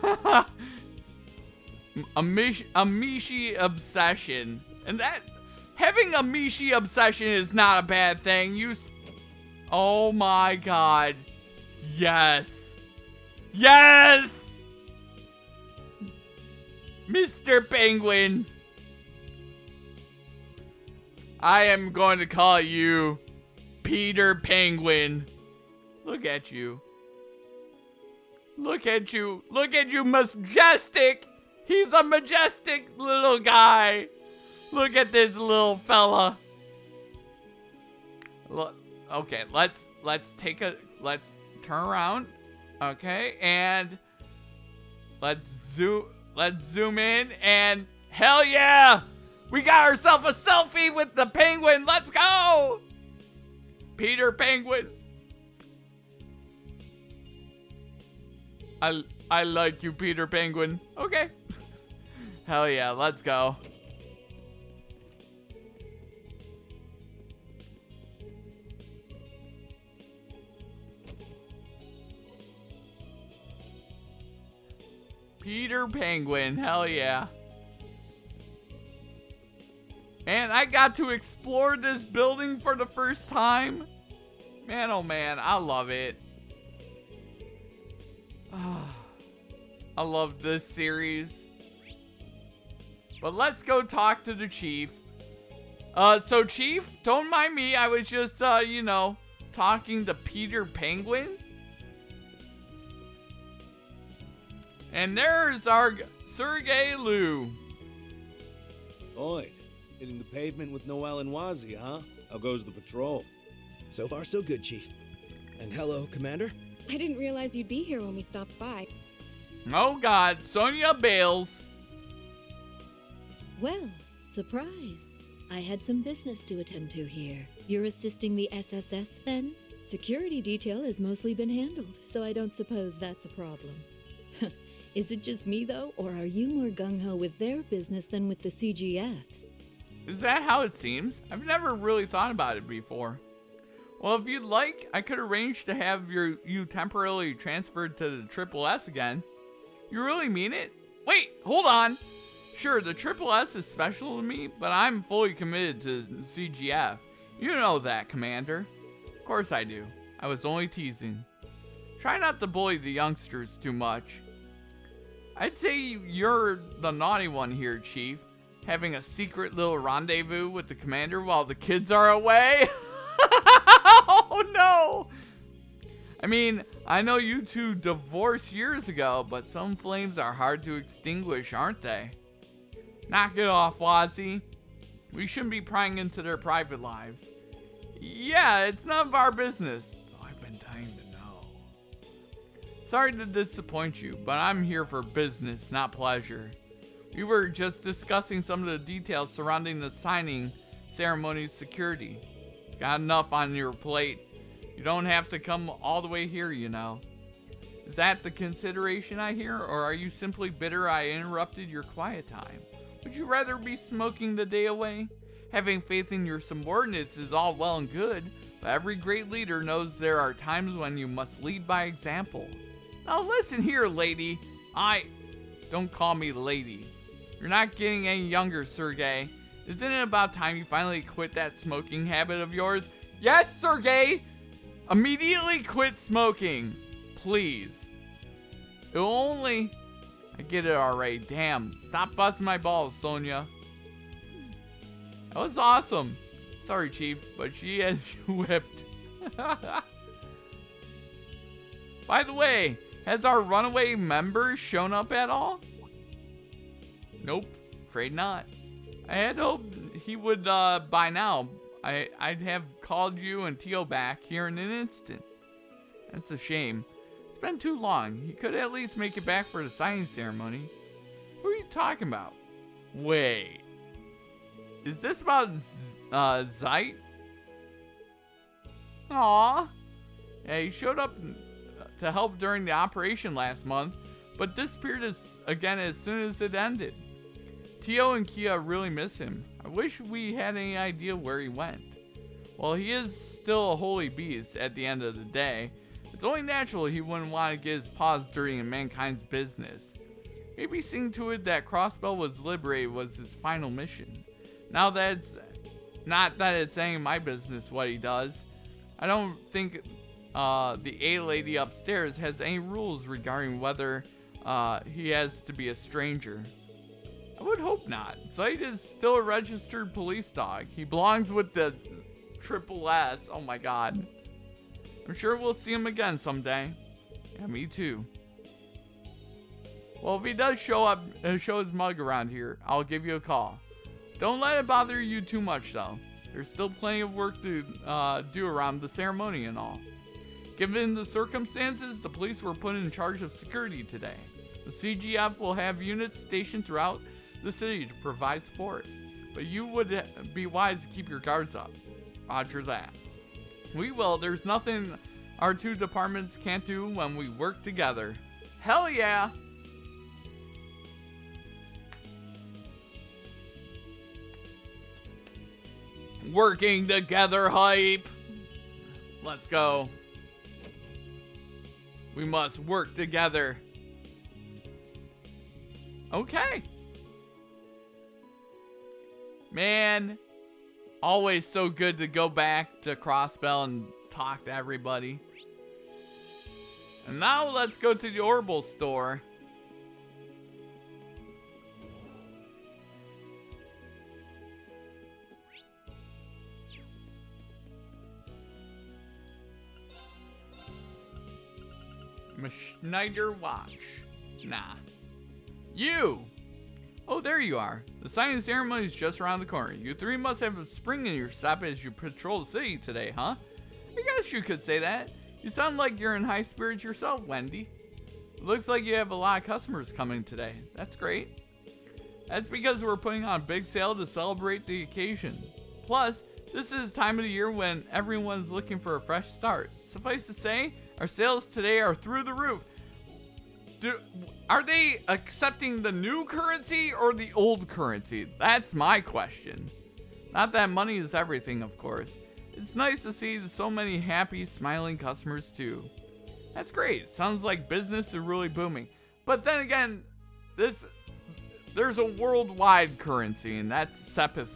a Mishi obsession. And that... Having a Mishi obsession is not a bad thing. Oh my god. Yes. Yes! Mr. Penguin. I am going to call you Peter Penguin. Look at you. Look at you. Look at you, majestic. He's a majestic little guy. Look at this little fella. Look, okay, let's turn around. Okay, and let's zoom in, and hell yeah! We got ourselves a selfie with the penguin. Let's go! Peter Penguin. I like you, Peter Penguin. Okay. Hell yeah, let's go. Peter Penguin, hell yeah. And I got to explore this building for the first time. Man, oh man, I love it. I love this series. But let's go talk to the chief. So Chief, don't mind me. I was just, talking to Peter Penguin. And there's our Sergei Liu. Lloyd, hitting the pavement with no Wazi, huh? How goes the patrol? So far, so good, Chief. And hello, Commander. I didn't realize you'd be here when we stopped by. Oh God, Sonia Bales. Well, surprise. I had some business to attend to here. You're assisting the SSS then? Security detail has mostly been handled, so I don't suppose that's a problem. Is it just me though, or are you more gung-ho with their business than with the CGFs? Is that how it seems? I've never really thought about it before. Well, if you'd like, I could arrange to have you temporarily transferred to the Triple S again. You really mean it? Wait, hold on. Sure, the Triple S is special to me, but I'm fully committed to CGF. You know that, Commander. Of course I do. I was only teasing. Try not to bully the youngsters too much. I'd say you're the naughty one here, Chief. Having a secret little rendezvous with the Commander while the kids are away. Oh no! I mean, I know you two divorced years ago, but some flames are hard to extinguish, aren't they? Knock it off, Wazzy. We shouldn't be prying into their private lives. Yeah, it's none of our business. Oh, I've been dying to know. Sorry to disappoint you, but I'm here for business, not pleasure. We were just discussing some of the details surrounding the signing ceremony's security. Got enough on your plate. You don't have to come all the way here, you know. Is that the consideration I hear, or are you simply bitter I interrupted your quiet time? Would you rather be smoking the day away? Having faith in your subordinates is all well and good, but every great leader knows there are times when you must lead by example. Now listen here, lady. Don't call me lady. You're not getting any younger, Sergey. Isn't it about time you finally quit that smoking habit of yours? Yes, Sergey! Immediately quit smoking. Please. It'll only... I get it already. Damn. Stop busting my balls, Sonia. That was awesome. Sorry, Chief, but she has you whipped. By the way, has our runaway member shown up at all? Nope. Afraid not. I had hoped he would by now. I'd have called you and Tio back here in an instant. That's a shame. It's been too long. He could at least make it back for the signing ceremony. Who are you talking about? Wait. Is this about Zeit? Aww. Yeah, he showed up to help during the operation last month, but disappeared again as soon as it ended. Tio and Kia really miss him. I wish we had any idea where he went. Well, he is still a holy beast at the end of the day. It's only natural he wouldn't want to get his paws dirty in mankind's business. Maybe seeing to it that Crossbell was liberated was his final mission. Now that it's not that it's any of my business what he does. I don't think the A-lady upstairs has any rules regarding whether he has to be a stranger. I would hope not. Zeit is still a registered police dog. He belongs with the Triple S. Oh my god. I'm sure we'll see him again someday. Yeah, me too. Well, if he does show his mug around here, I'll give you a call. Don't let it bother you too much, though. There's still plenty of work to do around the ceremony and all. Given the circumstances, the police were put in charge of security today. The CGF will have units stationed throughout the city to provide support, but you would be wise to keep your guards up. Roger that. We will. There's nothing our two departments can't do when we work together. Hell yeah! Working together hype! Let's go. We must work together. Okay. Man, always so good to go back to Crossbell and talk to everybody. And now let's go to the Orbital store. Schneider watch. Nah. You! Oh, there you are. The signing ceremony is just around the corner. You three must have a spring in your step as you patrol the city today, huh? I guess you could say that. You sound like you're in high spirits yourself, Wendy. It looks like you have a lot of customers coming today. That's great. That's because we're putting on a big sale to celebrate the occasion. Plus, this is the time of the year when everyone's looking for a fresh start. Suffice to say, our sales today are through the roof. Are they accepting the new currency or the old currency? That's my question. Not that money is everything, of course. It's nice to see so many happy, smiling customers too. That's great. Sounds like business is really booming. But then again, there's a worldwide currency, and that's Sepith.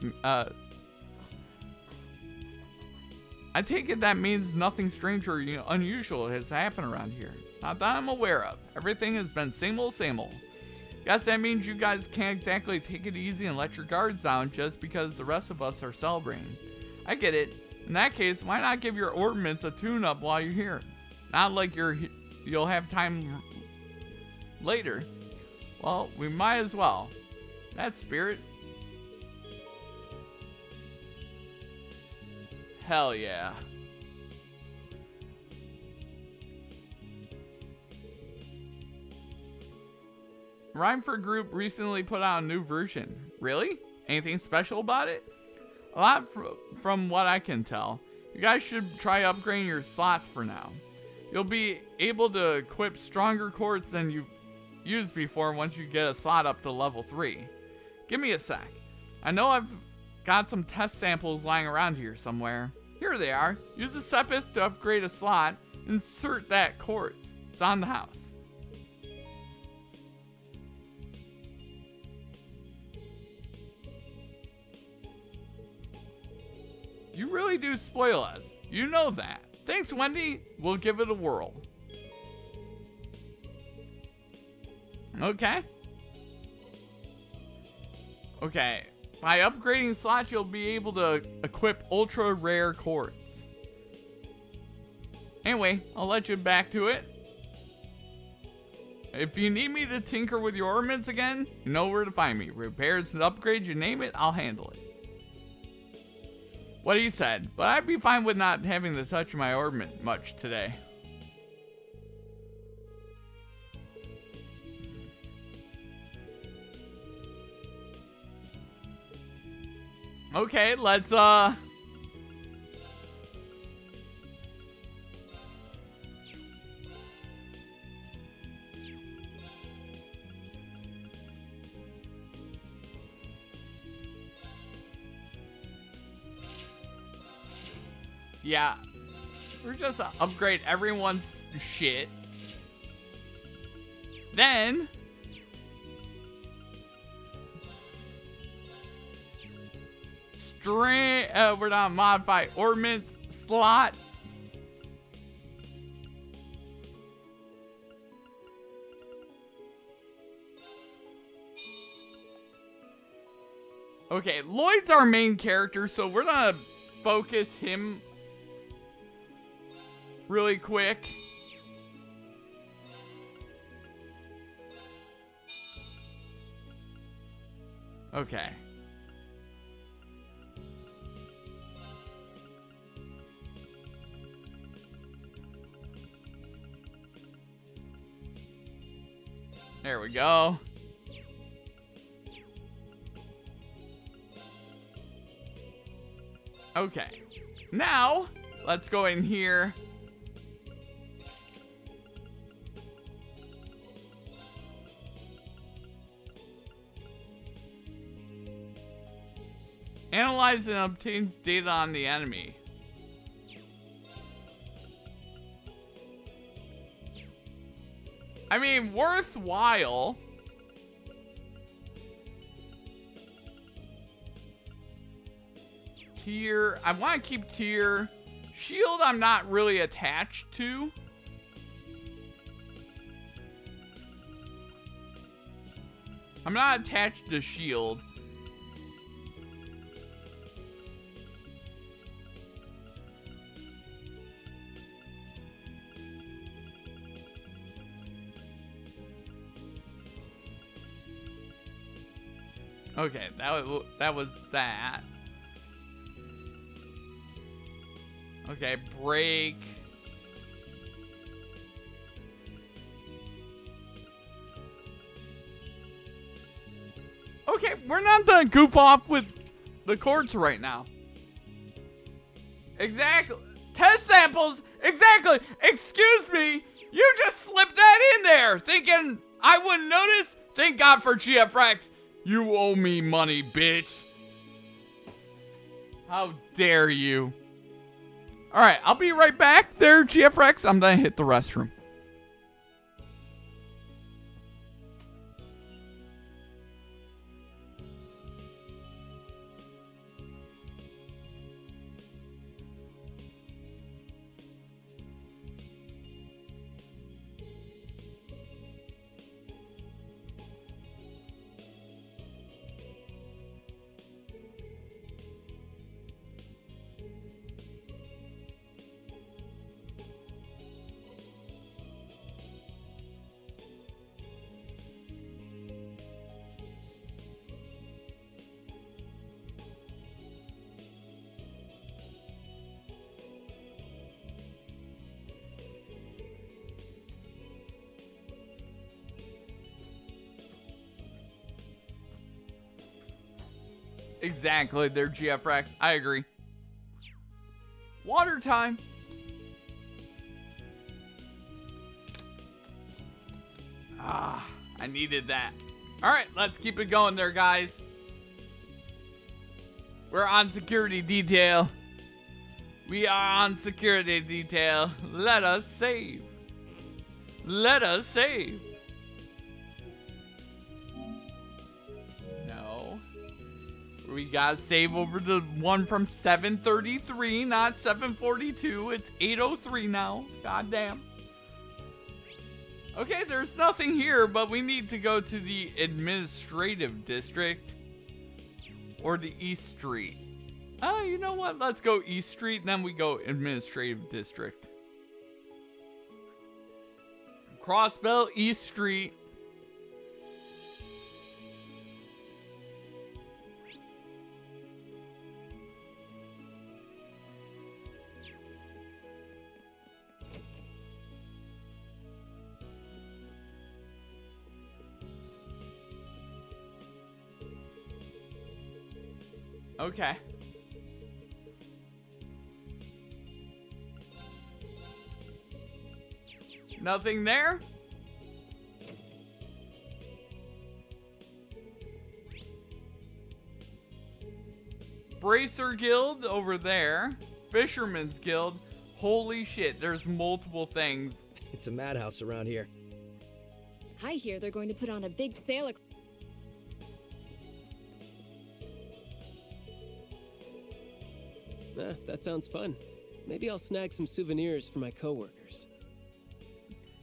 I take it that means nothing strange or unusual has happened around here. Not that I'm aware of. Everything has been same old, same old. Guess that means you guys can't exactly take it easy and let your guards down just because the rest of us are celebrating. I get it. In that case, why not give your ornaments a tune-up while you're here? Not like you'll have time later. Well, we might as well. That's spirit. Hell yeah. Rhyme for Group recently put out a new version. Really? Anything special about it? A lot from what I can tell. You guys should try upgrading your slots for now. You'll be able to equip stronger chords than you've used before once you get a slot up to level 3. Give me a sec. I know I've got some test samples lying around here somewhere. Here they are. Use the Sepith to upgrade a slot. Insert that chords. It's on the house. You really do spoil us. You know that. Thanks, Wendy. We'll give it a whirl. Okay. Okay. By upgrading slots, you'll be able to equip ultra rare chords. Anyway, I'll let you back to it. If you need me to tinker with your ornaments again, you know where to find me. Repairs and upgrades, you name it, I'll handle it. What he said, but I'd be fine with not having to touch my ornament much today. Okay, let's yeah, we're just upgrade everyone's shit. Then we're not modify ornaments slot. Okay, Lloyd's our main character, so we're gonna focus him really quick. Okay. There we go. Okay. Now, let's go in here. Analyze and obtains data on the enemy. I mean, worthwhile. Tier. I want to keep tier. Shield I'm not really attached to. I'm not attached to shield. Okay, that was that. Okay, break. Okay, we're not gonna goof off with the chords right now. Exactly. Test samples. Exactly. Excuse me. You just slipped that in there, thinking I wouldn't notice. Thank God for GFX. You owe me money, bitch. How dare you? Alright, I'll be right back there, GFX. I'm gonna hit the restroom. Exactly, they're GF Rex. I agree. Water time. Ah, I needed that. All right, let's keep it going there, guys. We're on security detail. We are on security detail. Let us save. Let us save. No. We gotta save over the one from 733, not 742. It's 803 now. Goddamn. Okay, there's nothing here, but we need to go to the administrative district. Or the East Street. Oh, you know what? Let's go East Street, and then we go administrative district. Crossbell, East Street. Okay. Nothing there? Bracer Guild over there. Fisherman's Guild. Holy shit, there's multiple things. It's a madhouse around here. I hear they're going to put on a big sale. That sounds fun. Maybe I'll snag some souvenirs for my coworkers.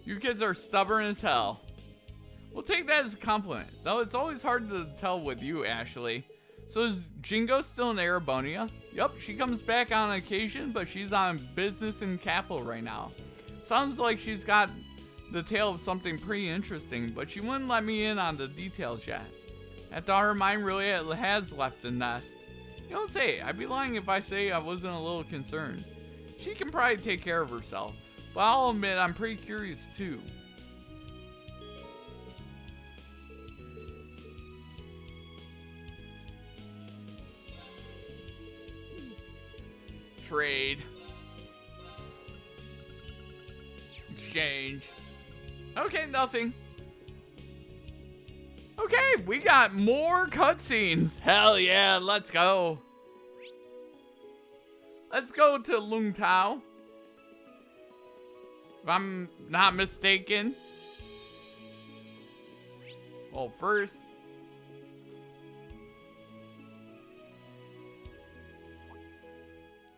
You kids are stubborn as hell. We'll take that as a compliment, though it's always hard to tell with you, Ashley. So is Jingo still in Arabonia? Yup, she comes back on occasion, but she's on business in Capital right now. Sounds like she's got the tale of something pretty interesting, but she wouldn't let me in on the details yet. I thought her mind really has left the nest. You don't say. I'd be lying if I say I wasn't a little concerned. She can probably take care of herself, but I'll admit I'm pretty curious too. Trade. Exchange. Okay, nothing. Okay, we got more cutscenes. Hell yeah, let's go. Let's go to Lung Tao. If I'm not mistaken. Well, first.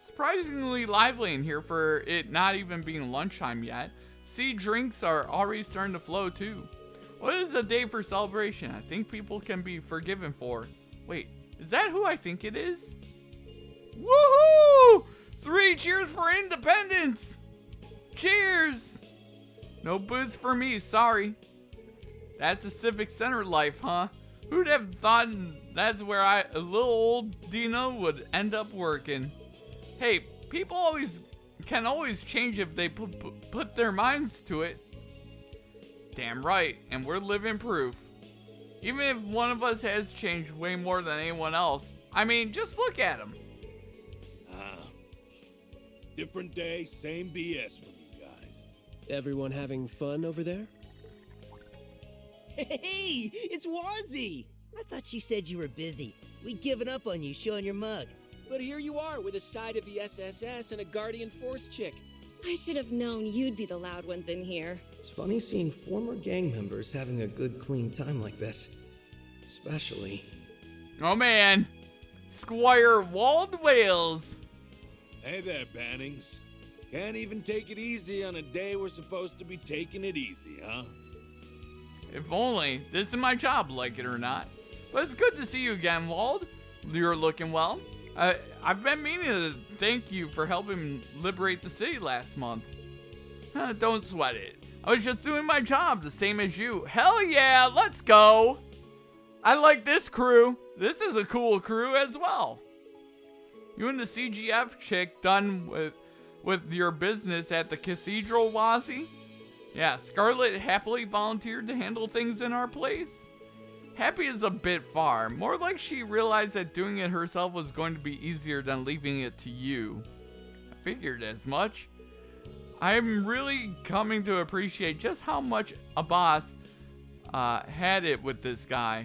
Surprisingly lively in here for it not even being lunchtime yet. See, drinks are already starting to flow too. What is a day for celebration? I think people can be forgiven for. Wait, is that who I think it is? Woohoo! 3 cheers for independence! Cheers! No booze for me, sorry. That's a civic center life, huh? Who'd have thought that's where a little old Dino would end up working? Hey, people can always change if they put their minds to it. Damn right, and we're living proof. Even if one of us has changed way more than anyone else. I mean, just look at him. Different day, same BS from you guys. Everyone having fun over there? Hey, it's Wazzy! I thought you said you were busy. We'd given up on you showing your mug. But here you are with a side of the SSS and a Guardian Force chick. I should have known you'd be the loud ones in here. It's funny seeing former gang members having a good, clean time like this. Especially... Oh man! Squire Wald Wales! Hey there, Bannings. Can't even take it easy on a day we're supposed to be taking it easy, huh? If only. This is my job, like it or not. But it's good to see you again, Wald. You're looking well. I've been meaning to thank you for helping liberate the city last month. Don't sweat it. I was just doing my job, the same as you. Hell yeah, let's go. I like this crew. This is a cool crew as well. You and the CGF chick done with your business at the cathedral, Wazzy? Yeah, Scarlet happily volunteered to handle things in our place. Happy is a bit far. More like she realized that doing it herself was going to be easier than leaving it to you. I figured as much. I'm really coming to appreciate just how much a boss had it with this guy.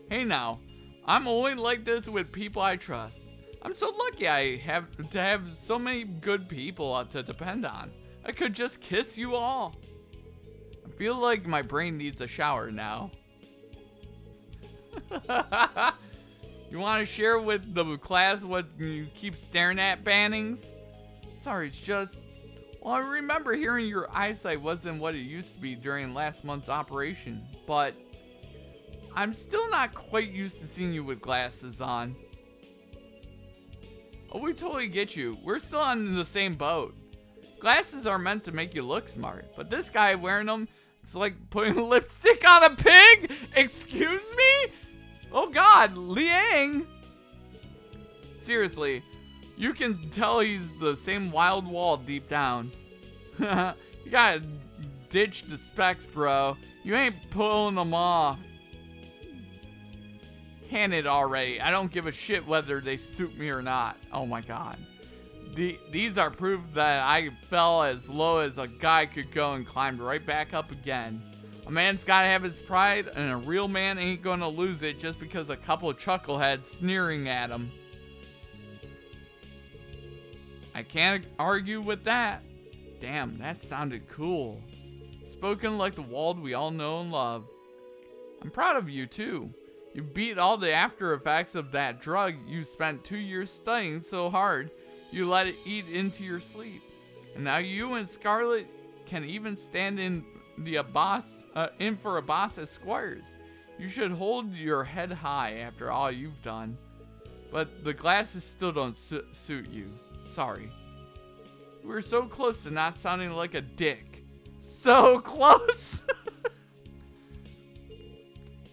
Hey now, I'm only like this with people I trust. I'm so lucky I have so many good people to depend on. I could just kiss you all. I feel like my brain needs a shower now. You want to share with the class what you keep staring at, Bannings? Sorry, it's just... Well, I remember hearing your eyesight wasn't what it used to be during last month's operation, but I'm still not quite used to seeing you with glasses on. Oh, we totally get you. We're still on the same boat. Glasses are meant to make you look smart, but this guy wearing them, it's like putting lipstick on a pig? Excuse me? Oh god, Liang! Seriously, you can tell he's the same wild wall deep down. You gotta ditch the specs, bro. You ain't pulling them off. Can it already? I don't give a shit whether they suit me or not. Oh my god. These are proof that I fell as low as a guy could go and climbed right back up again. A man's gotta have his pride, and a real man ain't gonna lose it just because a couple of chuckleheads sneering at him. I can't argue with that. Damn, that sounded cool. Spoken like the Wald we all know and love. I'm proud of you too. You beat all the after effects of that drug you spent 2 years studying so hard you let it eat into your sleep. And now you and Scarlet can even stand in for a boss as squires. You should hold your head high after all you've done. But the glasses still don't suit you. Sorry. We were so close to not sounding like a dick. So close!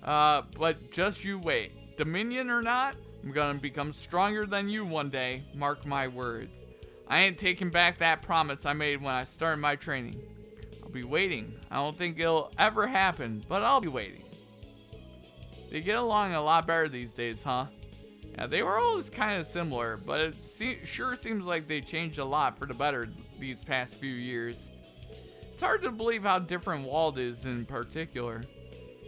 But just you wait. Dominion or not, I'm gonna become stronger than you one day. Mark my words. I ain't taking back that promise I made when I started my training. I'll be waiting. I don't think it'll ever happen, but I'll be waiting. They get along a lot better these days, huh? Yeah, they were always kind of similar, but it sure seems like they changed a lot for the better these past few years. It's hard to believe how different Wald is in particular.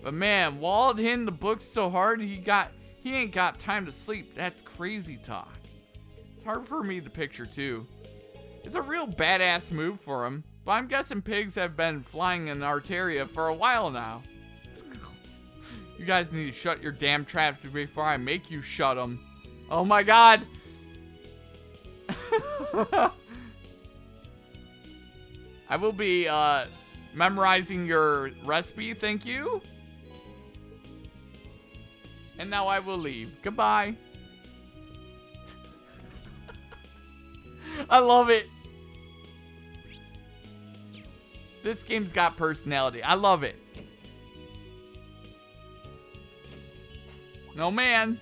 But man, Wald hitting the books so hard he ain't got time to sleep. That's crazy talk. It's hard for me to picture too. It's a real badass move for him, but I'm guessing pigs have been flying in Arteria for a while now. You guys need to shut your damn traps before I make you shut them. Oh my god! I will be memorizing your recipe, thank you. And now I will leave. Goodbye. I love it. This game's got personality. I love it. No man.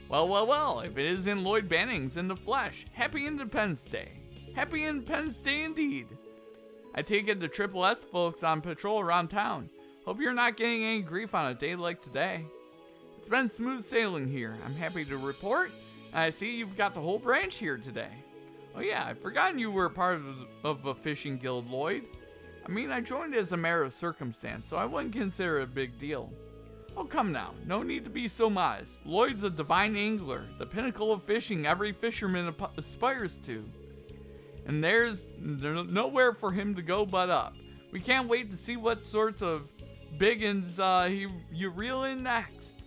Well, if it isn't Lloyd Bannings in the flesh. Happy Independence Day. Happy Independence Day indeed. I take it the Triple S folks on patrol around town. Hope you're not getting any grief on a day like today. It's been smooth sailing here. I'm happy to report. And I see you've got the whole branch here today. Oh yeah, I've forgotten you were part of a fishing guild, Lloyd. I mean, I joined as a matter of circumstance, so I wouldn't consider it a big deal. Oh, come now. No need to be so modest. Lloyd's a divine angler, the pinnacle of fishing every fisherman aspires to. And there's nowhere for him to go but up. We can't wait to see what sorts of biggins you reel in next.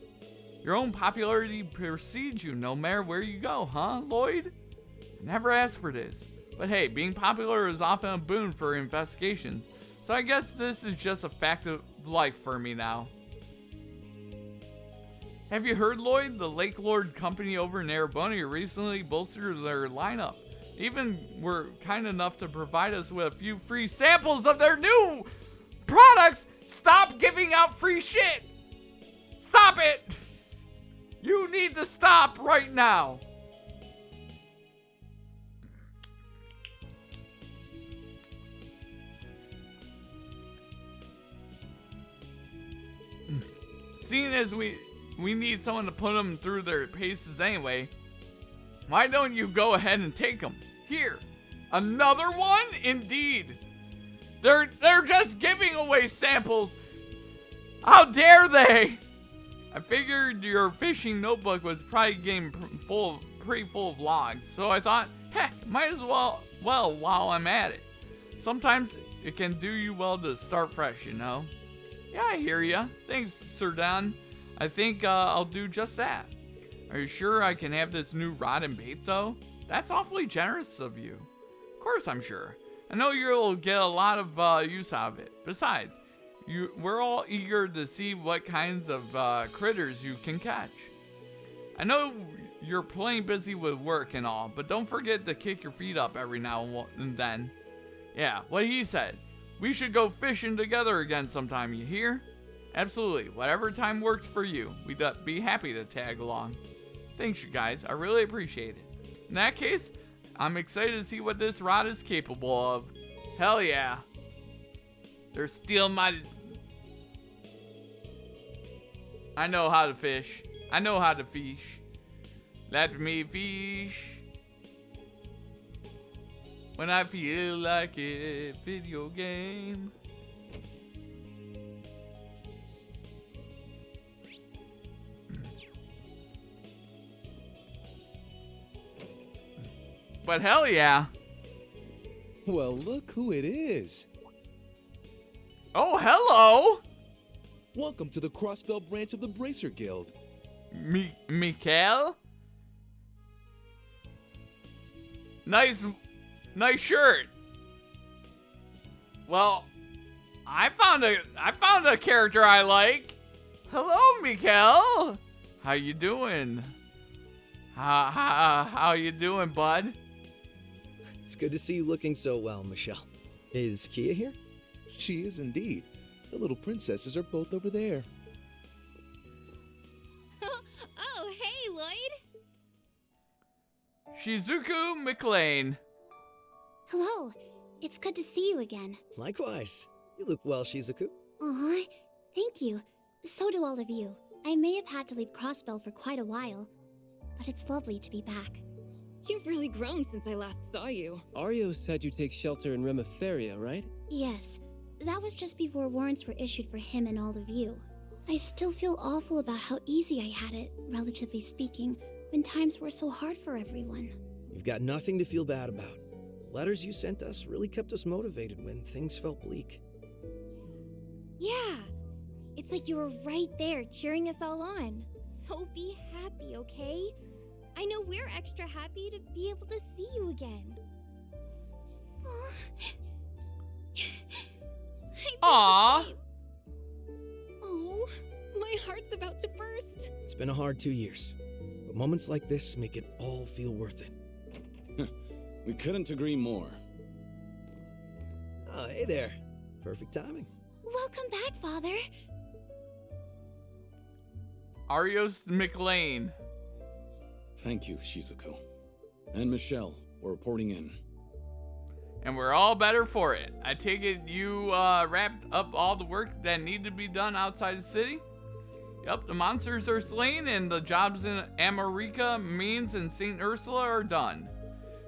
Your own popularity precedes you no matter where you go, huh, Lloyd? I never asked for this. But hey, being popular is often a boon for investigations, so I guess this is just a fact of life for me now. Have you heard, Lloyd? The Lake Lord Company over in Erebonia recently bolstered their lineup. Even were kind enough to provide us with a few free samples of their new products. Stop giving out free shit. Stop it. You need to stop right now. Seeing as we need someone to put them through their paces anyway, why don't you go ahead and take them? Here, another one? Indeed. They're just giving away samples. How dare they? I figured your fishing notebook was probably getting pretty full of logs, so I thought, heck, might as well while I'm at it. Sometimes it can do you well to start fresh, you know? Yeah, I hear ya. Thanks, Sir Don. I think I'll do just that. Are you sure I can have this new rod and bait, though? That's awfully generous of you. Of course I'm sure. I know you'll get a lot of use out of it. Besides, we're all eager to see what kinds of critters you can catch. I know you're plenty busy with work and all, but don't forget to kick your feet up every now and then. Yeah, what he said. We should go fishing together again sometime, you hear? Absolutely, whatever time works for you. We'd be happy to tag along. Thanks, you guys. I really appreciate it. In that case, I'm excited to see what this rod is capable of. Hell yeah. They're stealing my... I know how to fish. I know how to fish. Let me fish. When I feel like a video game. But hell yeah. Well, look who it is. Oh, hello. Welcome to the Crossbell branch of the Bracer Guild. Mikael? Nice shirt. Well, I found a character I like. Hello, Mikael. How you doing? How you doing, bud? It's good to see you looking so well, Michelle. Is Kia here? She is indeed. The little princesses are both over there. Oh, hey, Lloyd. Shizuku McLean. Hello. It's good to see you again. Likewise. You look well, Shizuku. Aw, thank you. So do all of you. I may have had to leave Crossbell for quite a while, but it's lovely to be back. You've really grown since I last saw you. Ario said you take shelter in Remetheria, right? Yes, that was just before warrants were issued for him and all of you. I still feel awful about how easy I had it, relatively speaking, when times were so hard for everyone. You've got nothing to feel bad about. Letters you sent us really kept us motivated when things felt bleak. Yeah, it's like you were right there cheering us all on. So be happy, okay? I know we're extra happy to be able to see you again. Aww. Oh, my heart's about to burst. It's been a hard 2 years, but moments like this make it all feel worth it. We couldn't agree more. Oh, hey there. Perfect timing. Welcome back, Father. Arios McLean. Thank you, Shizuku. And Michelle, we're reporting in. And we're all better for it. I take it you wrapped up all the work that needed to be done outside the city? Yep, the monsters are slain and the jobs in America, Means, and St. Ursula are done.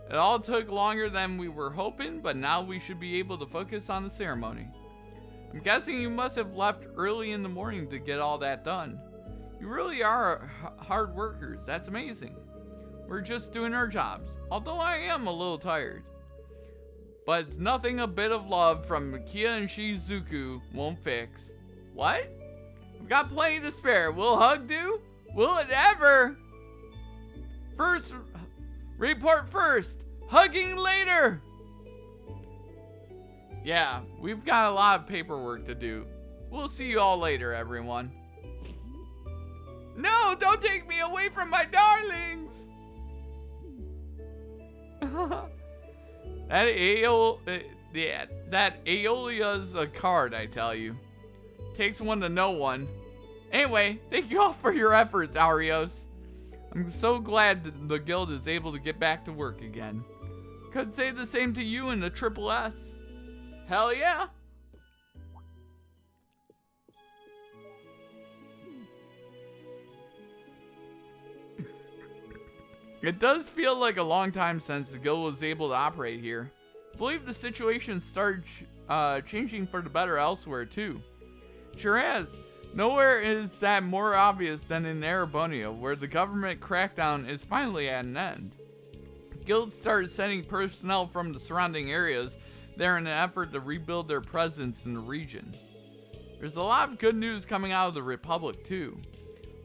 It all took longer than we were hoping, but now we should be able to focus on the ceremony. I'm guessing you must have left early in the morning to get all that done. You really are hard workers. That's amazing. We're just doing our jobs, although I am a little tired. But it's nothing a bit of love from Kia and Shizuku won't fix. What? We've got plenty to spare. Will hug do? Will it ever? First, report first. Hugging later. Yeah, we've got a lot of paperwork to do. We'll see you all later, everyone. No, don't take me away from my darlings. That Aeolia's a card, I tell you. Takes one to know one. Anyway, thank you all for your efforts, Arios. I'm so glad that the guild is able to get back to work again. Could say the same to you and the Triple S. Hell yeah. It does feel like a long time since the guild was able to operate here. I believe the situation started changing for the better elsewhere too. Sure has. Nowhere is that more obvious than in Erebonia, where the government crackdown is finally at an end. Guilds started sending personnel from the surrounding areas there in an effort to rebuild their presence in the region. There's a lot of good news coming out of the Republic too.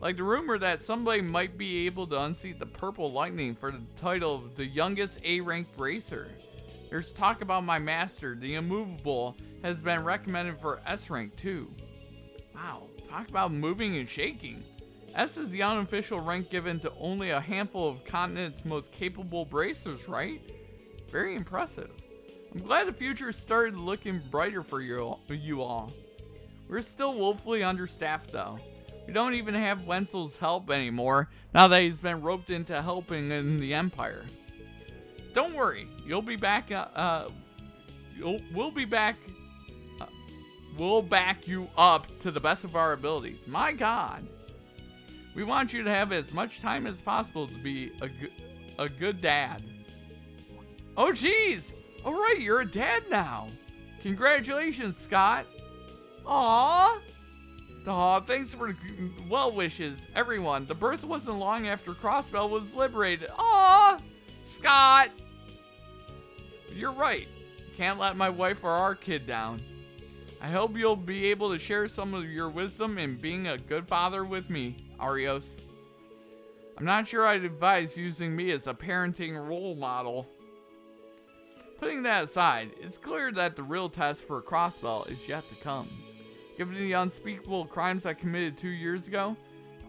Like the rumor that somebody might be able to unseat the Purple Lightning for the title of the youngest A-ranked racer. There's talk about my master, the Immovable, has been recommended for S-rank too. Wow, talk about moving and shaking. S is the unofficial rank given to only a handful of continent's most capable racers, right? Very impressive. I'm glad the future started looking brighter for you all. We're still woefully understaffed though. We don't even have Wenzel's help anymore, now that he's been roped into helping in the Empire. Don't worry, you'll be back, we'll be back, we'll back you up to the best of our abilities. My God. We want you to have as much time as possible to be a good dad. Oh geez, alright, you're a dad now. Congratulations, Scott. Aww. Aw, thanks for the well wishes, everyone. The birth wasn't long after Crossbell was liberated. Aw, Scott. You're right. Can't let my wife or our kid down. I hope you'll be able to share some of your wisdom in being a good father with me, Arios. I'm not sure I'd advise using me as a parenting role model. Putting that aside, it's clear that the real test for Crossbell is yet to come. Given the unspeakable crimes I committed 2 years ago,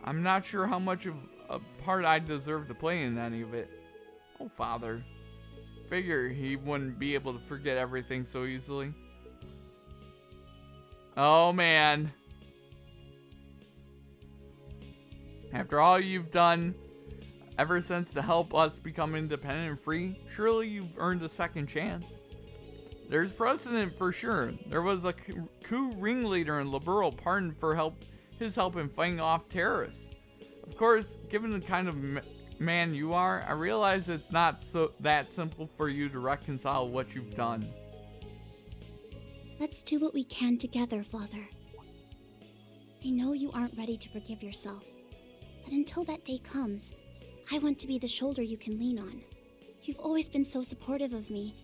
I'm not sure how much of a part I deserve to play in any of it. Oh, Father. Figure he wouldn't be able to forget everything so easily. Oh, man. After all you've done ever since to help us become independent and free, surely you've earned a second chance. There's precedent for sure. There was a coup ringleader in Liberal pardoned for his help in fighting off terrorists. Of course, given the kind of man you are, I realize it's not that simple for you to reconcile what you've done. Let's do what we can together, Father. I know you aren't ready to forgive yourself, but until that day comes, I want to be the shoulder you can lean on. You've always been so supportive of me,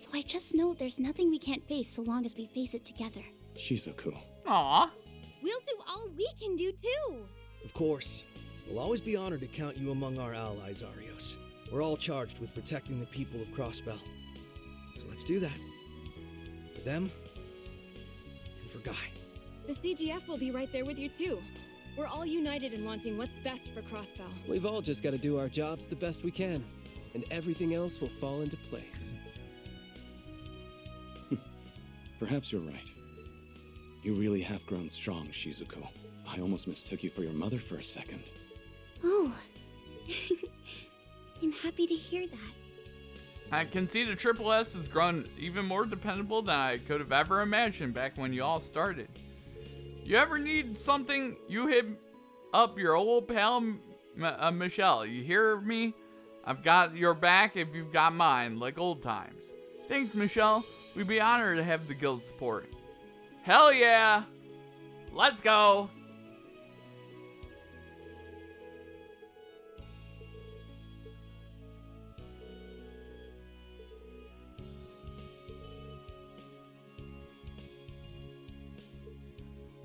so I just know there's nothing we can't face so long as we face it together. Shizuku. Aww. We'll do all we can do too. Of course. We'll always be honored to count you among our allies, Arios. We're all charged with protecting the people of Crossbell. So let's do that. For them, and for Guy. The CGF will be right there with you too. We're all united in wanting what's best for Crossbell. We've all just got to do our jobs the best we can, and everything else will fall into place. Perhaps you're right. You really have grown strong, Shizuku. I almost mistook you for your mother for a second. Oh. I'm happy to hear that. I can see the Triple S has grown even more dependable than I could have ever imagined back when you all started. You ever need something, you hit up your old pal Michelle. You hear me? I've got your back if you've got mine, like old times. Thanks, Michelle. We'd be honored to have the guild support. Hell yeah! Let's go!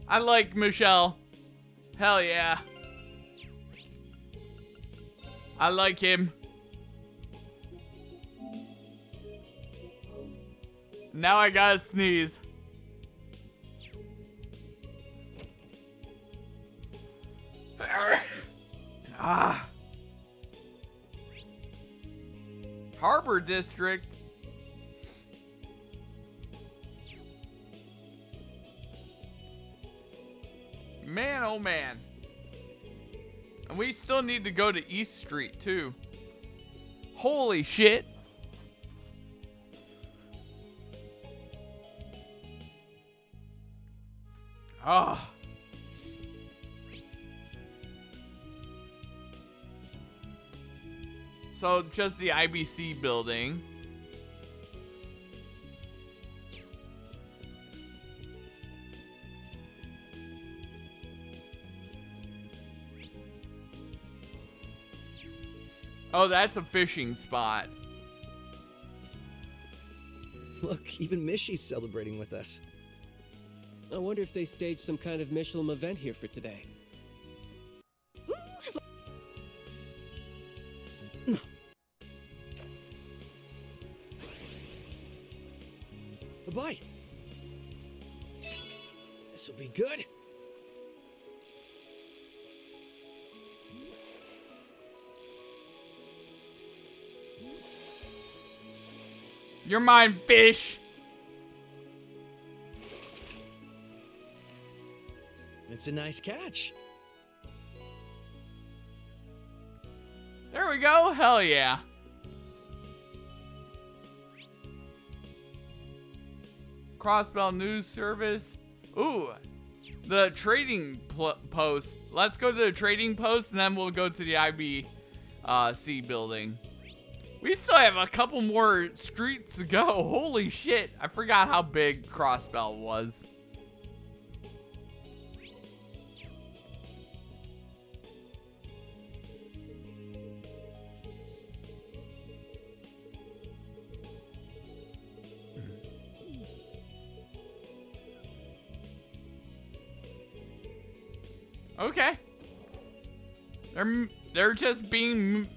I like Michelle. Hell yeah. I like him. Now I gotta sneeze. Ah. Harbor District. Man, oh man. And we still need to go to East Street too. Holy shit. Ah. So just the IBC building. Oh, that's a fishing spot. Look, even Mishy's celebrating with us. I wonder if they staged some kind of Michelin event here for today. Bye. This'll be good. You're mine, fish. It's a nice catch. There we go. Hell yeah. Crossbell News Service. Ooh, the trading post. Let's go to the trading post and then we'll go to the IBC building. We still have a couple more streets to go. Holy shit. I forgot how big Crossbell was. Okay. They're just being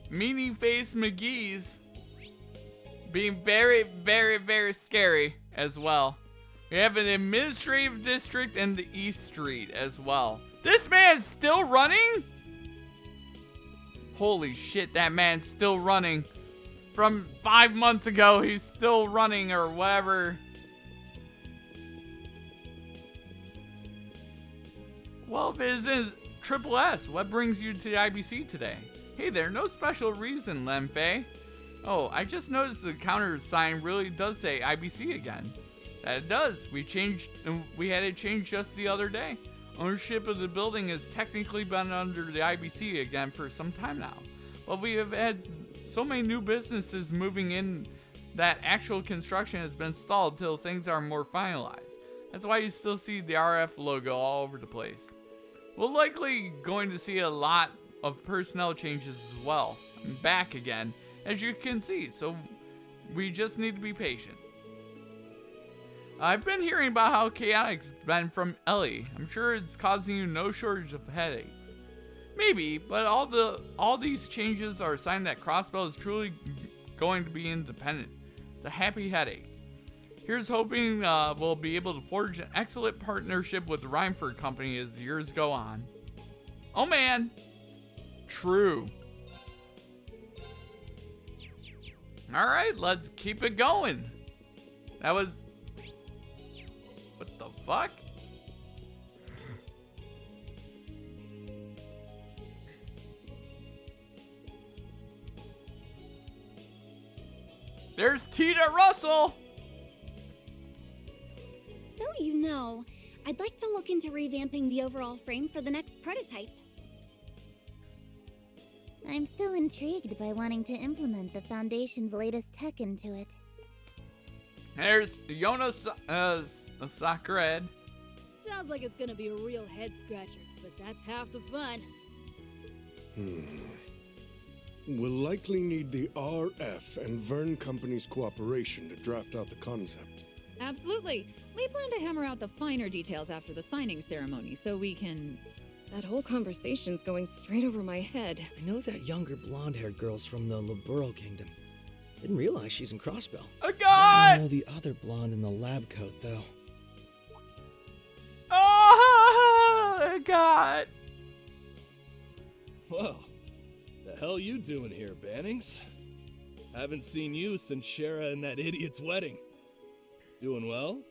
meanie-faced McGee's. Being very, very, very scary as well. We have an administrative district and the East Street as well. This man's still running? Holy shit, that man's still running. From 5 months ago, he's still running or whatever. Well, if it isn't Triple S, what brings you to the IBC today? Hey there, no special reason, Lemfei. Oh, I just noticed the counter sign really does say IBC again. That it does. We had it changed just the other day. Ownership of the building has technically been under the IBC again for some time now. But we have had so many new businesses moving in that actual construction has been stalled till things are more finalized. That's why you still see the RF logo all over the place. We're likely going to see a lot of personnel changes as well. I'm back again, as you can see, so we just need to be patient. I've been hearing about how chaotic it's been from Ellie. I'm sure it's causing you no shortage of headaches. Maybe, but all these changes are a sign that Crossbell is truly going to be independent. It's a happy headache. Here's hoping we'll be able to forge an excellent partnership with the Rhymeford Company as the years go on. Oh man! True. Alright, let's keep it going. That was... What the fuck? There's Tita Russell! So you know, I'd like to look into revamping the overall frame for the next prototype. I'm still intrigued by wanting to implement the Foundation's latest tech into it. There's Yona Sakred. Sounds like it's gonna be a real head-scratcher, but that's half the fun. We'll likely need the RF and Vern Company's cooperation to draft out the concept. Absolutely. We plan to hammer out the finer details after the signing ceremony, so we can... That whole conversation's going straight over my head. I know that younger blonde-haired girl's from the Liberate Kingdom. Didn't realize she's in Crossbell. Oh God! I don't know the other blonde in the lab coat, though. Oh God! Whoa. The hell you doing here, Bannings? Haven't seen you since Shara and that idiot's wedding. Doing well?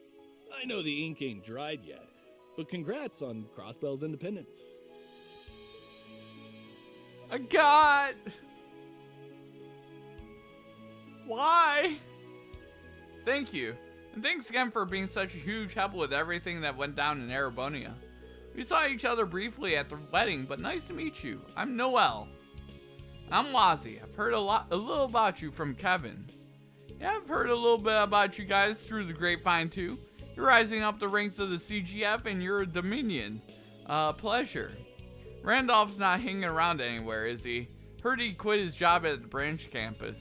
I know the ink ain't dried yet, but congrats on Crossbell's independence. God! Why? Thank you. And thanks again for being such a huge help with everything that went down in Erebonia. We saw each other briefly at the wedding, but nice to meet you. I'm Noel. I'm Wazzy. I've heard a little about you from Kevin. Yeah, I've heard a little bit about you guys through the grapevine too. You're rising up the ranks of the CGF and you're a Dominion. Pleasure. Randolph's not hanging around anywhere, is he? Heard he quit his job at the branch campus.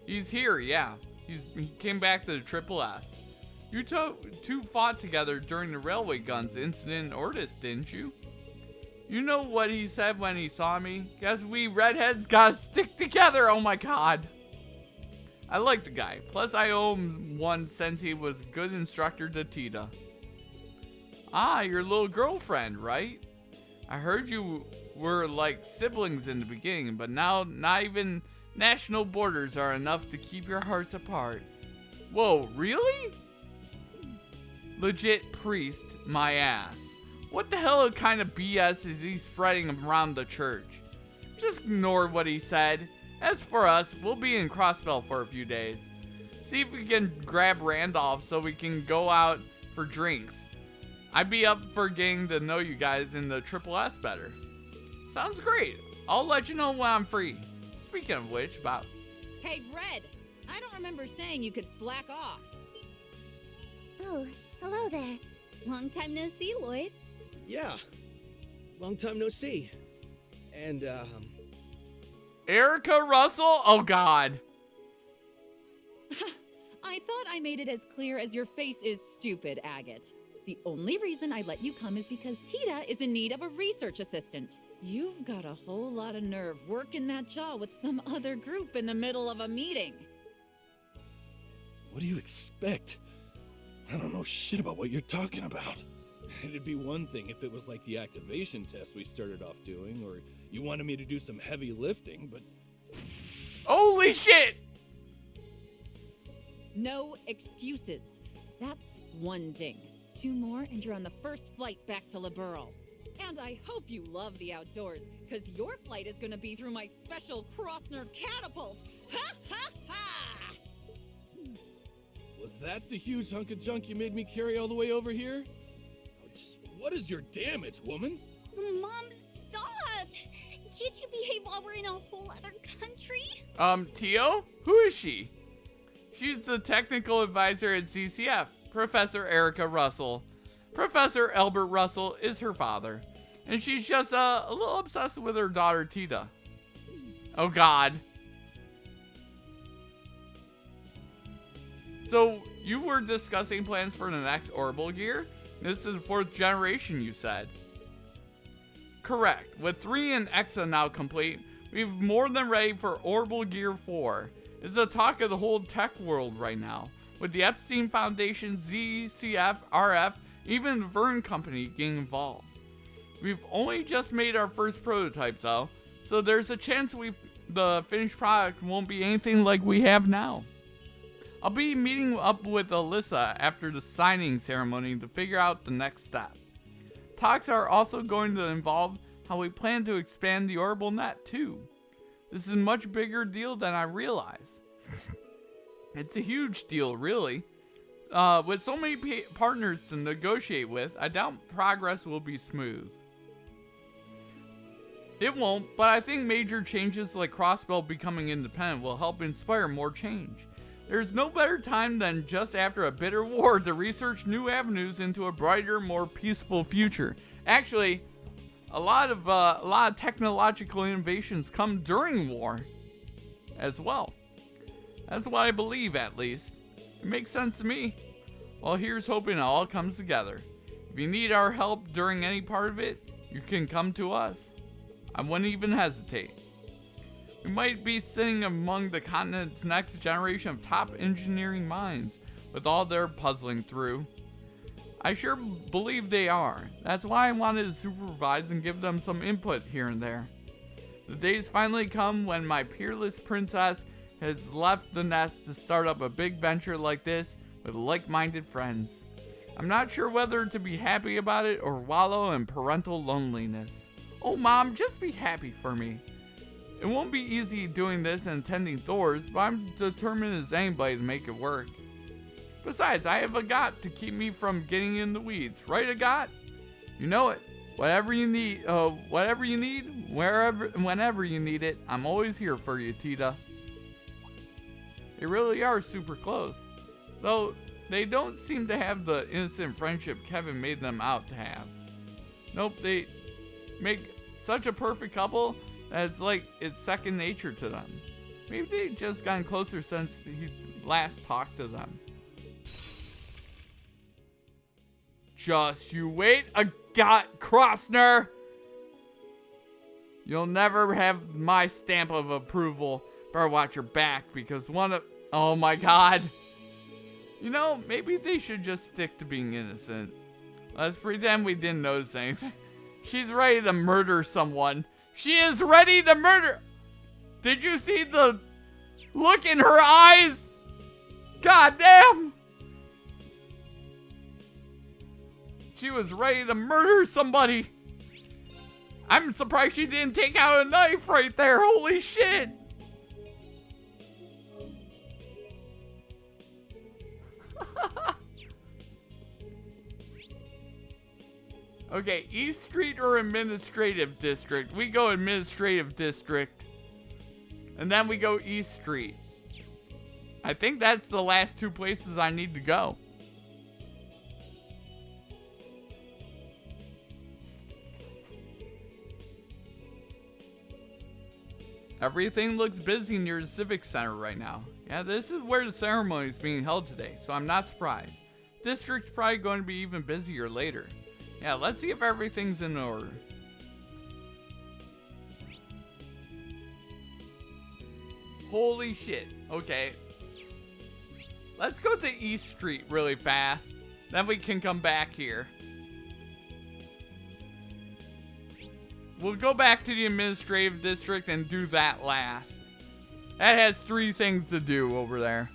He's here, yeah. He came back to the Triple S. You two fought together during the Railway Guns incident in Ortis, didn't you? You know what he said when he saw me? Guess we redheads gotta stick together, oh my god. I like the guy. Plus I owe him one since he was a good instructor to Tita. Ah, your little girlfriend, right? I heard you were like siblings in the beginning, but now not even national borders are enough to keep your hearts apart. Whoa, really? Legit priest, my ass. What the hell kind of BS is he spreading around the church? Just ignore what he said. As for us, we'll be in Crossbell for a few days. See if we can grab Randolph so we can go out for drinks. I'd be up for getting to know you guys in the Triple S better. Sounds great. I'll let you know when I'm free. Speaking of which, about... Hey, Red! I don't remember saying you could slack off. Oh, hello there. Long time no see, Lloyd. Yeah. Long time no see. And, Erica Russell? Oh, God. I thought I made it as clear as your face is stupid, Agate. The only reason I let you come is because Tita is in need of a research assistant. You've got a whole lot of nerve working that jaw with some other group in the middle of a meeting. What do you expect? I don't know shit about what you're talking about. It'd be one thing if it was like the activation test we started off doing, or you wanted me to do some heavy lifting, but... Holy shit! No excuses. That's one ding. 2 more and you're on the first flight back to Liberal. And I hope you love the outdoors, because your flight is going to be through my special Crossner catapult. Ha ha ha! Was that the huge hunk of junk you made me carry all the way over here? What is your damage, woman? Mom, stop! Can't you behave while we're in a whole other country? Tio? Who is she? She's the technical advisor at CCF, Professor Erica Russell. Professor Albert Russell is her father, and she's just a little obsessed with her daughter Tita. Oh God. So, you were discussing plans for the next orbital gear? This is the 4th generation, you said. Correct. With 3 and Exa now complete, we've more than ready for Orbital Gear 4. It's the talk of the whole tech world right now, with the Epstein Foundation, ZCF, RF, even the Vern Company getting involved. We've only just made our first prototype though, so there's a chance the finished product won't be anything like we have now. I'll be meeting up with Alyssa after the signing ceremony to figure out the next step. Talks are also going to involve how we plan to expand the orbital net too. This is a much bigger deal than I realized. It's a huge deal, really. With so many partners to negotiate with, I doubt progress will be smooth. It won't, but I think major changes like Crossbell becoming independent will help inspire more change. There's no better time than just after a bitter war to research new avenues into a brighter, more peaceful future. Actually, a lot of technological innovations come during war as well. That's what I believe, at least. It makes sense to me. Well, here's hoping it all comes together. If you need our help during any part of it, you can come to us. I wouldn't even hesitate. We might be sitting among the continent's next generation of top engineering minds, with all they're puzzling through. I sure believe they are. That's why I wanted to supervise and give them some input here and there. The day's finally come when my peerless princess has left the nest to start up a big venture like this with like-minded friends. I'm not sure whether to be happy about it or wallow in parental loneliness. Oh, Mom, just be happy for me. It won't be easy doing this and attending Thor's, but I'm determined as anybody to make it work. Besides, I have a got to keep me from getting in the weeds. Right, Agat? You know it. Whatever you need, whenever you need it, I'm always here for you, Tita. They really are super close. Though, they don't seem to have the innocent friendship Kevin made them out to have. Nope, they make such a perfect couple that it's like it's second nature to them. Maybe they've just gotten closer since he last talked to them. Just you wait Krosner! You'll never have my stamp of approval. Better watch your back because oh my god. You know, maybe they should just stick to being innocent. Let's pretend we didn't notice anything. She's ready to murder someone. She is ready to murder. Did you see the look in her eyes? God damn. She was ready to murder somebody. I'm surprised she didn't take out a knife right there. Holy shit. Okay, East Street or Administrative District? We go Administrative District. And then we go East Street. I think that's the last two places I need to go. Everything looks busy near the Civic Center right now. Yeah, this is where the ceremony is being held today, so I'm not surprised. District's probably going to be even busier later. Yeah, let's see if everything's in order. Holy shit. Okay. Let's go to East Street really fast. Then we can come back here. We'll go back to the Administrative District and do that last. That has 3 things to do over there.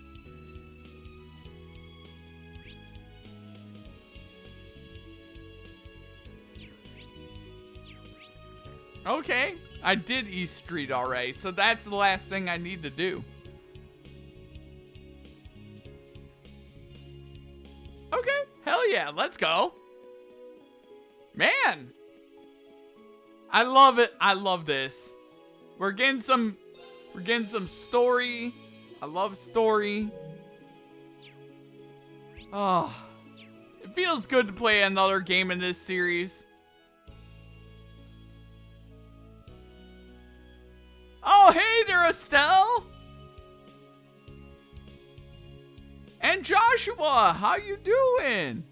Okay, I did East Street already, so that's the last thing I need to do. Okay, hell yeah, let's go. Man, I love it. I love this. We're getting some story. I love story. Oh, it feels good to play another game in this series. Oh, hey there, Estelle! And Joshua, how you doing?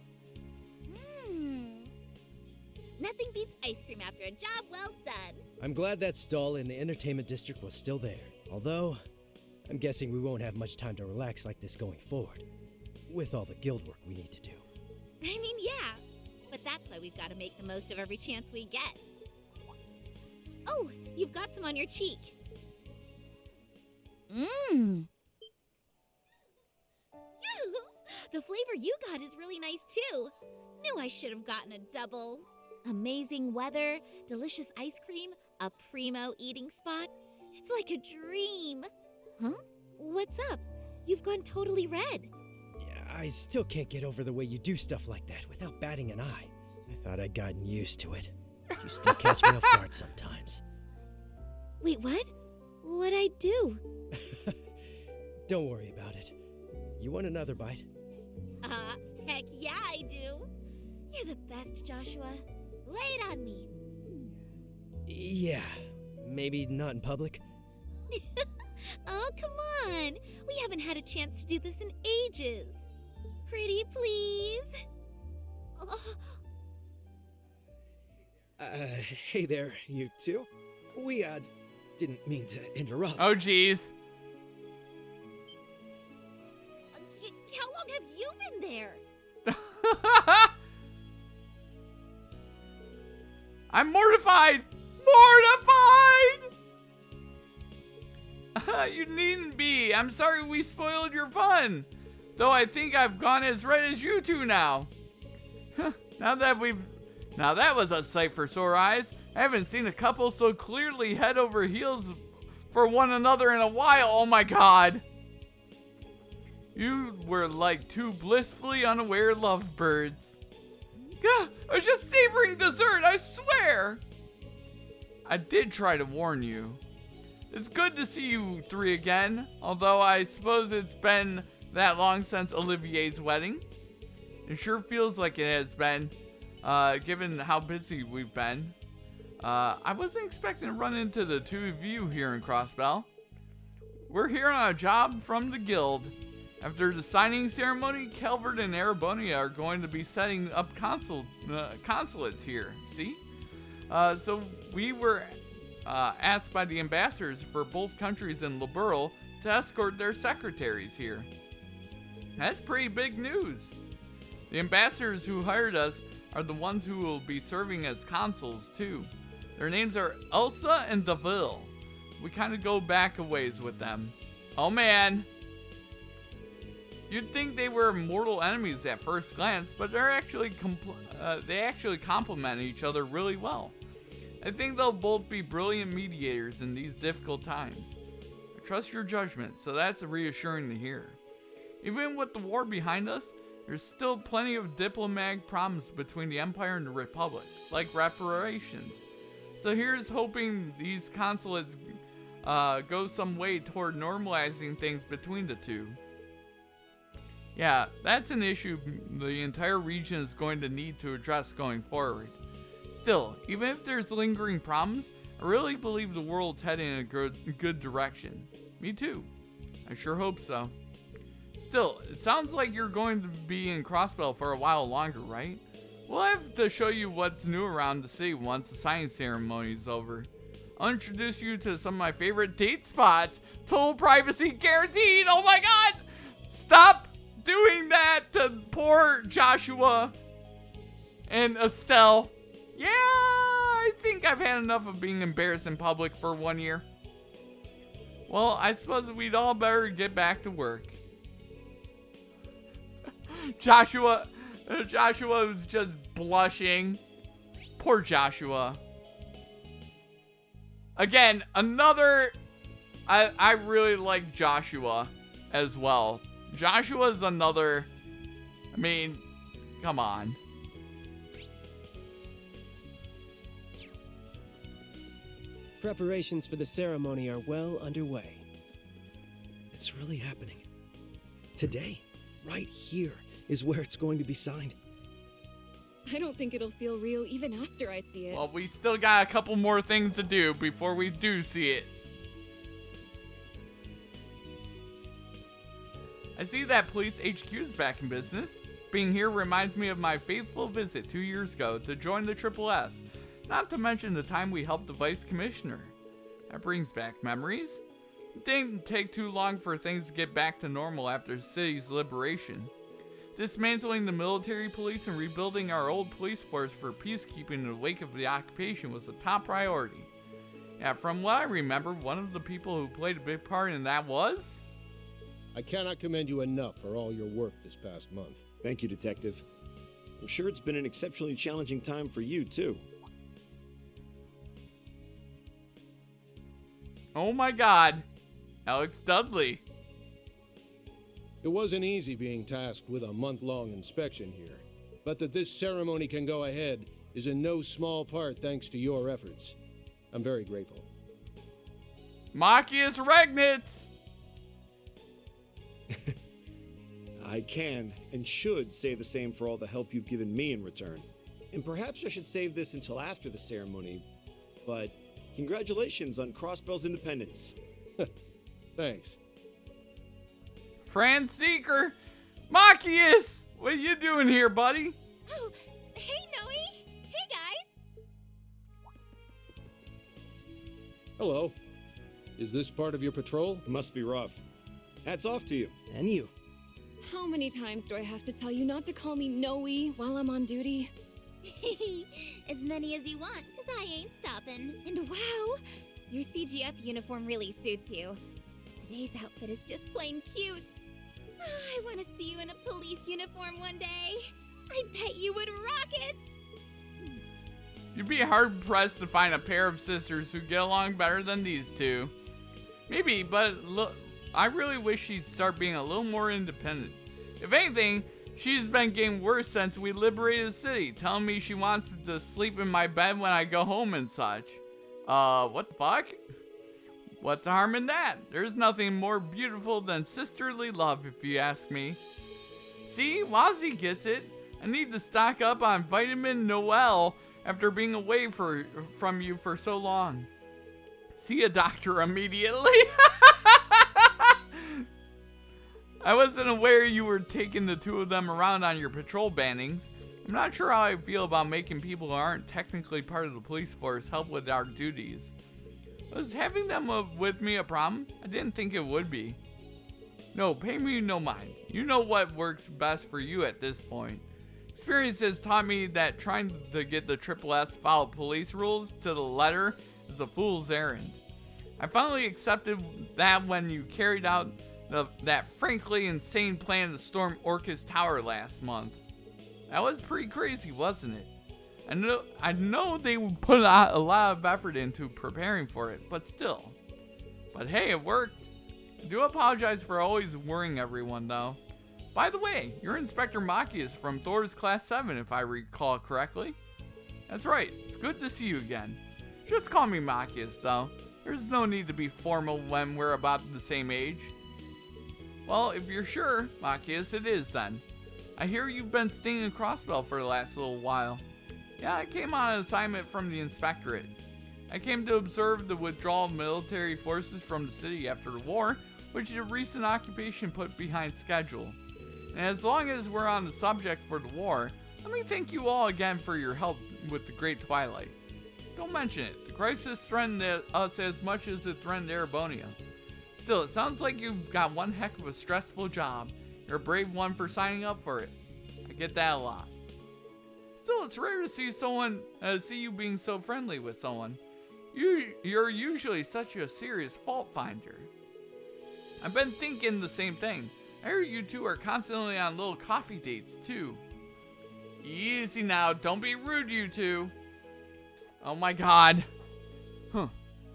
Nothing beats ice cream after a job well done. I'm glad that stall in the entertainment district was still there. Although, I'm guessing we won't have much time to relax like this going forward. With all the guild work we need to do. I mean, yeah. But that's why we've got to make the most of every chance we get. Oh, you've got some on your cheek. The flavor you got is really nice too. Knew I should have gotten a double. Amazing weather, delicious ice cream, a primo eating spot. It's like a dream. Huh? What's up? You've gone totally red. Yeah, I still can't get over the way you do stuff like that without batting an eye. I thought I'd gotten used to it. You still catch me off guard sometimes. Wait, what? What'd I do? Don't worry about it. You want another bite? Heck yeah I do. You're the best, Joshua. Lay it on me. Yeah, maybe not in public. Oh, come on. We haven't had a chance to do this in ages. Pretty please. Hey there, you two. We, didn't mean to interrupt. Oh, jeez. How long have you been there? I'm mortified! Mortified! You needn't be. I'm sorry we spoiled your fun. Though I think I've gone as red as you two now. Now that was a sight for sore eyes. I haven't seen a couple so clearly head over heels for one another in a while. Oh my god. You were like two blissfully unaware lovebirds. Gah, I was just savoring dessert, I swear! I did try to warn you. It's good to see you three again, although I suppose it's been that long since Olivier's wedding. It sure feels like it has been, given how busy we've been. I wasn't expecting to run into the two of you here in Crossbell. We're here on a job from the guild. After the signing ceremony, Calvert and Erebonia are going to be setting up consulates here, see? So we were asked by the ambassadors for both countries in Liberal to escort their secretaries here. That's pretty big news. The ambassadors who hired us are the ones who will be serving as consuls too. Their names are Elsa and Deville. We kind of go back a ways with them. Oh man! You'd think they were mortal enemies at first glance, but they're actually they actually complement each other really well. I think they'll both be brilliant mediators in these difficult times. I trust your judgment, so that's reassuring to hear. Even with the war behind us, there's still plenty of diplomatic problems between the Empire and the Republic, like reparations. So here's hoping these consulates go some way toward normalizing things between the two. Yeah, that's an issue the entire region is going to need to address going forward. Still, even if there's lingering problems, I really believe the world's heading in a good direction. Me too. I sure hope so. Still, it sounds like you're going to be in Crossbell for a while longer, right? We'll have to show you what's new around the city once the signing ceremony is over. I'll introduce you to some of my favorite date spots. Total privacy guaranteed! Oh my god! Stop doing that to poor Joshua and Estelle. Yeah, I think I've had enough of being embarrassed in public for 1 year. Well, I suppose we'd all better get back to work. Joshua was just blushing. Poor Joshua. Again, another... I really like Joshua as well. Joshua's another... I mean, come on. Preparations for the ceremony are well underway. It's really happening. Today, right here, is where it's going to be signed. I don't think it'll feel real even after I see it. Well, we still got a couple more things to do before we do see it. I see that police HQ is back in business. Being here reminds me of my faithful visit 2 years ago to join the Triple S. Not to mention the time we helped the Vice Commissioner. That brings back memories. It didn't take too long for things to get back to normal after the city's liberation. Dismantling the military police and rebuilding our old police force for peacekeeping in the wake of the occupation was a top priority. Yeah, from what I remember, one of the people who played a big part in that was... I cannot commend you enough for all your work this past month. Thank you, Detective. I'm sure it's been an exceptionally challenging time for you, too. Oh my god, Alex Dudley. It wasn't easy being tasked with a month-long inspection here, but that this ceremony can go ahead is in no small part thanks to your efforts. I'm very grateful. Machias Regnitz! I can and should say the same for all the help you've given me in return. And perhaps I should save this until after the ceremony, but congratulations on Crossbell's independence. Thanks. Fran Seeker! Machias! What are you doing here, buddy? Oh, hey, Noe! Hey, guys! Hello. Is this part of your patrol? It must be rough. Hats off to you. And you. How many times do I have to tell you not to call me Noe while I'm on duty? As many as you want, because I ain't stopping. And wow, your CGF uniform really suits you. Today's outfit is just plain cute. I want to see you in a police uniform one day. I bet you would rock it. You'd be hard-pressed to find a pair of sisters who get along better than these two. Maybe, but look, I really wish she'd start being a little more independent. If anything, She's been getting worse since we liberated the city, telling me she wants to sleep in my bed when I go home and such. What the fuck? What's the harm in that? There's nothing more beautiful than sisterly love, if you ask me. See, Wazzy gets it. I need to stock up on vitamin Noel after being away from you for so long. See a doctor immediately. I wasn't aware you were taking the two of them around on your patrol bannings. I'm not sure how I feel about making people who aren't technically part of the police force help with our duties. Was having them with me a problem? I didn't think it would be. No, pay me no mind. You know what works best for you at this point. Experience has taught me that trying to get the Triple S to follow police rules to the letter is a fool's errand. I finally accepted that when you carried out that frankly insane plan to storm Orcus Tower last month. That was pretty crazy, wasn't it? I know they put a lot of effort into preparing for it, but still. But hey, it worked. I do apologize for always worrying everyone, though. By the way, you're Inspector Machias from Thor's Class 7, if I recall correctly. That's right, it's good to see you again. Just call me Machias, though. There's no need to be formal when we're about the same age. Well, if you're sure, Machias, it is then. I hear you've been staying in Crossbell for the last little while. Yeah, I came on an assignment from the Inspectorate. I came to observe the withdrawal of military forces from the city after the war, which the recent occupation put behind schedule. And as long as we're on the subject for the war, let me thank you all again for your help with the Great Twilight. Don't mention it. The crisis threatened us as much as it threatened Erebonia. Still, it sounds like you've got one heck of a stressful job. You're a brave one for signing up for it. I get that a lot. Still, it's rare to see you being so friendly with someone. You're usually such a serious fault finder. I've been thinking the same thing. I hear you two are constantly on little coffee dates, too. Easy now, don't be rude, you two. Oh my god.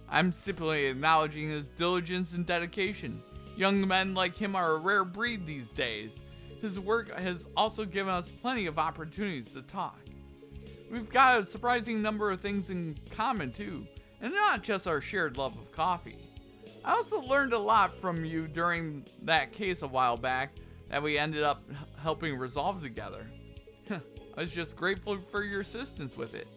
I'm simply acknowledging his diligence and dedication. Young men like him are a rare breed these days. His work has also given us plenty of opportunities to talk. We've got a surprising number of things in common, too, and not just our shared love of coffee. I also learned a lot from you during that case a while back that we ended up helping resolve together. I was just grateful for your assistance with it.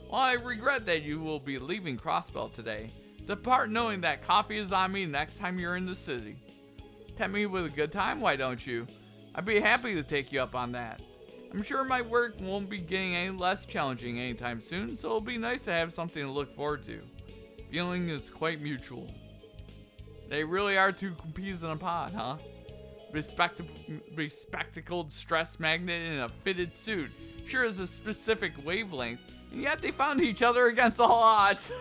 While I regret that you will be leaving Crossbell today, depart knowing that coffee is on me next time you're in the city. Tempt me with a good time, why don't you? I'd be happy to take you up on that. I'm sure my work won't be getting any less challenging anytime soon, so it'll be nice to have something to look forward to. Feeling is quite mutual. They really are two peas in a pod, huh? Bespectacled stress magnet in a fitted suit sure is a specific wavelength, and yet they found each other against all odds.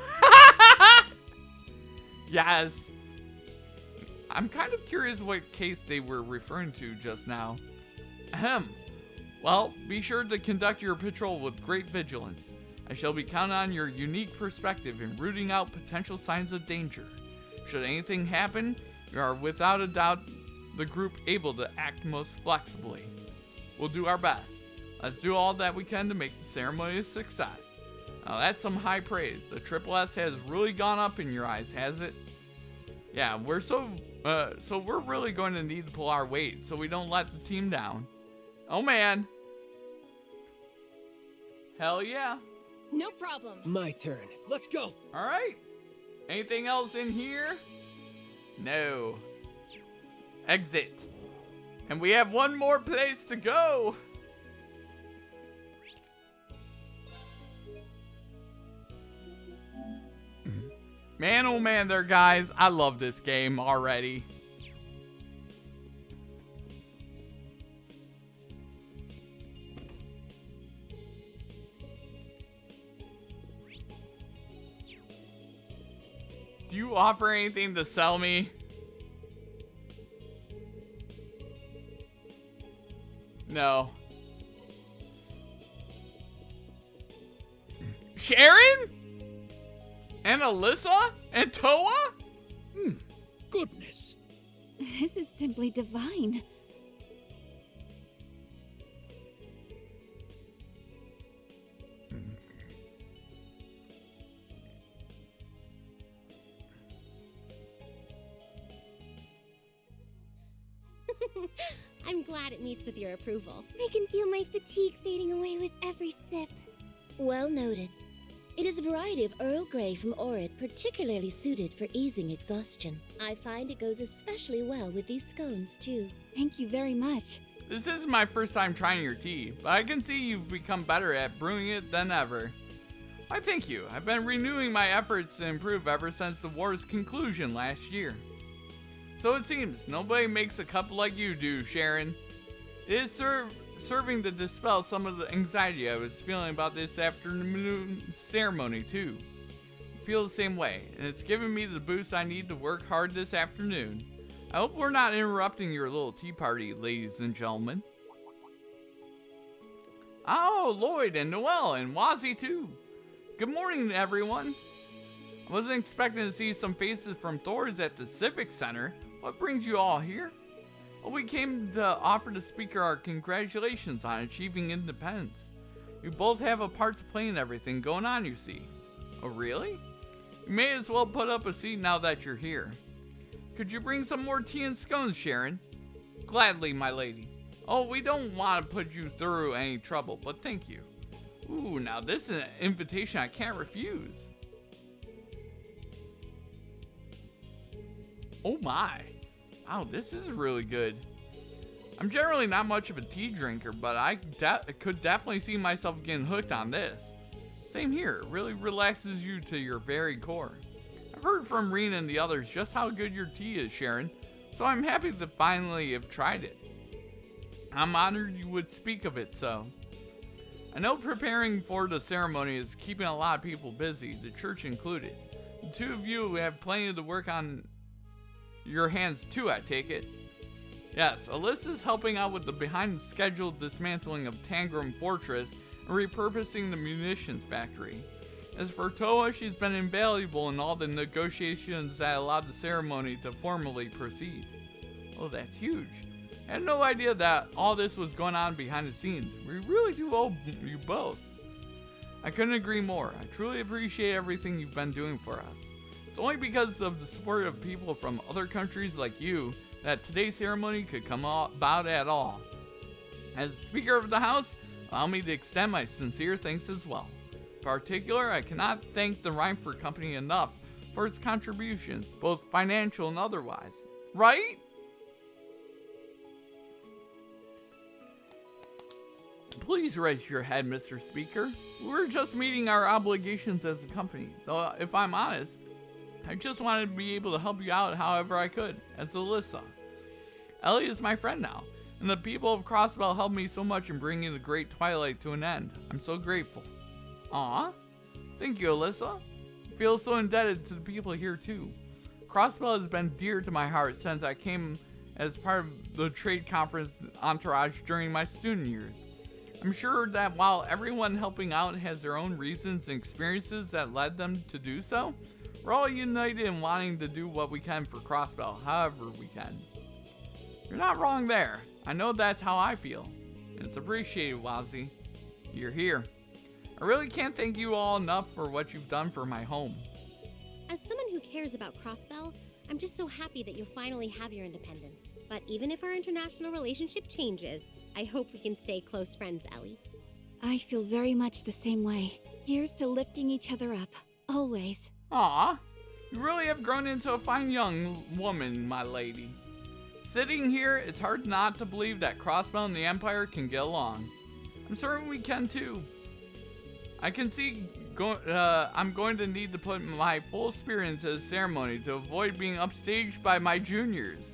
Yes. I'm kind of curious what case they were referring to just now. Ahem. Well, be sure to conduct your patrol with great vigilance. I shall be counting on your unique perspective in rooting out potential signs of danger. Should anything happen, you are without a doubt the group able to act most flexibly. We'll do our best. Let's do all that we can to make the ceremony a success. Now that's some high praise. The Triple S has really gone up in your eyes, has it? Yeah, we're we're really going to need to pull our weight so we don't let the team down. Oh man. Hell yeah. No problem. My turn. Let's go. All right. Anything else in here? No. Exit. And we have one more place to go. Man, oh man there, guys. I love this game already. Do you offer anything to sell me? No. Sharon? And Alyssa? And Toa? Goodness. This is simply divine. I'm glad it meets with your approval. I can feel my fatigue fading away with every sip. Well noted. It is a variety of Earl Grey from Orid particularly suited for easing exhaustion. I find it goes especially well with these scones, too. Thank you very much. This isn't my first time trying your tea, but I can see you've become better at brewing it than ever. Why, thank you. I've been renewing my efforts to improve ever since the war's conclusion last year. So it seems, nobody makes a cup like you do, Sharon. It is serving to dispel some of the anxiety I was feeling about this afternoon ceremony, too. I feel the same way, and it's given me the boost I need to work hard this afternoon. I hope we're not interrupting your little tea party, ladies and gentlemen. Oh, Lloyd and Noelle and Wazzy, too. Good morning, everyone. I wasn't expecting to see some faces from Thor's at the Civic Center. What brings you all here? Well, we came to offer the speaker our congratulations on achieving independence. We both have a part to play in everything going on, you see. Oh, really? You may as well put up a seat now that you're here. Could you bring some more tea and scones, Sharon? Gladly, my lady. Oh, we don't want to put you through any trouble, but thank you. Ooh, now this is an invitation I can't refuse. Oh my. Wow, this is really good. I'm generally not much of a tea drinker, but I could definitely see myself getting hooked on this. Same here, it really relaxes you to your very core. I've heard from Rena and the others just how good your tea is, Sharon, so I'm happy to finally have tried it. I'm honored you would speak of it, so. I know preparing for the ceremony is keeping a lot of people busy, the church included. The two of you have plenty to work on your hands too, I take it. Yes, Alyssa's helping out with the behind-schedule dismantling of Tangram Fortress and repurposing the munitions factory. As for Toa, she's been invaluable in all the negotiations that allowed the ceremony to formally proceed. Oh, that's huge. I had no idea that all this was going on behind the scenes. We really do owe you both. I couldn't agree more. I truly appreciate everything you've been doing for us. It's only because of the support of people from other countries like you that today's ceremony could come about at all. As Speaker of the House, allow me to extend my sincere thanks as well. In particular, I cannot thank the Rhymeford Company enough for its contributions, both financial and otherwise. Right? Please raise your head, Mr. Speaker. We're just meeting our obligations as a company. Though, if I'm honest, I just wanted to be able to help you out however I could, as Alyssa. Ellie is my friend now, and the people of Crossbell helped me so much in bringing the Great Twilight to an end. I'm so grateful. Aw, thank you, Alyssa. I feel so indebted to the people here too. Crossbell has been dear to my heart since I came as part of the trade conference entourage during my student years. I'm sure that while everyone helping out has their own reasons and experiences that led them to do so, we're all united in wanting to do what we can for Crossbell, however we can. You're not wrong there. I know that's how I feel. And it's appreciated, Wazzy. You're here. I really can't thank you all enough for what you've done for my home. As someone who cares about Crossbell, I'm just so happy that you'll finally have your independence. But even if our international relationship changes, I hope we can stay close friends, Ellie. I feel very much the same way. Here's to lifting each other up. Always. Aw, you really have grown into a fine young woman, my lady. Sitting here, it's hard not to believe that Crossbell and the Empire can get along. I'm certain we can too. I can see I'm going to need to put my full spirit into the ceremony to avoid being upstaged by my juniors.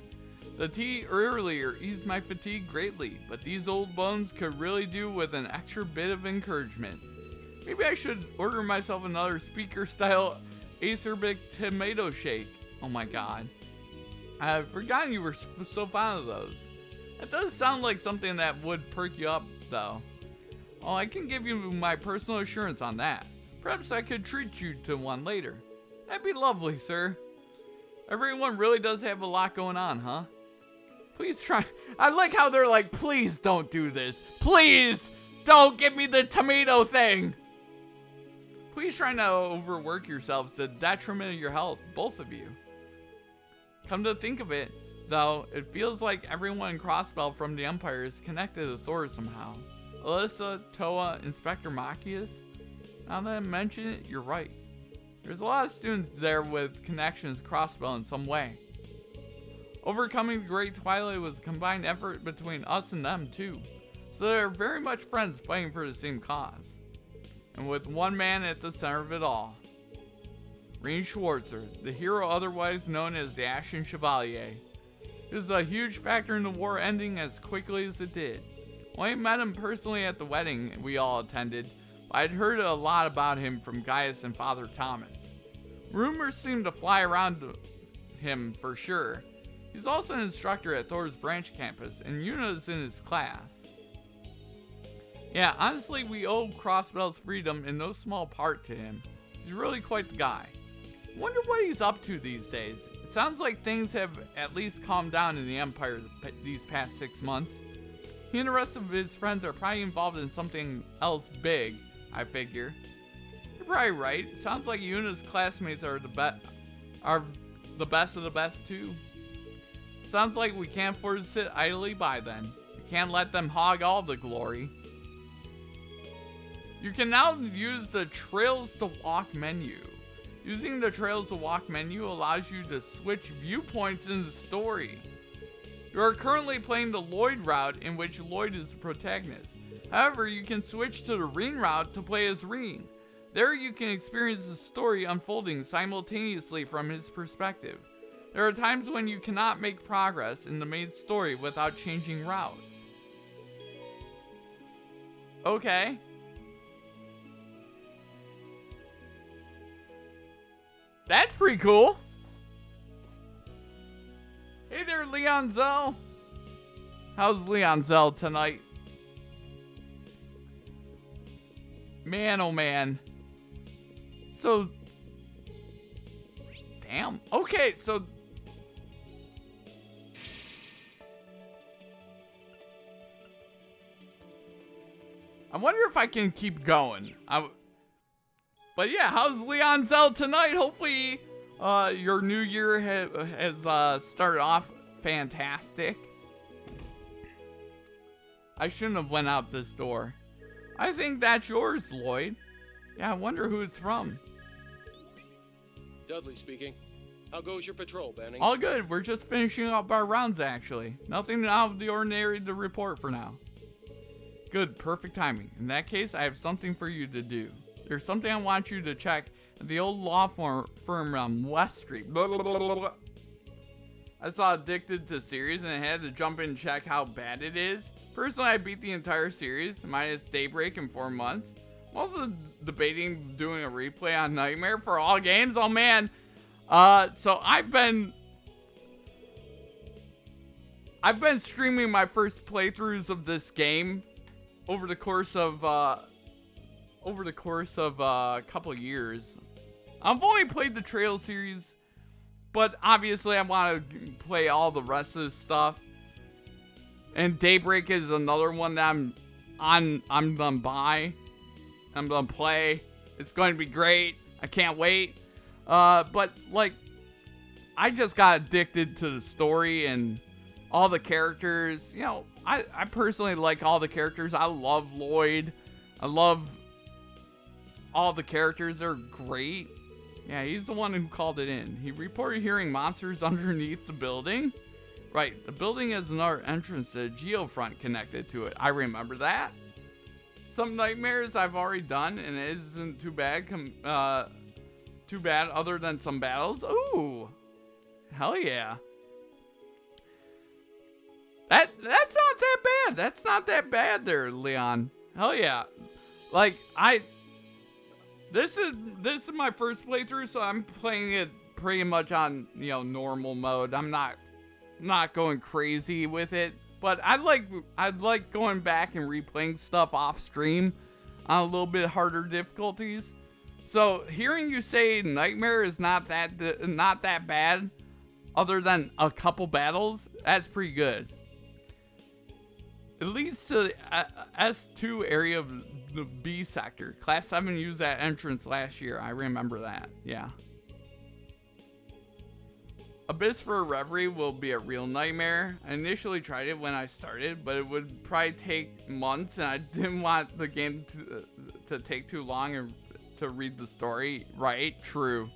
The tea earlier eased my fatigue greatly, but these old bones could really do with an extra bit of encouragement. Maybe I should order myself another speaker-style acerbic tomato shake. Oh my god. I've forgotten you were so fond of those. That does sound like something that would perk you up, though. Oh, I can give you my personal assurance on that. Perhaps I could treat you to one later. That'd be lovely, sir. Everyone really does have a lot going on, huh? Please try. I like how they're like, please don't do this. Please don't give me the tomato thing. Please try not to overwork yourselves to the detriment of your health, both of you. Come to think of it, though, it feels like everyone in Crossbell from the Empire is connected to Thor somehow. Alyssa, Toa, Inspector Machias. Now that I mention it, you're right. There's a lot of students there with connections to Crossbell in some way. Overcoming the Great Twilight was a combined effort between us and them too, so they're very much friends fighting for the same cause. And with one man at the center of it all. Rean Schwarzer, the hero otherwise known as the Ashen Chevalier. This is a huge factor in the war ending as quickly as it did. Well, I met him personally at the wedding we all attended, but I'd heard a lot about him from Gaius and Father Thomas. Rumors seem to fly around him for sure. He's also an instructor at Thor's branch campus, and Yuna's in his class. Yeah, honestly, we owe Crossbell's freedom in no small part to him. He's really quite the guy. Wonder what he's up to these days. It sounds like things have at least calmed down in the Empire these past 6 months. He and the rest of his friends are probably involved in something else big, I figure. You're probably right. It sounds like Yuna's classmates are the best of the best too. Sounds like we can't afford to sit idly by then. We can't let them hog all the glory. You can now use the Trails to Walk menu. Using the Trails to Walk menu allows you to switch viewpoints in the story. You are currently playing the Lloyd route, in which Lloyd is the protagonist. However, you can switch to the Rean route to play as Rean. There you can experience the story unfolding simultaneously from his perspective. There are times when you cannot make progress in the main story without changing routes. Okay. That's pretty cool. Hey there, Leon Zell. How's Leon Zell tonight? Man, oh man. So, damn. Okay, so I wonder if I can keep going. But yeah, how's Leon Zell tonight? Hopefully, your new year has started off fantastic. I shouldn't have went out this door. I think that's yours, Lloyd. Yeah, I wonder who it's from. Dudley speaking. How goes your patrol, Banning? All good. We're just finishing up our rounds, actually. Nothing out of the ordinary to report for now. Good, perfect timing. In that case, I have something for you to do. There's something I want you to check at the old law firm on West Street. Blah, blah, blah, blah, blah. I saw Addicted to series and I had to jump in and check how bad it is. Personally, I beat the entire series, minus Daybreak in 4 months. I'm also debating doing a replay on Nightmare for all games. Oh man. So I've been streaming my first playthroughs of this game over the course of a couple years. I've only played the Trail series, but obviously I want to play all the rest of the stuff. And Daybreak is another one that I'm gonna buy. I'm gonna play. It's going to be great. I can't wait. But like, I just got addicted to the story and all the characters. You know, I personally like all the characters. I love Lloyd. I love all the characters. They're great. Yeah, he's the one who called it in. He reported hearing monsters underneath the building. Right, the building has another entrance to a geofront connected to it. I remember that. Some nightmares I've already done, and it isn't too bad. Too bad, other than some battles. Ooh, hell yeah. That's not that bad. That's not that bad, there, Leon. Hell yeah. Like this is my first playthrough, so I'm playing it pretty much on normal mode. I'm not going crazy with it, but I'd like going back and replaying stuff off stream on a little bit harder difficulties. So hearing you say Nightmare is not that bad, other than a couple battles, that's pretty good. It leads to the S2 area of the B sector. Class 7 used that entrance last year. I remember that. Yeah. Abyss for a Reverie will be a real nightmare. I initially tried it when I started, but it would probably take months, and I didn't want the game to take too long and to read the story. Right? True.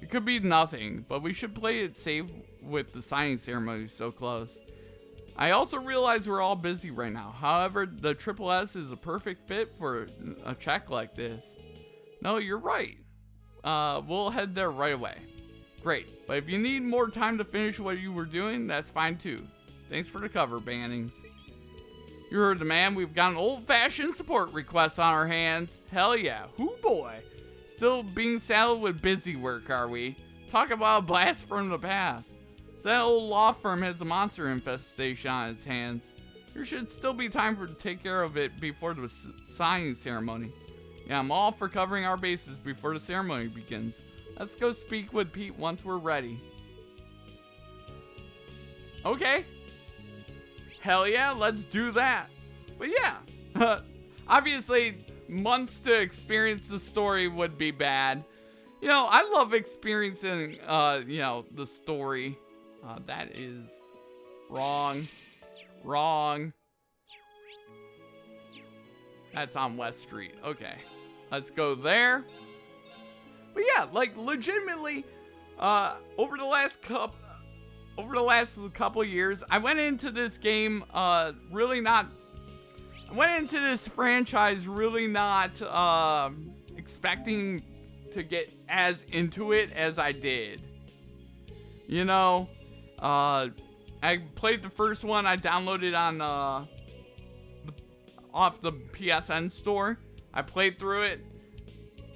It could be nothing, but we should play it safe with the signing ceremony so close. I also realize we're all busy right now. However, the Triple S is a perfect fit for a check like this. No, you're right. We'll head there right away. Great, but if you need more time to finish what you were doing, that's fine too. Thanks for the cover, Bannings. You heard the man. We've got an old-fashioned support request on our hands. Hell yeah. Hoo boy. Still being saddled with busy work, are we? Talk about a blast from the past. So that old law firm has a monster infestation on its hands. There should still be time to take care of it before the signing ceremony. Yeah, I'm all for covering our bases before the ceremony begins. Let's go speak with Pete once we're ready. Okay. Hell yeah, let's do that. But yeah, obviously months to experience the story would be bad. You know, I love experiencing, you know, the story. That is wrong. Wrong. That's on West Street. Okay. Let's go there. But yeah, like legitimately, over the last couple years, I went into this game I went into this franchise really not expecting to get as into it as I did. You know, I played the first one. I downloaded on off the PSN store. I played through it.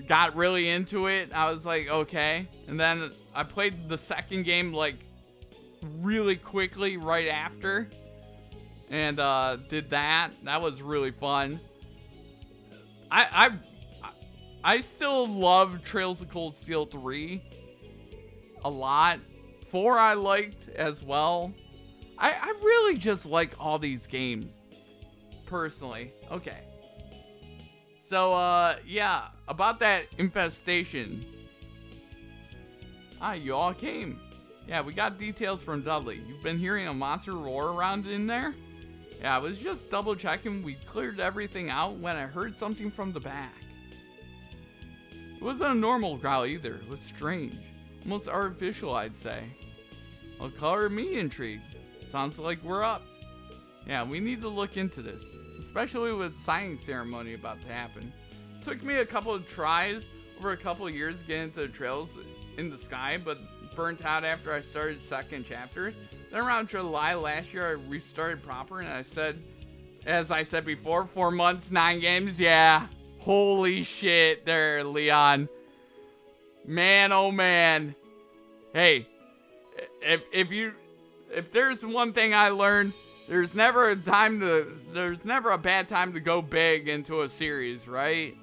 Got really into it. I was like, okay. And then I played the second game like really quickly right after. And did that. That was really fun. I still love Trails of Cold Steel 3 a lot. 4 I liked as well. I really just like all these games. Personally. Okay. So, yeah, about that infestation. You all came. Yeah, we got details from Dudley. You've been hearing a monster roar around in there? Yeah, I was just double checking. We cleared everything out when I heard something from the back. It wasn't a normal growl either. It was strange. Almost artificial, I'd say. Well, color me intrigued. Sounds like we're up. Yeah, we need to look into this. Especially with signing ceremony about to happen. Took me a couple of tries over a couple of years to get into the Trails in the Sky, but burnt out after I started second chapter. Then around July last year, I restarted proper, and I said, as I said before, 4 months, 9 games, yeah. Holy shit there, Leon. Man, oh man. Hey, if there's one thing I learned, there's never a bad time to go big into a series, right?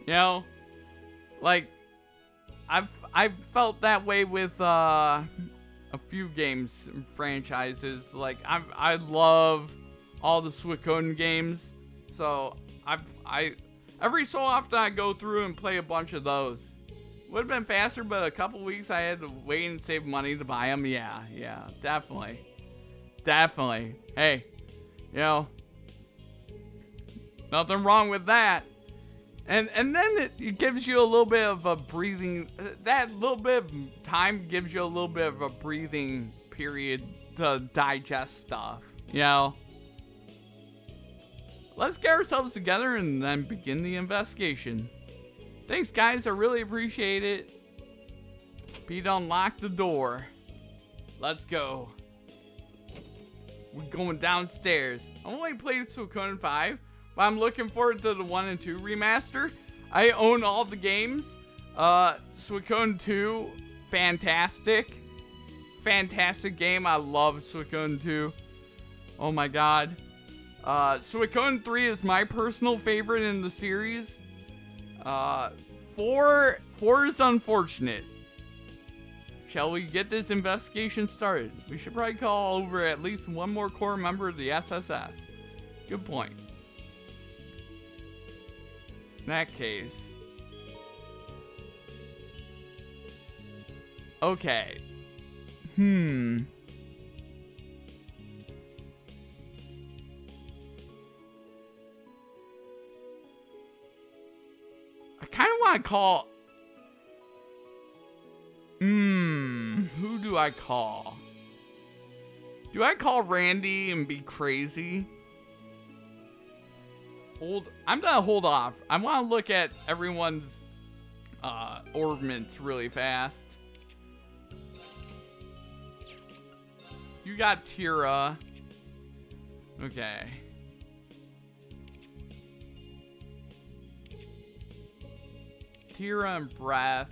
You know, like I've felt that way with a few games franchises. Like I love all the Suikoden games, so I every so often I go through and play a bunch of those. Would have been faster, but a couple weeks I had to wait and save money to buy them. Yeah, definitely. Hey, you know, nothing wrong with that. And then it gives you a little bit of a breathing. That little bit of time gives you a little bit of a breathing period to digest stuff. You know. Let's get ourselves together and then begin the investigation. Thanks, guys. I really appreciate it. Pete unlocked the door. Let's go. We're going downstairs. I only played Suikoden 5, but I'm looking forward to the 1 and 2 remaster. I own all the games. Suikoden 2, fantastic. Fantastic game. I love Suikoden 2. Oh my god. Suikoden 3 is my personal favorite in the series. 4 is unfortunate. Shall we get this investigation started? We should probably call over at least one more core member of the SSS. Good point. In that case. Okay. I kind of want to call... Who do I call? Do I call Randy and be crazy? I'm gonna hold off. I want to look at everyone's ornaments really fast. You got Tira. Okay. Tira and Breath.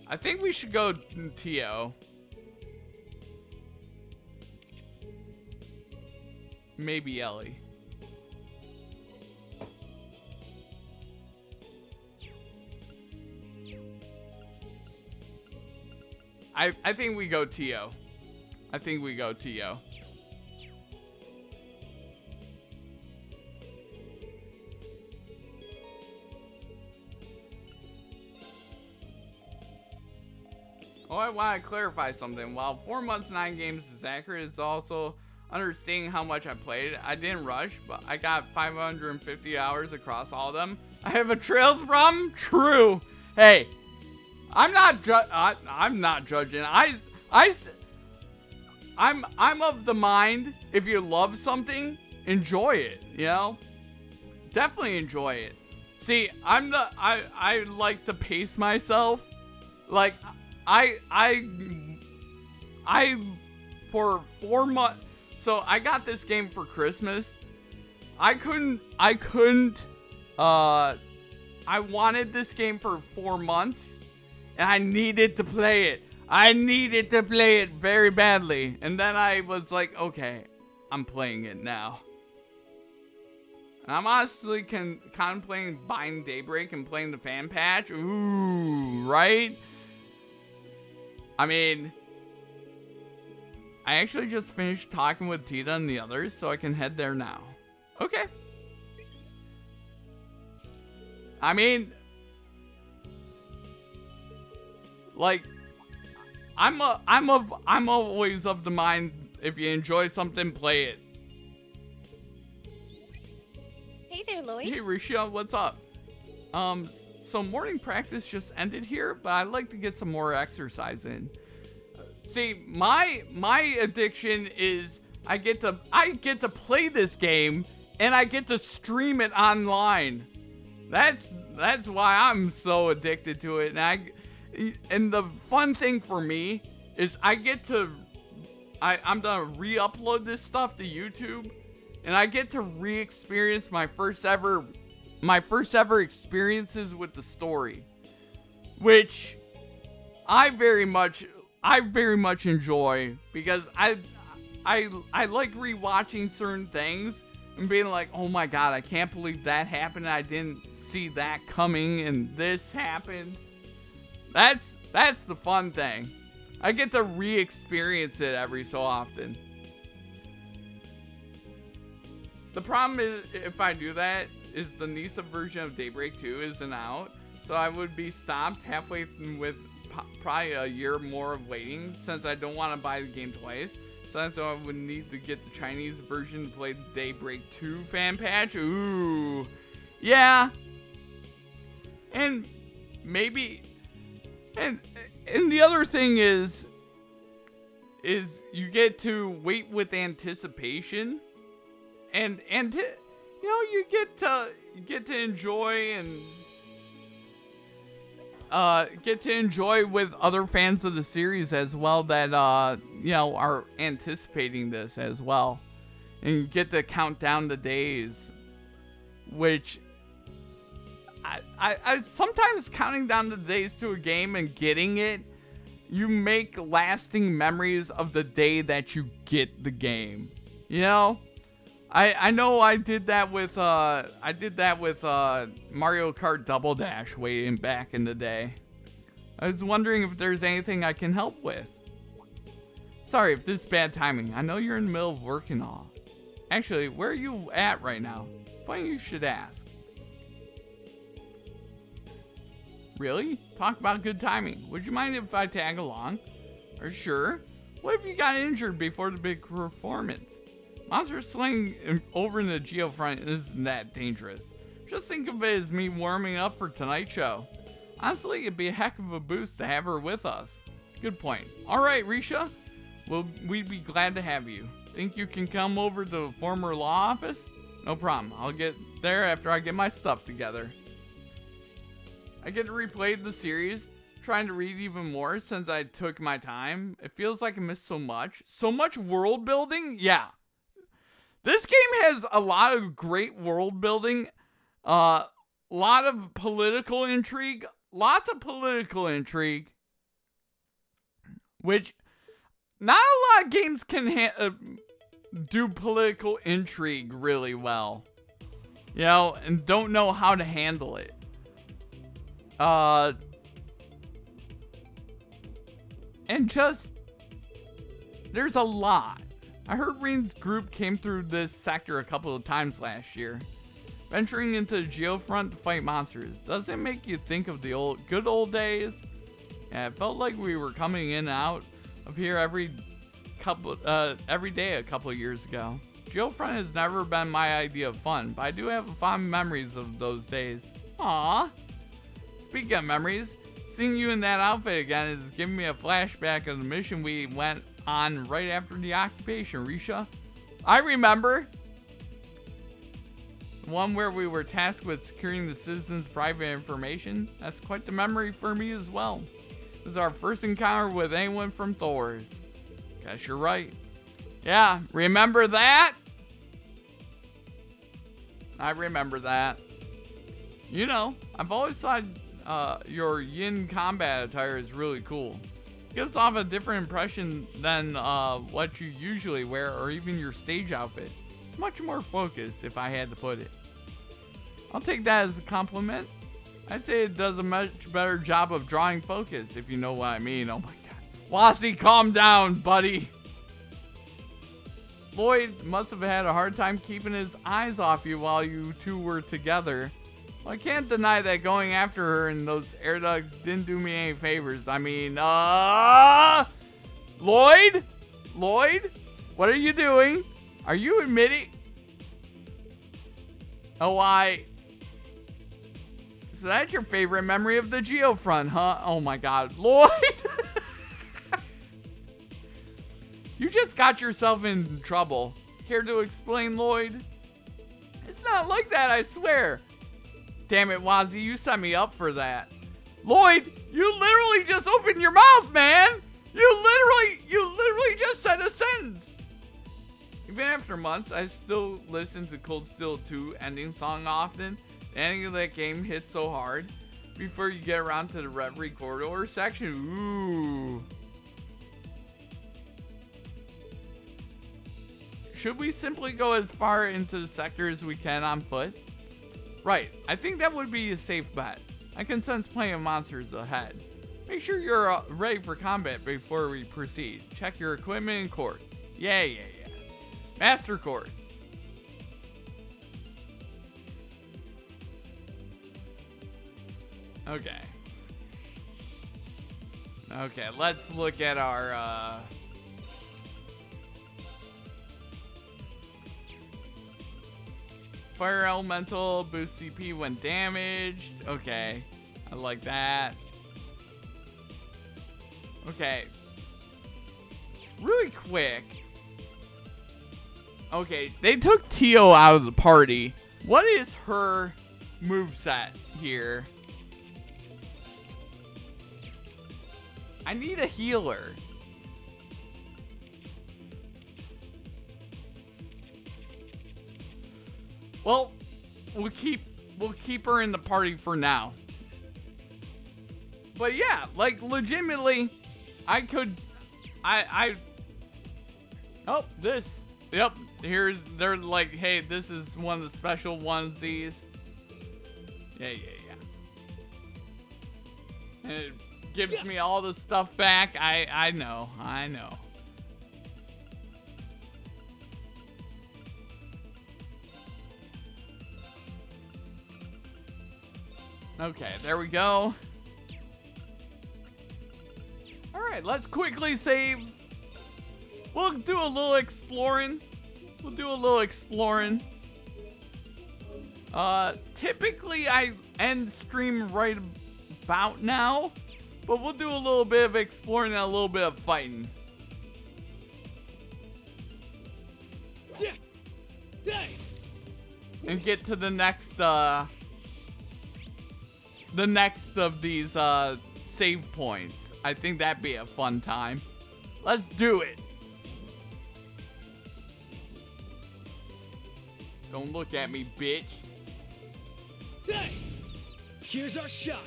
I think we should go Tio. Maybe Ellie. I think we go Tio. I think we go Tio. Oh, I want to clarify something. While 4 months, 9 games is accurate, it's also understanding how much I played. I didn't rush, but I got 550 hours across all of them. I have a Trails problem? True. Hey, I'm not judging. I'm of the mind, if you love something, enjoy it, you know? Definitely enjoy it. See, I like to pace myself. Like, I for 4 months, so I got this game for Christmas. I wanted this game for 4 months, and I needed to play it. I needed to play it very badly. And then I was like, okay, I'm playing it now. And I'm honestly contemplating buying Daybreak and playing the fan patch. Ooh, right? I mean, I actually just finished talking with Tita and the others, so I can head there now. Okay. I mean, like, I'm always of the mind, if you enjoy something, play it. Hey there, Lloyd. Hey, Risha, what's up? So morning practice just ended here, but I'd like to get some more exercise in. See, my addiction is I get to play this game and I get to stream it online. That's why I'm so addicted to it. And the fun thing for me is I'm gonna re-upload this stuff to YouTube, and I get to re-experience my first ever experiences with the story, which I very much enjoy, because I like rewatching certain things and being like, oh my god, I can't believe that happened. I didn't see that coming, and this happened. That's the fun thing. I get to re-experience it every so often. The problem is, if I do that, is the NISA version of Daybreak 2 isn't out, so I would be stopped halfway with probably a year more of waiting, since I don't want to buy the game twice. So I would need to get the Chinese version to play the Daybreak 2 fan patch. Ooh, yeah. And maybe, and the other thing is you get to wait with anticipation, and you know, you get to enjoy and get to enjoy with other fans of the series as well that you know, are anticipating this as well, and you get to count down the days, which I sometimes counting down the days to a game and getting it, you make lasting memories of the day that you get the game. You know, I know I did that with Mario Kart Double Dash way back in the day. I was wondering if there's anything I can help with. Sorry if this is bad timing. I know you're in the middle of work and all. Actually, where are you at right now? Funny you should ask. Really? Talk about good timing. Would you mind if I tag along? Or sure. What if you got injured before the big performance? Monster slaying over in the geofront isn't that dangerous. Just think of it as me warming up for tonight's show. Honestly, it'd be a heck of a boost to have her with us. Good point. Alright, Risha. We'd be glad to have you. Think you can come over to the former law office? No problem. I'll get there after I get my stuff together. I get to replay the series, trying to read even more since I took my time. It feels like I missed so much. So much world building? Yeah. This game has a lot of great world building. Lot of political intrigue. Lots of political intrigue. Which, not a lot of games can do political intrigue really well. You know, and don't know how to handle it. And just, there's a lot. I heard Reen's group came through this sector a couple of times last year. Venturing into the geofront to fight monsters. Does it make you think of the good old days? Yeah, it felt like we were coming in and out of here every day a couple of years ago. Geofront has never been my idea of fun, but I do have fond memories of those days. Aww. Speaking of memories, seeing you in that outfit again is giving me a flashback of the mission we went on right after the occupation, Risha. I remember. The one where we were tasked with securing the citizens' private information. That's quite the memory for me as well. It was our first encounter with anyone from Thor's. Guess you're right. Yeah, remember that? I remember that. You know, I've always thought your yin combat attire is really cool. It gives off a different impression than what you usually wear or even your stage outfit. It's much more focused, if I had to put it. I'll take that as a compliment. I'd say it does a much better job of drawing focus, if you know what I mean. Oh my god. Wazzy, calm down, buddy. Lloyd must have had a hard time keeping his eyes off you while you two were together. Well, I can't deny that going after her and those air ducts didn't do me any favors. I mean, Lloyd? Lloyd? What are you doing? Are you admitting? Oh, so that's your favorite memory of the geofront, huh? Oh my god. Lloyd! You just got yourself in trouble. Care to explain, Lloyd? It's not like that, I swear. Damn it, Wazzy, you set me up for that. Lloyd, you literally just opened your mouth, man! You literally just said a sentence! Even after months, I still listen to Cold Steel 2 ending song often. The ending of that game hits so hard. Before you get around to the Reverie corridor section, ooh. Should we simply go as far into the sector as we can on foot? Right, I think that would be a safe bet. I can sense plenty of monsters ahead. Make sure you're ready for combat before we proceed. Check your equipment and cords. Yeah. Master cords. Okay. Okay, let's look at our, Fire Elemental, boost CP when damaged. Okay, I like that. Okay. Really quick. Okay, they took Tio out of the party. What is her moveset here? I need a healer. Well, we'll keep her in the party for now. But yeah, like legitimately, oh, this. Yep, they're like, hey, this is one of the special onesies. Yeah. And it gives me all the stuff back. I know. Okay, there we go. Alright, let's quickly save. We'll do a little exploring. Typically I end stream right about now, but we'll do a little bit of exploring and a little bit of fighting. And get to the next of these save points. I think that'd be a fun time. Let's do it. Don't look at me, bitch. Here's our shot.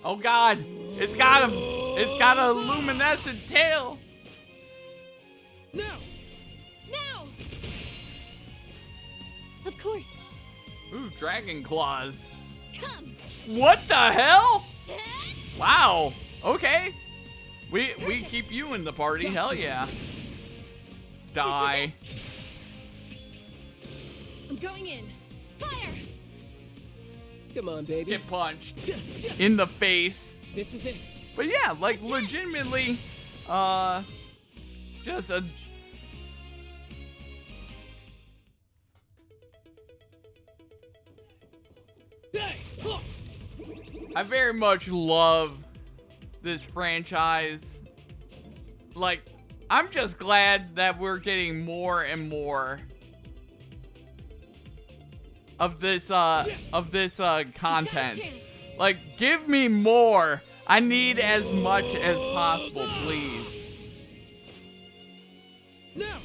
Oh God, it's got a luminescent tail. Now. Now. Of course. Ooh, dragon claws. Come. What the hell? Wow. Okay. We keep you in the party. Hell yeah. Die. I'm going in. Fire. Come on, baby. Get punched in the face. This is it. But yeah, like legitimately, just a. I very much love this franchise. Like, I'm just glad that we're getting more and more of this content. Like, give me more. I need as much as possible, please. Now.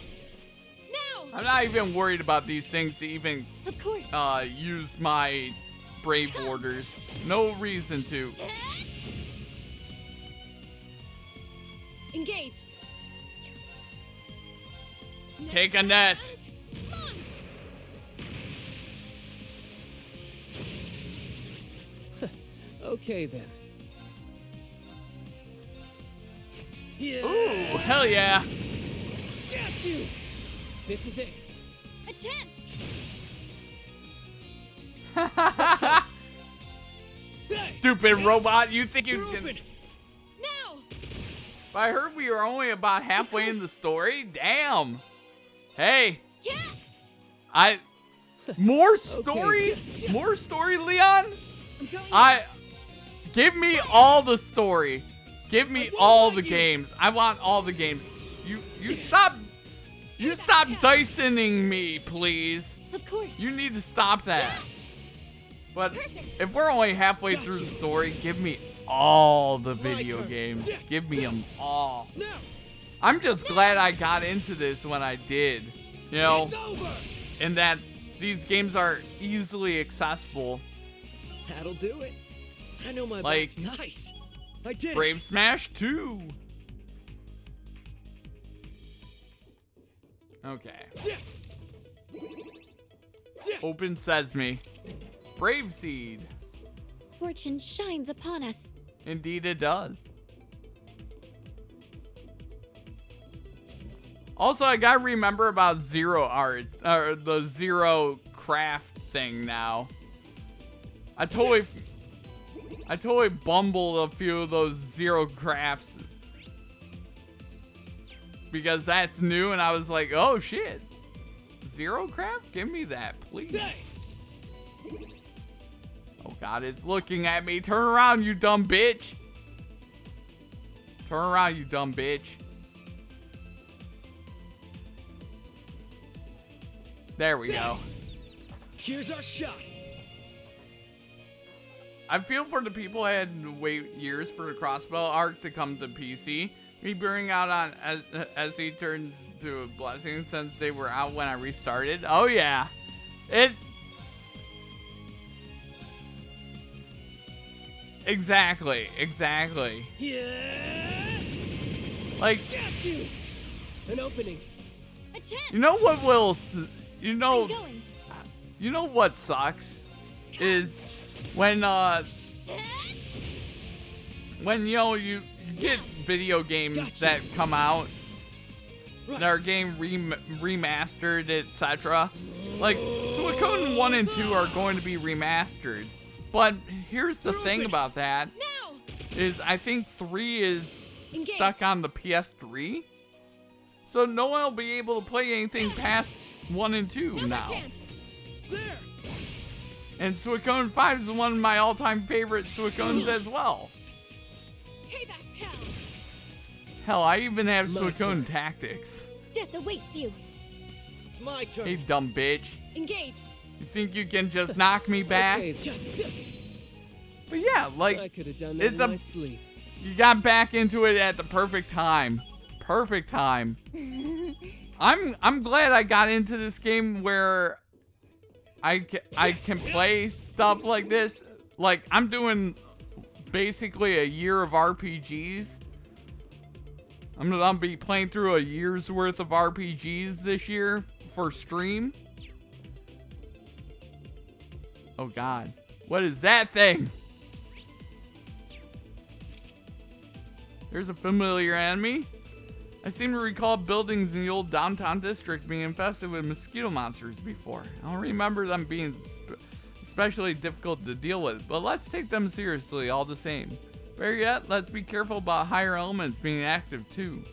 I'm not even worried about these things to even Of course. Use my brave orders. No reason to. Engaged. Take a net. Okay then. Yeah. Ooh, hell yeah. Got you. This is it. A chance. Stupid robot, you think you can... Now. But I heard we were only about halfway in the story. Damn. Hey. Yeah. More story? Okay. More story, Leon? I'm going Give me all the story. Give me all the games. I want all the games. You stop dicening me, please. Of course. You need to stop that. But if we're only halfway through the story, give me all the video games. Give me them all. I'm just glad I got into this when I did. You know, and that these games are easily accessible. That'll do it. I know my Like, box. Nice. I did Brave it. Smash 2. Okay. Open Sesame. Brave Seed. Fortune shines upon us. Indeed it does. Also, I gotta remember about Zero Art, or the Zero Craft thing now. I totally bumbled a few of those Zero Crafts because that's new, and I was like, oh shit, Zero Craft? Give me that, please. Oh God, it's looking at me. Turn around, you dumb bitch. Turn around, you dumb bitch. There we go. Here's our shot. I feel for the people that had to wait years for the Crossbell arc to come to PC. Me burning out on as he turned to a blessing since they were out when I restarted. Oh yeah. Exactly. Yeah. Like, Got you. An opening. A chance. you know what will, you know, I'm going. you know what sucks is when you know you get video games that come out that are getting remastered, etc. Like Suikoden 1 and 2 are going to be remastered. But here's the thing about that. Is I think 3 is stuck on the PS3. So no one will be able to play anything past 1 and 2 now. And Suicune 5 is one of my all-time favorite Suicunes as well. Hell, I even have Suicune Tactics. Death awaits you. It's my turn. Hey, dumb bitch. Engaged. You think you can just knock me back? But yeah, like, I could have done that in my sleep. You got back into it at the perfect time. Perfect time. I'm glad I got into this game where I can play stuff like this. Like, I'm doing basically a year of RPGs. I'm gonna be playing through a year's worth of RPGs this year for stream. Oh God, what is that thing? There's a familiar enemy. I seem to recall buildings in the old downtown district being infested with mosquito monsters before. I don't remember them being especially difficult to deal with, but let's take them seriously all the same. Better yet, let's be careful about higher elements being active too.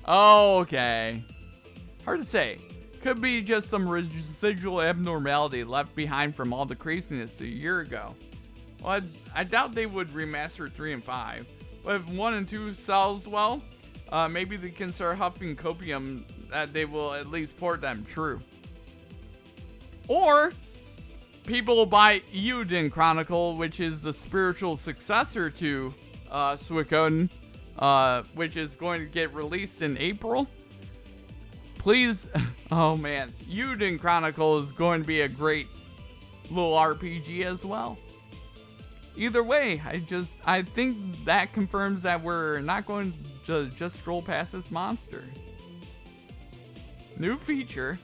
Oh, okay. Hard to say. Could be just some residual abnormality left behind from all the craziness a year ago. Well, I doubt they would remaster 3 and 5. But if 1 and 2 sells well, maybe they can start huffing copium that they will at least port them true. Or people will buy Euden Chronicle, which is the spiritual successor to Suikoden, which is going to get released in April. Please, oh man, Euden Chronicle is going to be a great little RPG as well. Either way, I think that confirms that we're not going to just stroll past this monster. New feature.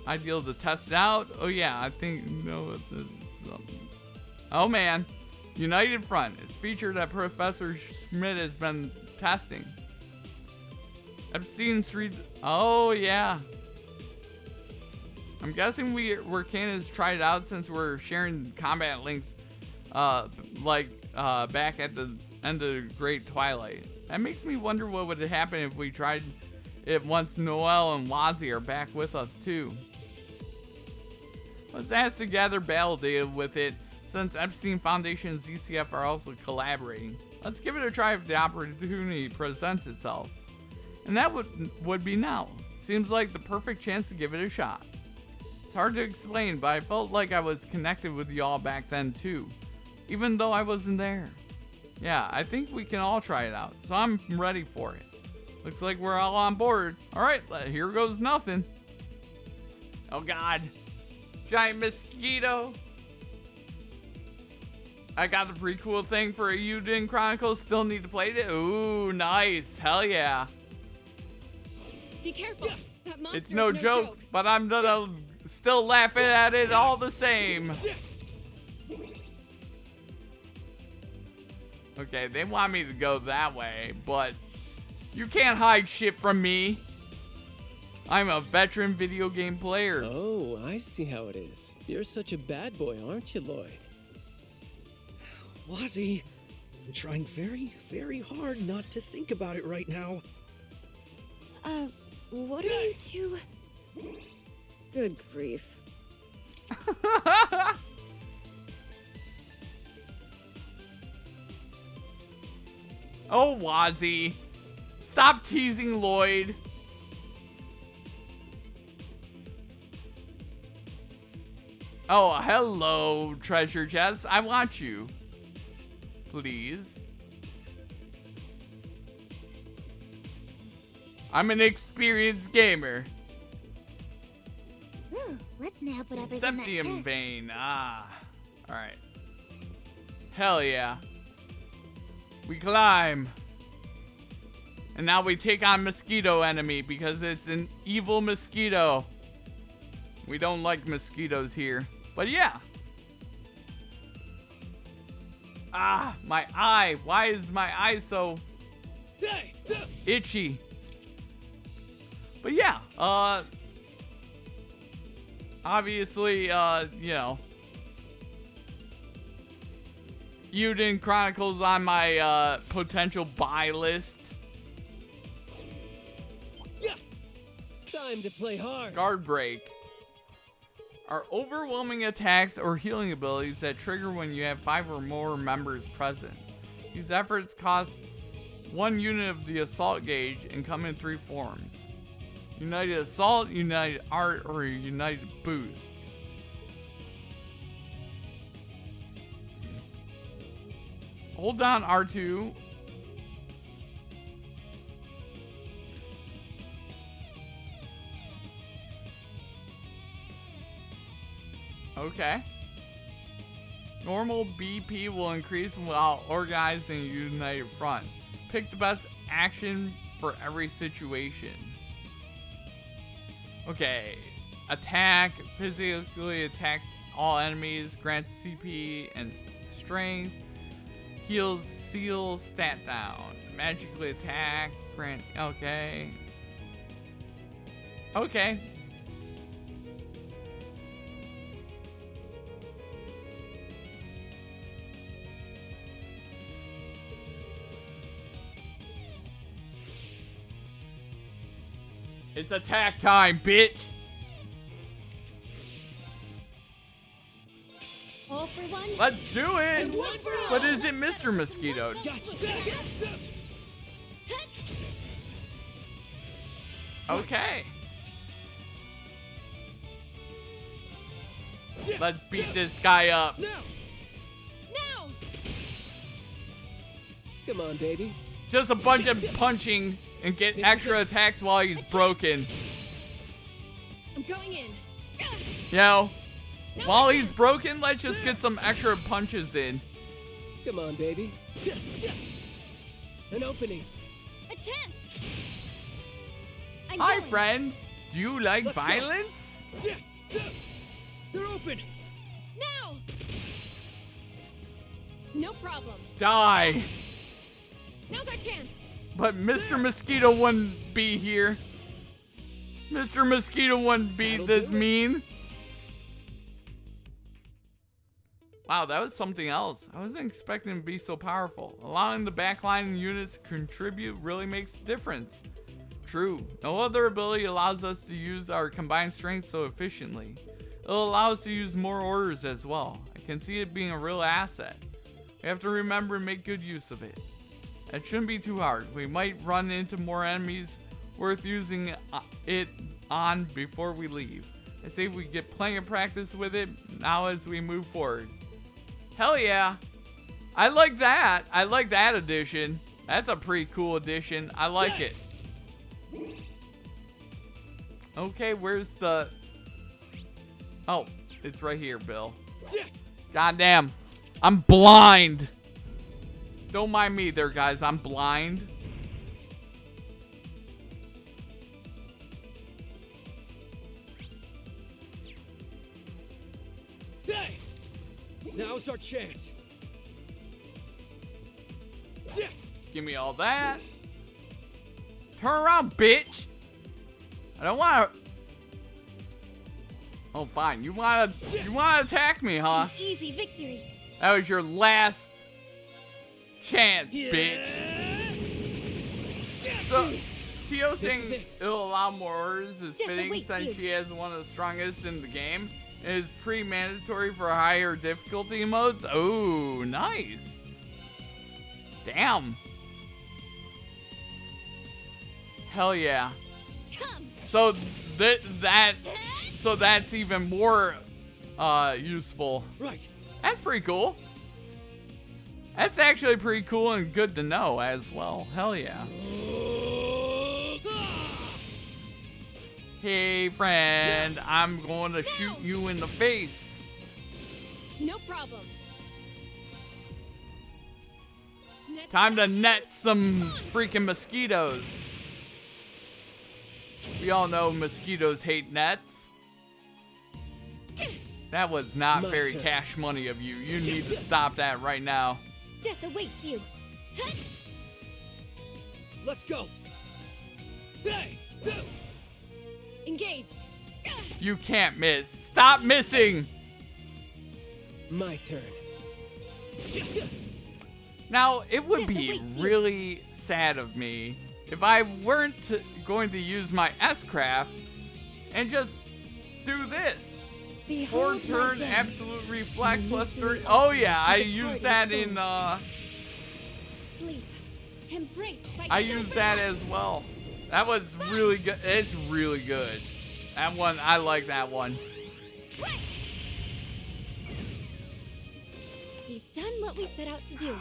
Ideal to test it out. Oh yeah, I think oh man, United Front. It's a feature that Professor Schmidt has been testing. Epstein Street. Oh yeah. I'm guessing we're candidates tried it out since we're sharing combat links, back at the end of Great Twilight. That makes me wonder what would happen if we tried it once Noel and Wazzy are back with us too. Let's ask to gather battle data with it, since Epstein Foundation and ZCF are also collaborating. Let's give it a try if the opportunity presents itself. And that would be now. Seems like the perfect chance to give it a shot. It's hard to explain, but I felt like I was connected with y'all back then too, even though I wasn't there. Yeah, I think we can all try it out, so I'm ready for it. Looks like we're all on board. Alright, here goes nothing. Oh God. Giant mosquito. I got the pretty cool thing for a Euden Chronicles. Still need to play it. Ooh, nice. Hell yeah. Be careful. That monster It's no joke, but I'm gonna still laughing at it all the same. Okay, they want me to go that way, but you can't hide shit from me. I'm a veteran video game player. Oh, I see how it is. You're such a bad boy, aren't you, Lloyd? Wazzy, I'm trying very, very hard not to think about it right now. What are you two? Good grief. Oh, Wazzy. Stop teasing Lloyd. Oh, hello, treasure chest. I want you. Please. I'm an experienced gamer. Ooh, let's now put up in that Septium chest. vein. Ah. Alright. Hell yeah. We climb. And now we take on mosquito enemy because it's an evil mosquito. We don't like mosquitoes here. But yeah. Ah, my eye. Why is my eye so itchy? But yeah, obviously, you know, Uden Chronicles on my potential buy list. Yeah. Time to play hard. Guard break are overwhelming attacks or healing abilities that trigger when you have 5 or more members present. These efforts cost 1 unit of the assault gauge and come in 3 forms: United Assault, United Art, or United Boost. Hold down R2. Okay. Normal BP will increase while organizing a united front. Pick the best action for every situation. Okay. Attack. Physically attacks all enemies. Grants CP and strength. Heals seal stat down. Magically attack. Grant. Okay. Okay. It's attack time, bitch! All for one. Let's do it! And one for all. But is it Mr. Mosquito? Okay. Let's beat this guy up. Now! Come on, baby. Just a bunch of punching and get extra attacks while he's broken. I'm going in. You know, while he's broken, let's just get some extra punches in. Come on, baby. An opening. A chance. Hi, friend. Do you like violence? They're open. Now. No problem. Die. Now's our chance. But Mr. Mosquito wouldn't be here. Mr. Mosquito wouldn't be this mean. Wow, that was something else. I wasn't expecting him to be so powerful. Allowing the backline units to contribute really makes a difference. True, no other ability allows us to use our combined strength so efficiently. It'll allow us to use more orders as well. I can see it being a real asset. We have to remember and make good use of it. It shouldn't be too hard. We might run into more enemies worth using it on before we leave. I say we get plenty of practice with it now as we move forward. Hell yeah. I like that. I like that addition. That's a pretty cool addition. I like it. Okay, where's the... Oh, it's right here, Bill. Goddamn. I'm blind. Don't mind me there, guys. I'm blind. Hey! Now's our chance. Give me all that. Turn around, bitch. I don't want to... Oh, fine. You want to attack me, huh? Easy victory. That was your last chance, bitch. So, Tio saying it'll allow more orders is fitting since she has one of the strongest in the game. It is pre-mandatory for higher difficulty modes. Oh, nice. Damn. Hell yeah. So that's even more useful. Right. That's pretty cool. That's actually pretty cool and good to know as well. Hell yeah. Hey friend, I'm going to shoot you in the face. No problem. Time to net some freaking mosquitoes. We all know mosquitoes hate nets. That was not very cash money of you. You need to stop that right now. Death awaits you. Let's go. Hey, engage. You can't miss. Stop missing. My turn. Now, it would be really sad of me if I weren't going to use my S-Craft and just do this. 4-turn absolute reflex plus 30. Oh yeah, I used that in I used that as well. That was really good. It's really good. That one, I like that one. We've done what we set out to do.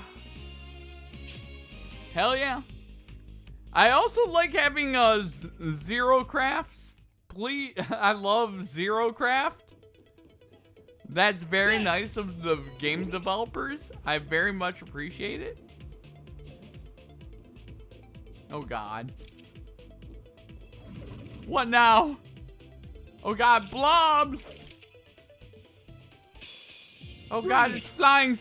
Hell yeah. I also like having zero crafts. Please, I love zero craft. That's very nice of the game developers. I very much appreciate it. Oh god. What now? Oh god, blobs! Oh god, it's flying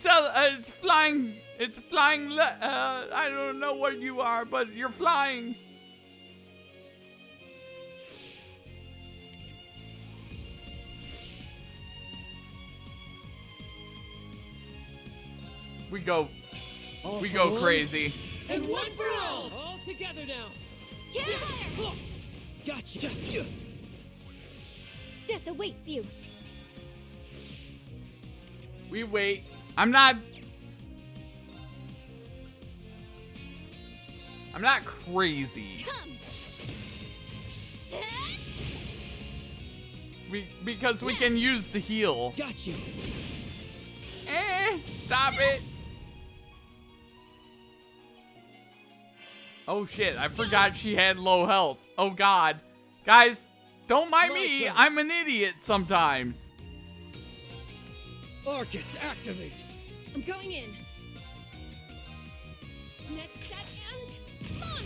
it's flying, I don't know what you are, but you're flying. We go crazy. And one for all! All together now. Hit fire! Gotcha. Death awaits you. We wait. I'm not crazy. Come. Because we can use the heal. Got you. Stop it. Oh shit, I forgot she had low health. Oh god. Guys, don't mind me. I'm an idiot sometimes. Arcus, activate. I'm going in. Net set and launch.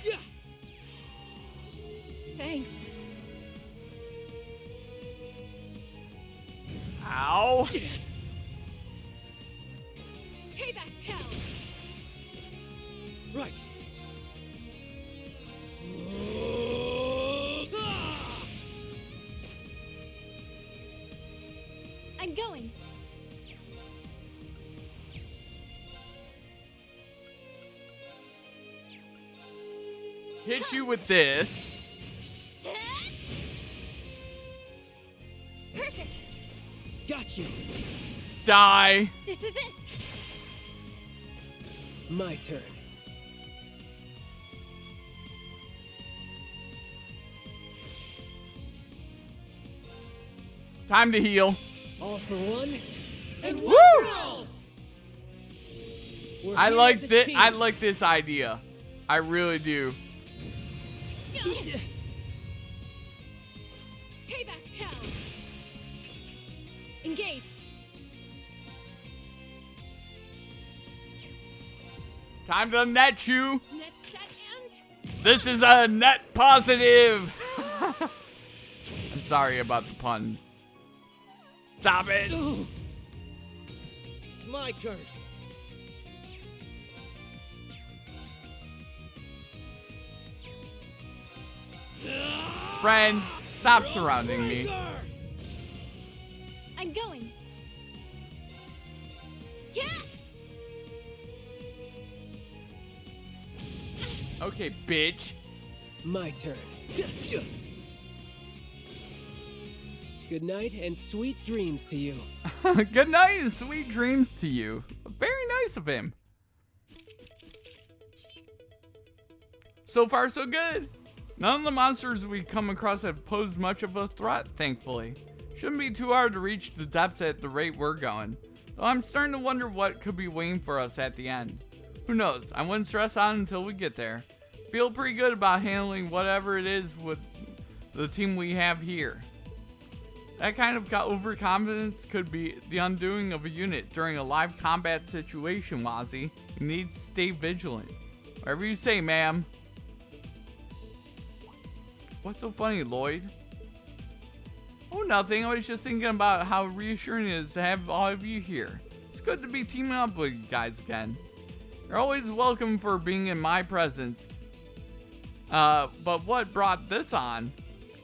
Yeah. Thanks. Ow. Payback hell. Right. I'm going. Hit you with this. Perfect. Got you. Die. This is it. My turn. Time to heal. All for one. And Woo! one for all. We're I here like as a this. team. I like this idea. I really do. Payback hell. Engaged. Time to net you. Net set and This is a net positive. I'm sorry about the pun. Stop it. It's my turn. Friends, stop surrounding me. I'm going. Yeah. Okay, bitch. My turn. Good night and sweet dreams to you. Good night and sweet dreams to you. Very nice of him. So far, so good. None of the monsters we come across have posed much of a threat, thankfully. Shouldn't be too hard to reach the depths at the rate we're going. Though I'm starting to wonder what could be waiting for us at the end. Who knows? I wouldn't stress out until we get there. Feel pretty good about handling whatever it is with the team we have here. That kind of overconfidence could be the undoing of a unit during a live combat situation, Wazzy. You need to stay vigilant. Whatever you say, ma'am. What's so funny, Lloyd? Oh, nothing. I was just thinking about how reassuring it is to have all of you here. It's good to be teaming up with you guys again. You're always welcome for being in my presence. But what brought this on?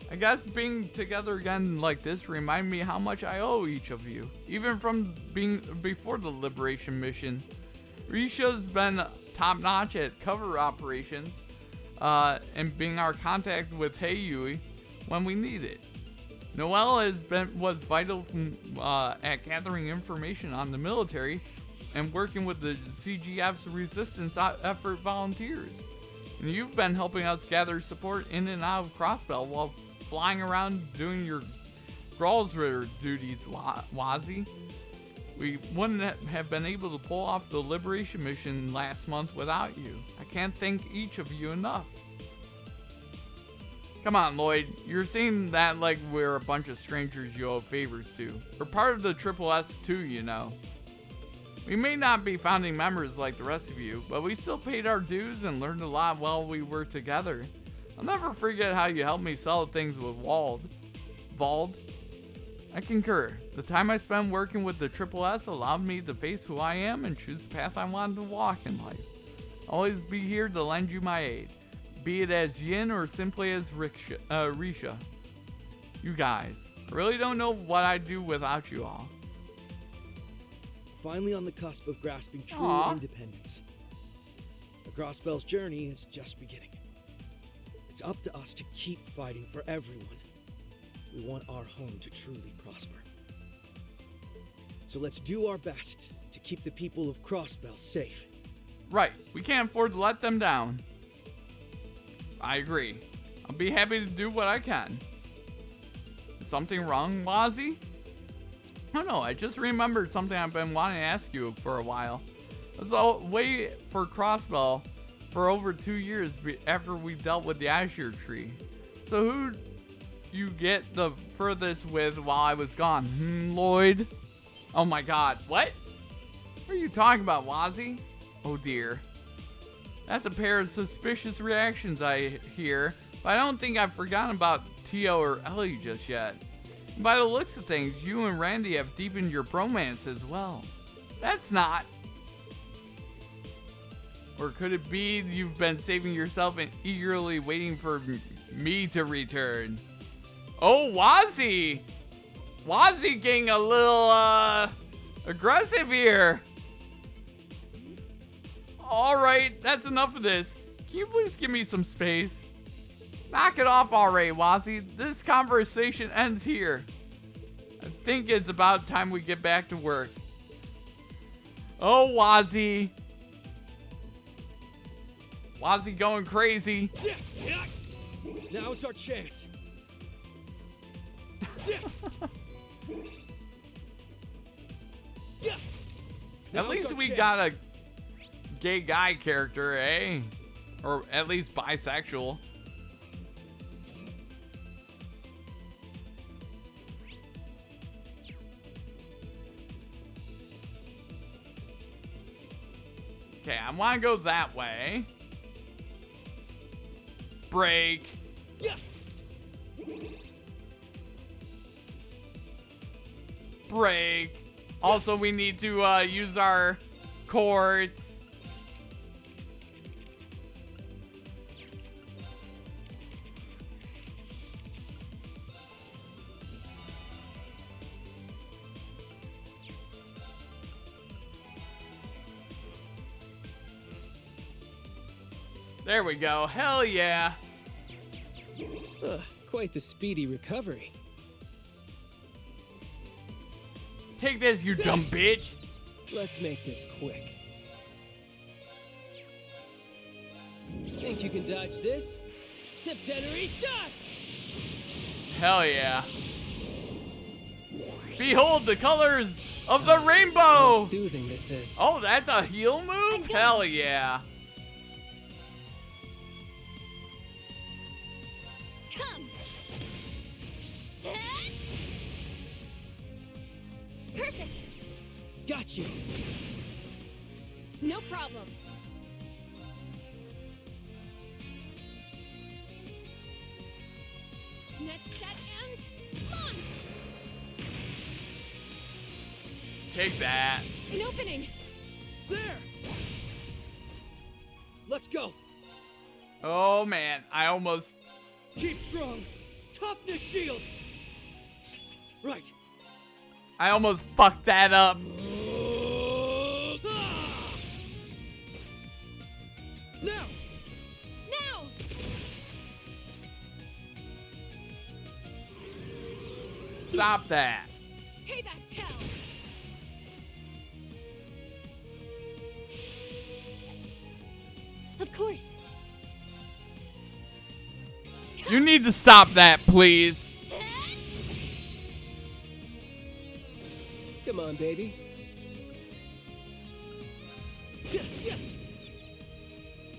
I guess being together again like this remind me how much I owe each of you, even from being before the Liberation mission. Risha's been top-notch at cover operations, and being our contact with Heiyui when we need it. Noelle was vital at gathering information on the military and working with the CGF's resistance effort volunteers. And you've been helping us gather support in and out of Crossbell while flying around doing your Gralsritter duties, Wazzy. We wouldn't have been able to pull off the Liberation mission last month without you. I can't thank each of you enough. Come on, Lloyd. You're saying that like we're a bunch of strangers you owe favors to. We're part of the Triple S too, you know. We may not be founding members like the rest of you, but we still paid our dues and learned a lot while we were together. I'll never forget how you helped me sell things with Vald. I concur. The time I spent working with the Triple S allowed me to face who I am and choose the path I wanted to walk in life. I'll always be here to lend you my aid, be it as Yin or simply as Risha. You guys, I really don't know what I'd do without you all. Finally on the cusp of grasping true independence. The Crossbell's journey is just beginning. It's up to us to keep fighting for everyone if we want our home to truly prosper. So let's do our best to keep the people of Crossbell safe. Right, we can't afford to let them down. I agree. I'll be happy to do what I can. Is something wrong, Wazzy? Oh no, I just remembered something I've been wanting to ask you for a while. I was away for Crossbell for over 2 years after we dealt with the Azure Tree. So who you get the furthest with while I was gone? Lloyd? Oh my god, what? What are you talking about, Wazzy? Oh dear. That's a pair of suspicious reactions I hear, but I don't think I've forgotten about Tio or Ellie just yet. And by the looks of things, you and Randy have deepened your bromance as well. That's not... Or could it be you've been saving yourself and eagerly waiting for me to return? Oh, Wazzy! Wazzy getting a little, aggressive here. Alright, that's enough of this. Can you please give me some space? Knock it off already, Wazzy. This conversation ends here. I think it's about time we get back to work. Oh, Wazzy. Wazzy going crazy. Now's our chance. At least we got a gay guy character, eh? Or at least bisexual. Okay, I want to go that way. Break. Break. Also, we need to use our quartz. There we go. Hell yeah. Quite the speedy recovery. Take this, you dumb bitch. Let's make this quick. Think you can dodge this? Septenary shot! Hell yeah. Behold the colors of the rainbow! How soothing this is. Oh, that's a heal move? Hell yeah. Come! Perfect! Got you! No problem. Net set and launch! Take that. An opening! There! Let's go! Oh man, I almost... Keep strong! Toughness shield! Right. I almost fucked that up. Now! Now! Stop that. Payback's hell! Of course. You need to stop that, please. Come on, baby.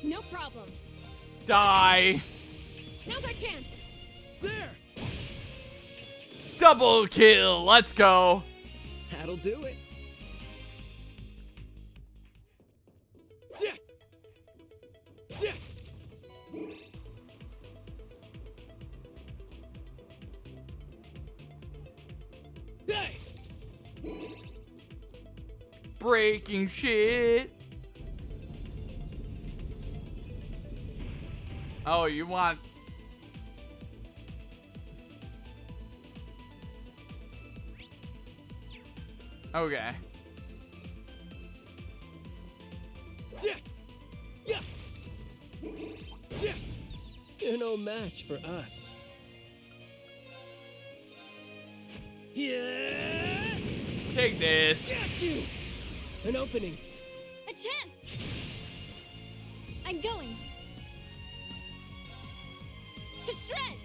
No problem. Die. Now's our chance. There! Double kill. Let's go. That'll do it. Breaking shit. Oh, you want... Okay. You're no match for us. Yeah! Take this. Got you! An opening. A chance! I'm going. To shreds!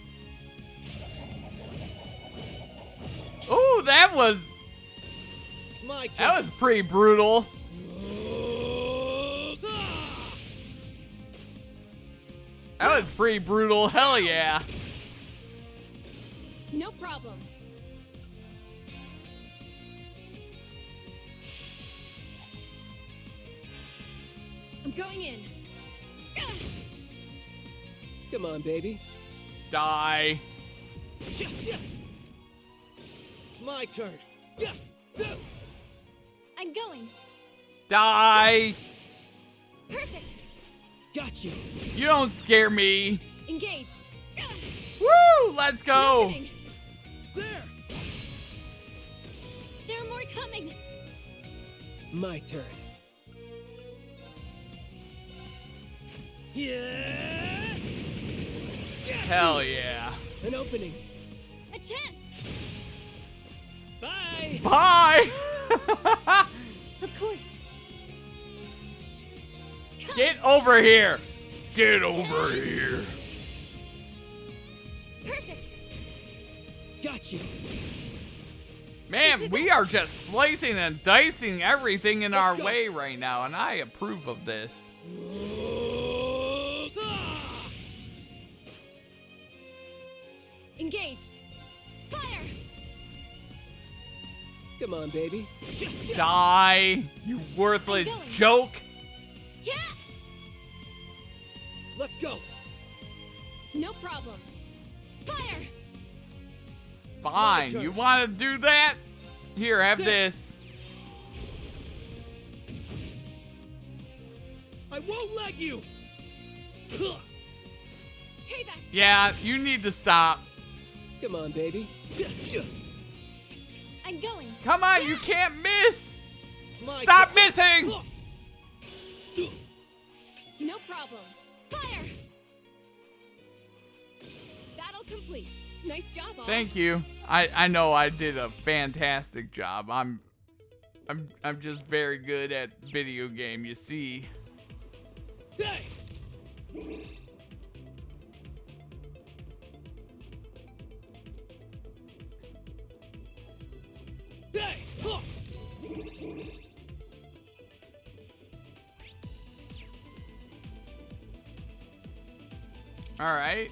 Ooh, that was... It's my turn. That was pretty brutal. That was pretty brutal. Hell yeah. No problem. I'm going in. Come on, baby. Die. It's my turn. I'm going. Die. Perfect. Got you. You don't scare me. Engaged. Woo! Let's go. Opening. There! There are more coming. My turn. Yeah! Hell yeah. An opening. A chance. Bye. Bye. Of course. Get over here. Get over here. Perfect. Got you. Man, we are just slicing and dicing everything in our way right now, and I approve of this. Engaged. Fire. Come on, baby. Die, you worthless joke. Yeah. Let's go. No problem. Fire. Fine, you want to do that? Here, have this. I won't let you. Payback. Yeah, you need to stop. Come on, baby. I'm going. Come on, you can't miss. My Stop turn. missing. No problem. Fire. Battle complete. Nice job, all. Thank you. I know I did a fantastic job. I'm just very good at video game, you see. Hey! Hey! All right.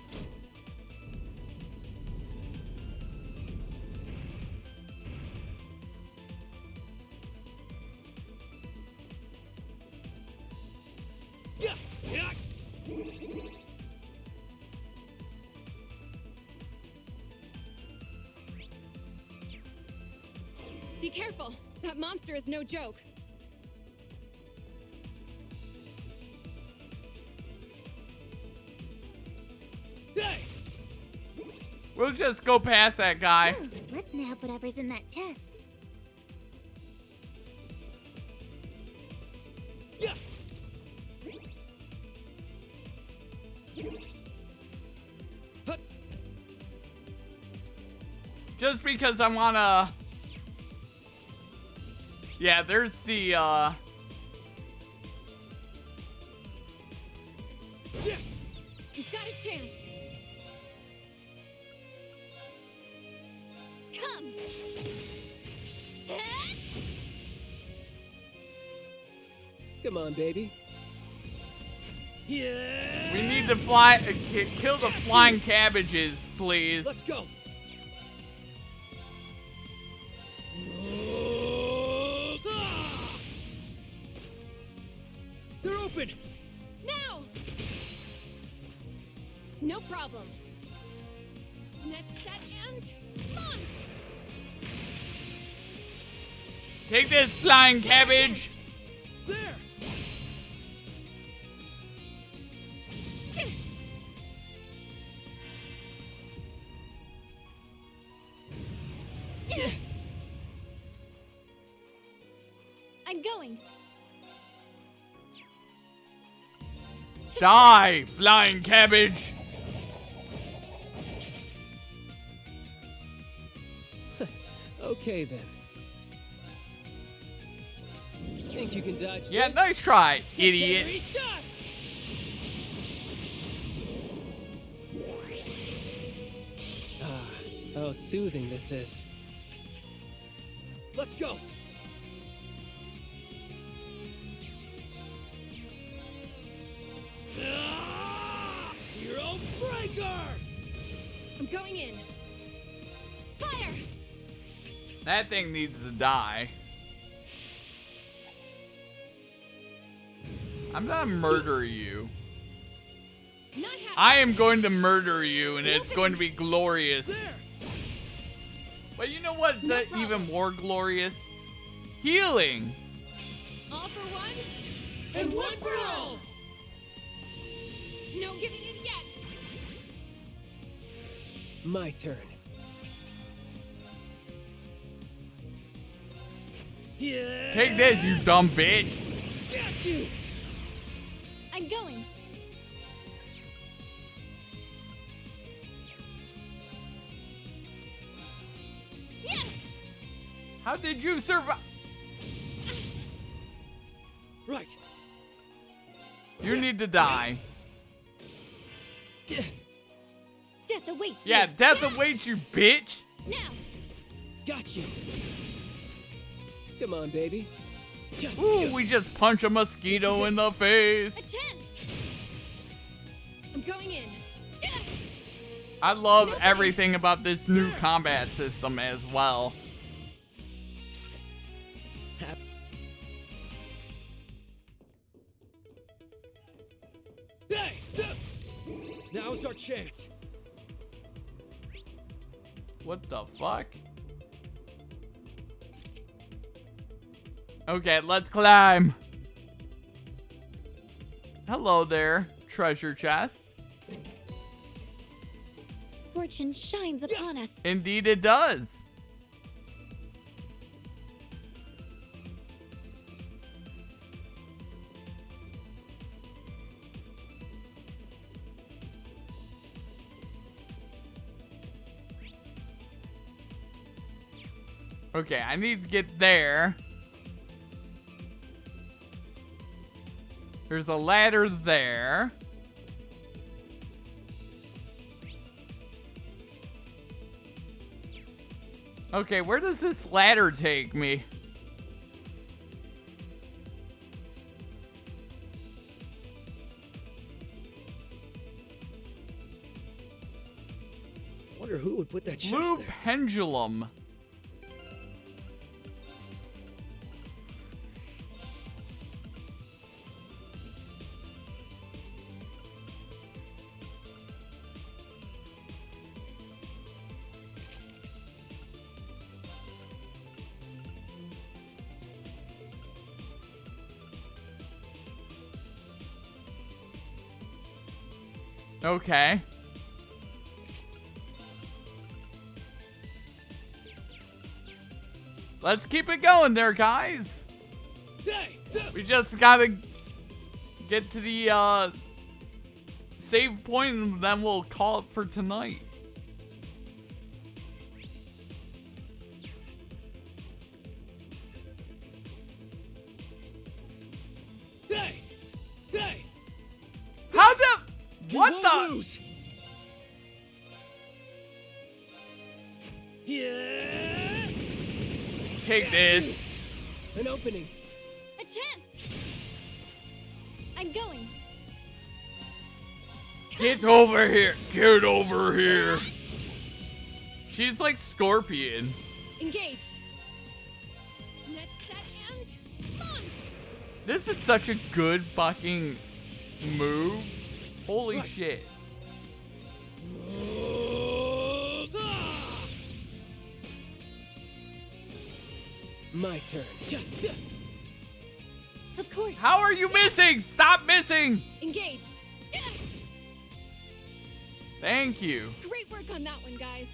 Yeah! Yeah! Be careful. That monster is no joke. Will We'll just go past that guy. Let's nab whatever's in that chest. Yeah. Just because I wanna... Yeah, there's the, You've got a chance. Come. Come on, baby. Yeah. We need to fly... kill the flying cabbages, please. Let's go. They're open. Now. No problem. Net set and launch. Take this, flying cabbage. There. I'm going. Die, flying cabbage. Okay then. Think you can dodge Yeah, this? nice try, idiot. How soothing this is. Let's go. Zero breaker. I'm going in. Fire. That thing needs to die. I'm gonna murder you. I am going to murder you, and it's going to be glorious. But you know what's even more glorious? Healing. All for one, and one for all. No giving in yet. My turn. Yeah. Take this, you dumb bitch. Got you. I'm going. Yeah. How did you survive? Right. You need to die. Death awaits. Yeah, you. death awaits you, bitch. Now. Got you. Come on, baby. Ooh, we just punch a mosquito in the face. A chance. I'm going in. I love everything about this new combat system as well. Hey! Now's our chance. What the fuck? Okay, let's climb. Hello there, treasure chest. Fortune shines upon us. Indeed it does. Okay, I need to get there. There's a ladder there. Okay, where does this ladder take me? Wonder who would put that chest Blue there. pendulum. Okay. Let's keep it going there, guys. We just gotta get to the save point and then we'll call it for tonight. How the... What the... Lose. Yeah. Take this. An opening. A chance! I'm going. Get over here. Get over here. She's like Scorpion. Engaged. Net set and launch! This is such a good fucking move. Holy shit. My turn. Of course. How are you missing? Stop missing. Engaged. Thank you. Great work on that one, guys.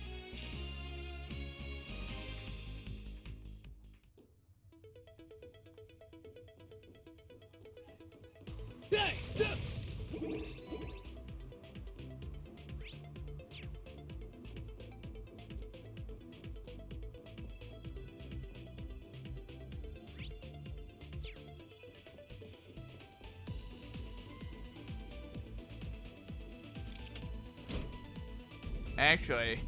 Actually,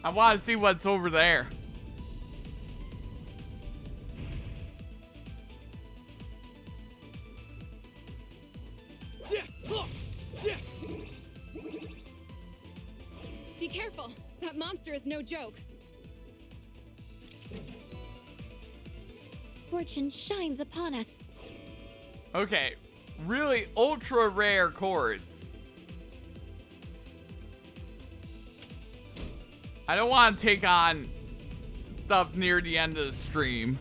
I want to see what's over there. Be careful. That monster is no joke. Fortune shines upon us. Okay, really ultra rare chords. I don't want to take on stuff near the end of the stream.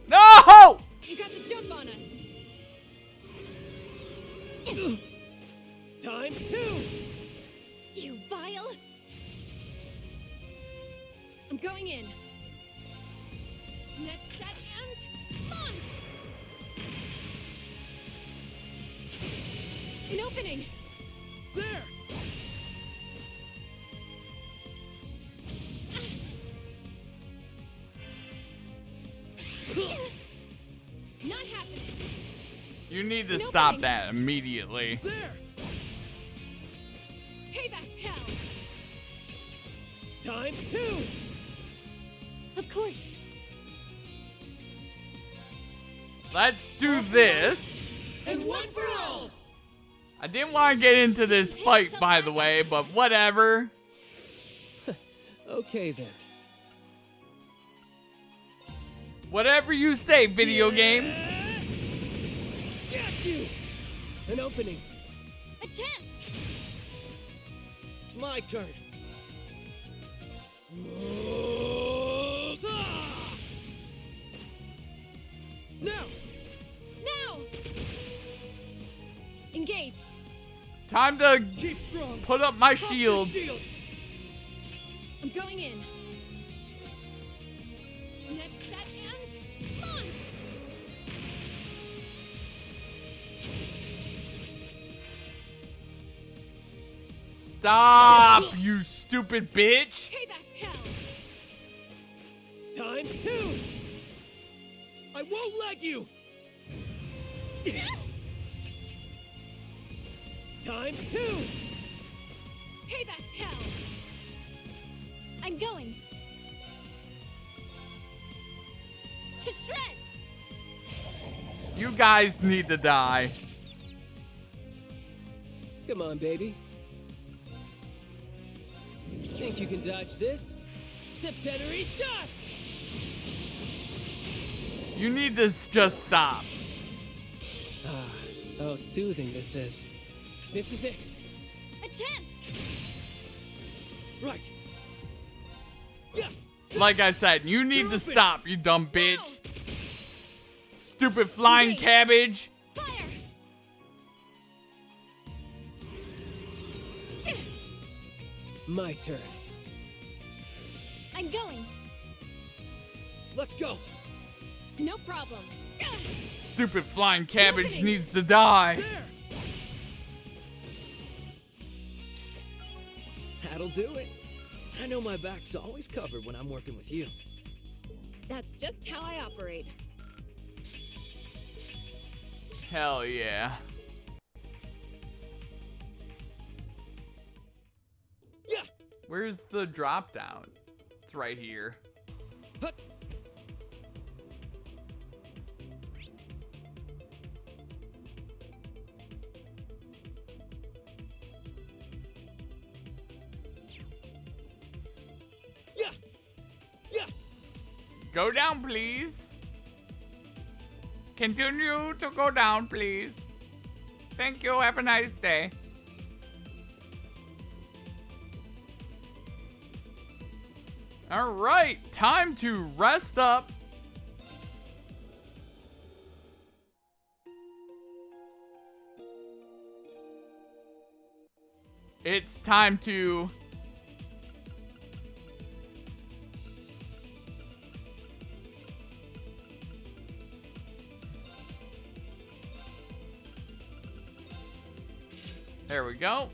No! You got the jump on us. Times two. You vile. I'm going in. Net set and launch! An opening! There! Not happening! You need to stop that immediately. There! Payback's hell! Times two. Of course! Let's do this. And one for all! I didn't want to get into this fight, by the way, but whatever. Okay then. Whatever you say, video game. Got you. An opening. A chance! It's my turn. Now! Now! Engaged. Time to put up my shields. I'm going in. Net set and launch! Stop, you stupid bitch. Payback's hell! Times two. I won't let you! Times two. Payback's hell! I'm going. To shreds! You guys need to die. Come on, baby. Think you can dodge this? Septenary shot! You need to just stop. Ah, how soothing this is. This is it. A chance! Right. Like I said, you need to stop, you dumb bitch. Stupid flying cabbage. Fire! My turn. I'm going. Let's go. No problem. Stupid flying cabbage needs to die. That'll do it. I know my back's always covered when I'm working with you. That's just how I operate. Hell yeah. Yeah. Where's the drop down? It's right here. Go down, please. Continue to go down, please. Thank you. Have a nice day. All right, time to rest up. It's time to There we go.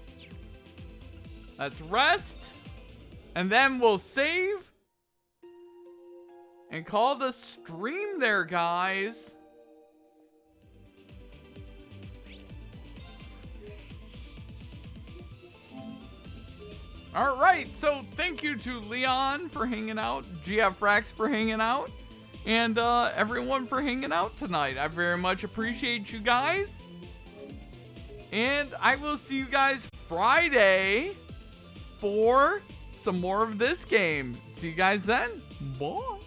Let's rest. And then we'll save. And call the stream there, guys. Alright, so thank you to Leon for hanging out, GF Frax for hanging out, and everyone for hanging out tonight. I very much appreciate you guys. And I will see you guys Friday for some more of this game. See you guys then. Bye.